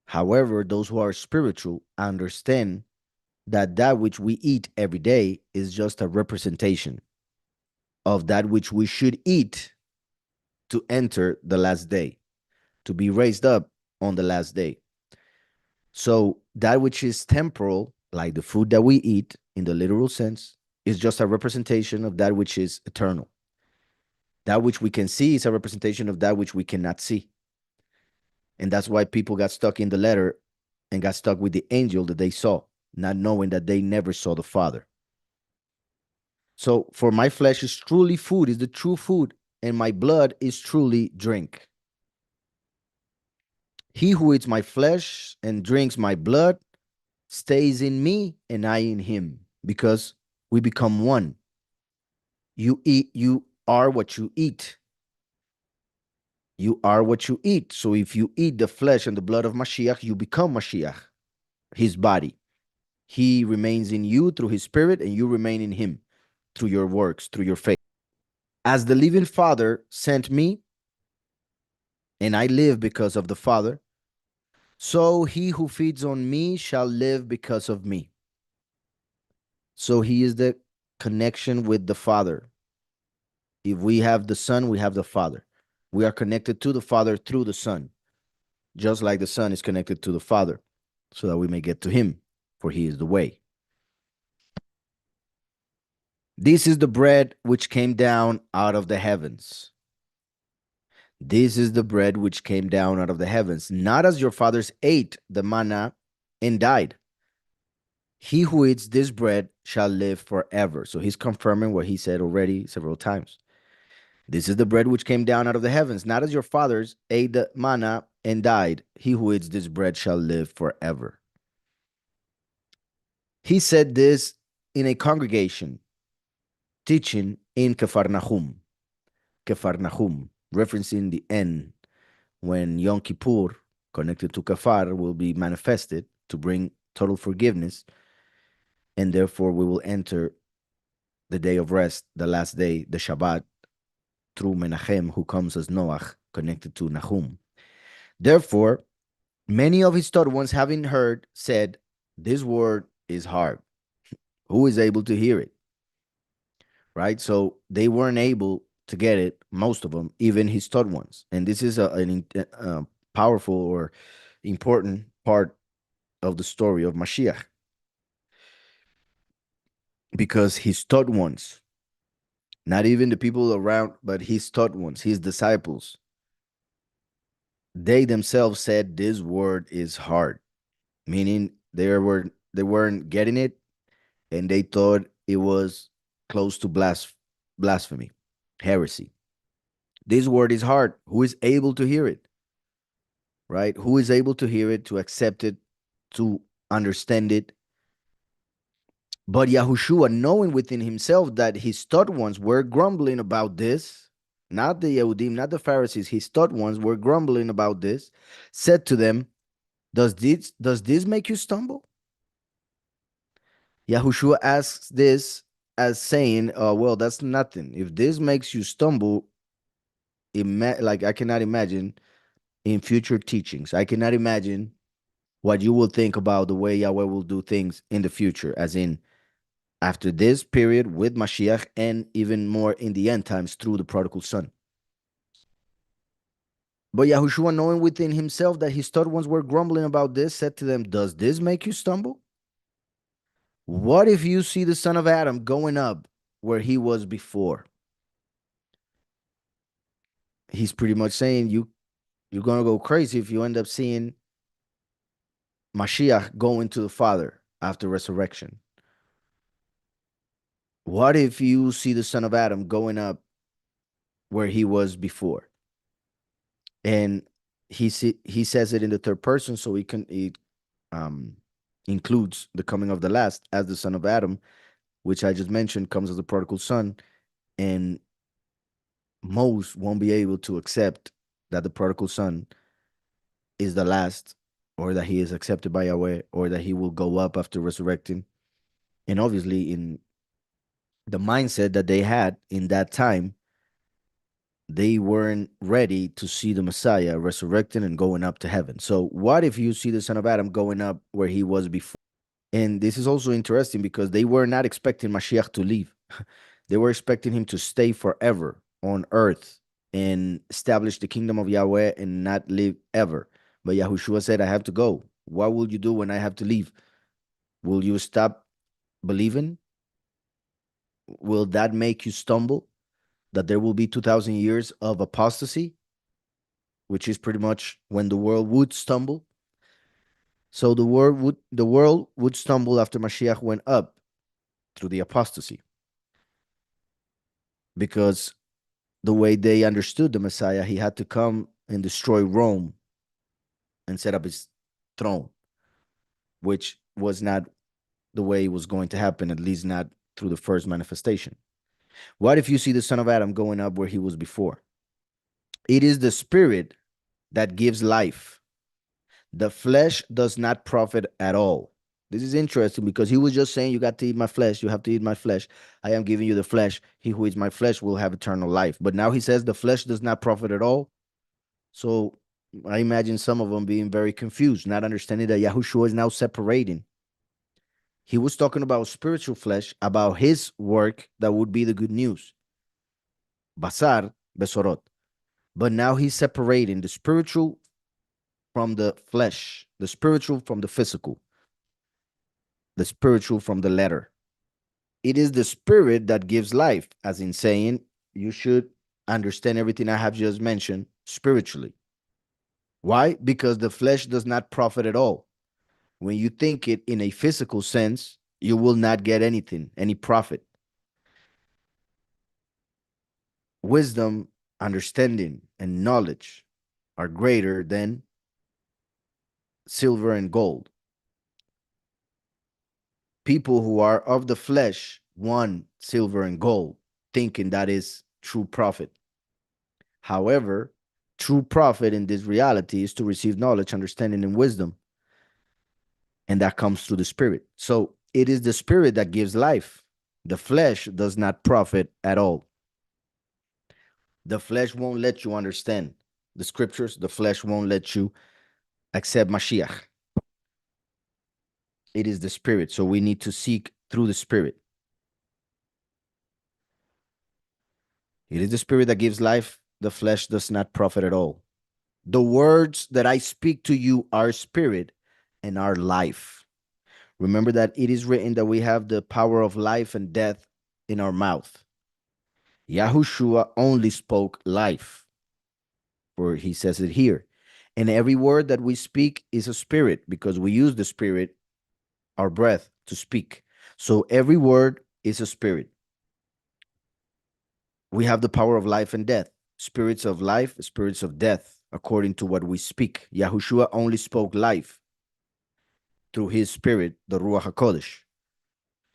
However, those who are spiritual understand that that which we eat every day is just a representation of that which we should eat to enter the last day, to be raised up on the last day. So that which is temporal, like the food that we eat in the literal sense, is just a representation of that which is eternal. That which we can see is a representation of that which we cannot see. And that's why people got stuck in the letter and got stuck with the angel that they saw, not knowing that they never saw the Father. So, for my flesh is truly food, is the true food, and my blood is truly drink. He who eats my flesh and drinks my blood stays in me and I in him, because we become one. You are what you eat. You are what you eat. So if you eat the flesh and the blood of Mashiach, you become Mashiach, his body. He remains in you through his spirit, and you remain in him through your works, through your faith. As the living Father sent me, and I live because of the Father, so he who feeds on me shall live because of me. So he is the connection with the Father. If we have the Son, we have the Father. We are connected to the Father through the Son, just like the Son is connected to the Father, so that we may get to him, for he is the way. This is the bread which came down out of the heavens. This is the bread which came down out of the heavens, not as your fathers ate the manna and died. He who eats this bread shall live forever. So he's confirming what he said already several times. This is the bread which came down out of the heavens, not as your fathers ate the manna and died. He who eats this bread shall live forever. He said this in a congregation, teaching in Kefarnahum, referencing the end when Yom Kippur, connected to Kafar, will be manifested to bring total forgiveness, and therefore we will enter the day of rest, the last day, the Shabbat, through Menachem, who comes as Noach, connected to Nahum. Therefore, many of his taught ones, having heard, said, this word is hard. Who is able to hear it? Right? So they weren't able to get it, most of them, even his taught ones. And this is a powerful or important part of the story of Mashiach. Because his taught ones, not even the people around, but his taught ones, his disciples, they themselves said this word is hard, meaning they weren't getting it, and they thought it was close to blasphemy, heresy. This word is hard. Who is able to hear it? Right? Who is able to hear it, to accept it, to understand it? But Yahushua, knowing within himself that his taught ones were grumbling about this, not the Yehudim, not the Pharisees, his taught ones were grumbling about this, said to them, does this make you stumble? Yahushua asks this as saying, well, that's nothing. If this makes you stumble, like I cannot imagine in future teachings. I cannot imagine what you will think about the way Yahweh will do things in the future, as in after this period with Mashiach, and even more in the end times through the prodigal son. But Yahushua, knowing within himself that his thought ones were grumbling about this, said to them, does this make you stumble? What if you see the son of Adam going up where he was before? He's pretty much saying you're gonna go crazy if you end up seeing Mashiach going to the Father after resurrection. What if you see the son of Adam going up where he was before? And he says it in the third person, so it um includes the coming of the last as the son of Adam, which I just mentioned comes as the prodigal son, and most won't be able to accept that the prodigal son is the last, or that he is accepted by Yahweh, or that he will go up after resurrecting. And obviously, in the mindset that they had in that time, they weren't ready to see the Messiah resurrecting and going up to heaven. So, what if you see the Son of Adam going up where he was before? And this is also interesting because they were not expecting Mashiach to leave. They were expecting him to stay forever on earth and establish the kingdom of Yahweh and not live ever. But Yahushua said, I have to go. What will you do when I have to leave? Will you stop believing? Will that make you stumble? That there will be 2,000 years of apostasy, which is pretty much when the world would stumble. So the world would stumble after Mashiach went up through the apostasy, because the way they understood the Messiah, he had to come and destroy Rome and set up his throne, which was not the way it was going to happen, at least not through the first manifestation. What if you see the Son of Adam going up where he was before? It is the spirit that gives life. The flesh does not profit at all. This is interesting because he was just saying, you got to eat my flesh. You have to eat my flesh. I am giving you the flesh. He who eats my flesh will have eternal life. But now he says the flesh does not profit at all. So I imagine some of them being very confused, not understanding that Yahushua is now separating. He was talking about spiritual flesh, about his work that would be the good news. Basar, Besorot. But now he's separating the spiritual from the flesh, the spiritual from the physical, the spiritual from the letter. It is the spirit that gives life, as in saying, you should understand everything I have just mentioned spiritually. Why? Because the flesh does not profit at all. When you think it in a physical sense, you will not get anything, any profit. Wisdom, understanding, and knowledge are greater than silver and gold. People who are of the flesh want silver and gold, thinking that is true profit. However, true profit in this reality is to receive knowledge, understanding, and wisdom. And that comes through the spirit. So it is the spirit that gives life. The flesh does not profit at all. The flesh won't let you understand the scriptures. The flesh won't let you accept Mashiach. It is the spirit. So we need to seek through the spirit. It is the spirit that gives life. The flesh does not profit at all. The words that I speak to you are spirit and are life. Remember that it is written that we have the power of life and death in our mouth. Yahushua only spoke life, for he says it here. And every word that we speak is a spirit, because we use the spirit, our breath, to speak. So every word is a spirit. We have the power of life and death, spirits of life, spirits of death, according to what we speak. Yahushua only spoke life through his spirit, the Ruach HaKodesh.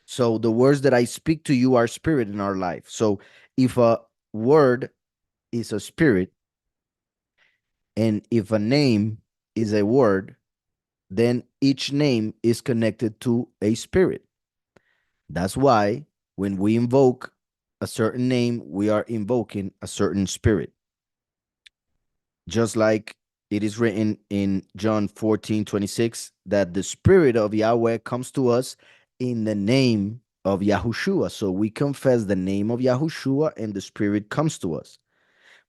So the words that I speak to you are spirit in our life. So if a word is a spirit, and if a name is a word, then each name is connected to a spirit. That's why when we invoke a certain name, we are invoking a certain spirit. Just like it is written in John 14:26, that the spirit of Yahweh comes to us in the name of Yahushua. So we confess the name of Yahushua and the spirit comes to us.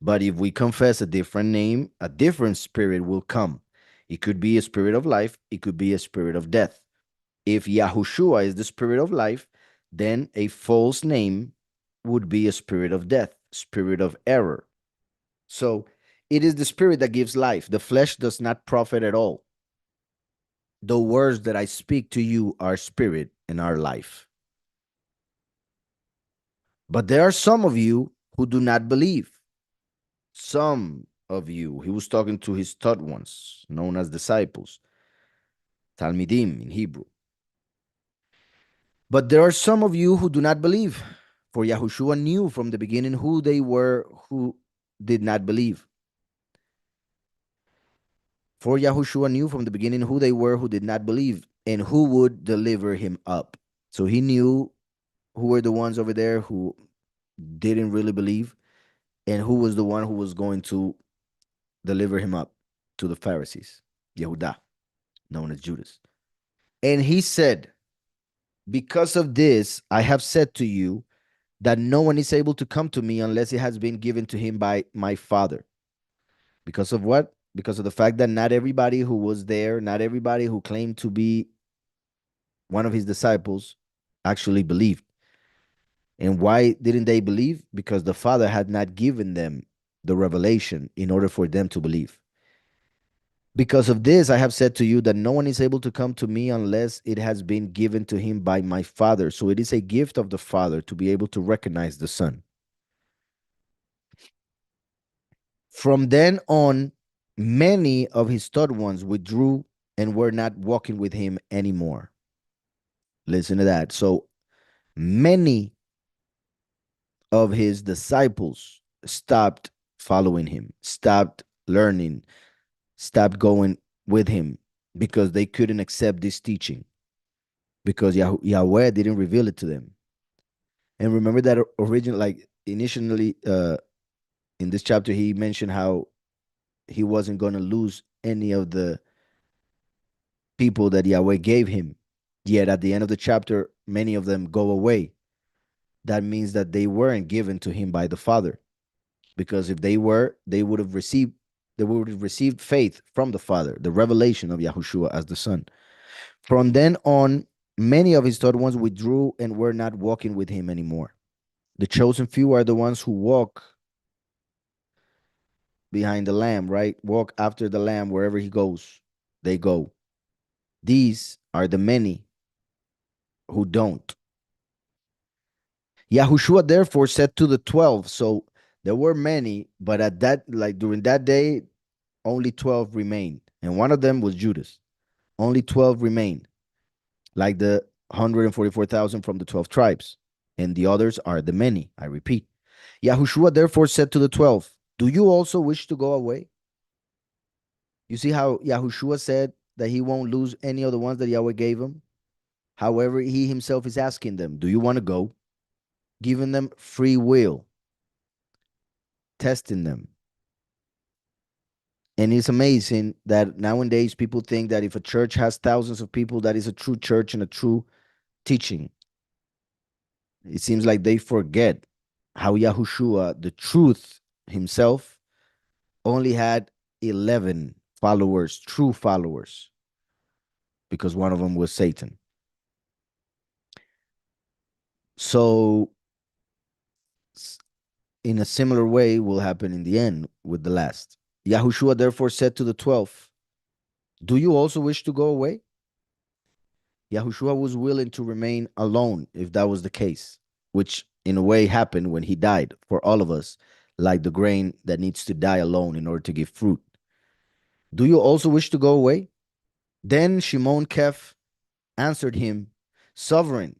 But if we confess a different name, a different spirit will come. It could be a spirit of life, it could be a spirit of death. If Yahushua is the spirit of life, then a false name would be a spirit of death, spirit of error. So it is the spirit that gives life. The flesh does not profit at all. The words that I speak to you are spirit and are life. But there are some of you who do not believe. Some of you. He was talking to his taught ones, known as disciples, Talmidim in Hebrew. But there are some of you who do not believe. For Yahushua knew from the beginning who they were who did not believe. For Yahushua knew from the beginning who they were who did not believe and who would deliver him up. So he knew who were the ones over there who didn't really believe and who was the one who was going to deliver him up to the Pharisees, Yehudah, known as Judas. And he said, because of this, I have said to you that no one is able to come to me unless it has been given to him by my Father. Because of what? Because of the fact that not everybody who was there, not everybody who claimed to be one of his disciples actually believed. And why didn't they believe? Because the Father had not given them the revelation in order for them to believe. Because of this, I have said to you that no one is able to come to me unless it has been given to him by my Father. So it is a gift of the Father to be able to recognize the Son. From then on, many of his taught ones withdrew and were not walking with him anymore. Listen to that. So many of his disciples stopped following him, stopped learning, stopped going with him because they couldn't accept this teaching because Yahweh didn't reveal it to them. And remember that original, like initially in this chapter, he mentioned how he wasn't going to lose any of the people that Yahweh gave him. Yet at the end of the chapter, many of them go away. That means that they weren't given to him by the Father. Because if they were, they would have received faith from the Father, the revelation of Yahushua as the Son. From then on, many of his taught ones withdrew and were not walking with him anymore. The chosen few are the ones who walk behind the Lamb, right? Walk after the Lamb wherever he goes, they go. These are the many who don't. Yahushua therefore said to the 12, so there were many, but at that, like during that day, only 12 remained. And one of them was Judas. Only 12 remained, like the 144,000 from the 12 tribes. And the others are the many, I repeat. Yahushua therefore said to the 12, do you also wish to go away? You see how Yahushua said that he won't lose any of the ones that Yahweh gave him? However, he himself is asking them, do you want to go? Giving them free will, testing them. And it's amazing that nowadays people think that if a church has thousands of people, that is a true church and a true teaching. It seems like they forget how Yahushua, the truth himself, only had 11 followers, true followers, because one of them was Satan. So, in a similar way, will happen in the end with the last. Yahushua therefore said to the 12, do you also wish to go away? Yahushua was willing to remain alone if that was the case, which in a way happened when he died for all of us, like the grain that needs to die alone in order to give fruit. Do you also wish to go away? Then Shimon Keph answered him, Sovereign,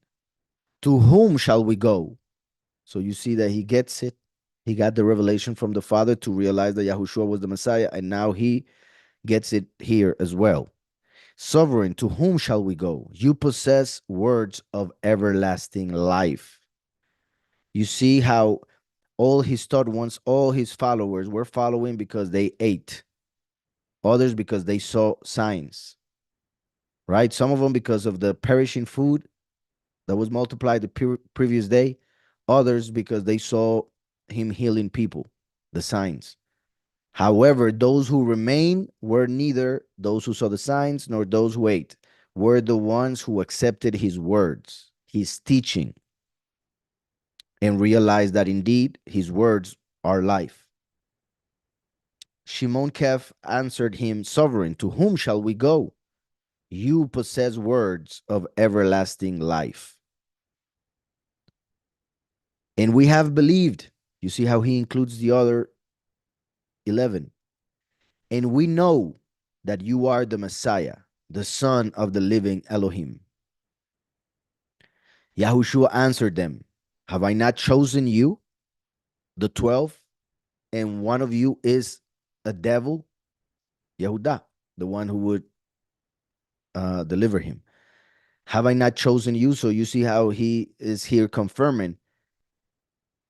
to whom shall we go? So you see that he gets it. He got the revelation from the Father to realize that Yahushua was the Messiah, and now he gets it here as well. Sovereign, to whom shall we go? You possess words of everlasting life. You see how all his taught ones, all his followers were following because they ate, others because they saw signs, right? Some of them because of the perishing food that was multiplied the previous day, others because they saw him healing people, the signs. However, those who remain were neither those who saw the signs nor those who ate, were the ones who accepted his words, his teaching, and realized that indeed his words are life. Shimon Keph answered him, Sovereign, to whom shall we go? You possess words of everlasting life. And we have believed. You see how he includes the other 11. And we know that you are the Messiah, the Son of the living Elohim. Yahushua answered them, Have I not chosen you, the 12, and one of you is a devil? Yehuda, the one who would deliver him. Have I not chosen you? So you see how he is here confirming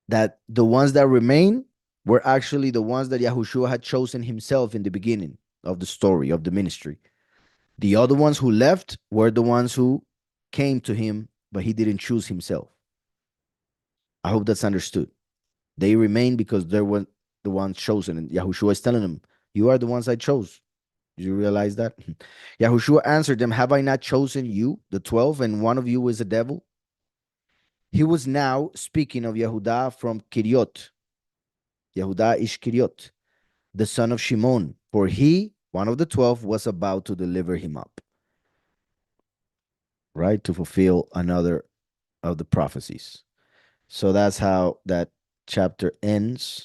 that the ones that remain were actually the ones that Yahushua had chosen himself in the beginning of the story of the ministry. The other ones who left were the ones who came to him, but he didn't choose himself. I hope that's understood. They remain because they were the ones chosen. And Yahushua is telling them, You are the ones I chose. Do you realize that? Yahushua answered them, Have I not chosen you, the 12, and one of you is a devil? He was now speaking of Yehuda from Kiriot. Yehuda ish Kiriot, the son of Shimon, for he, one of the 12, was about to deliver him up, right? To fulfill another of the prophecies. So that's how that chapter ends.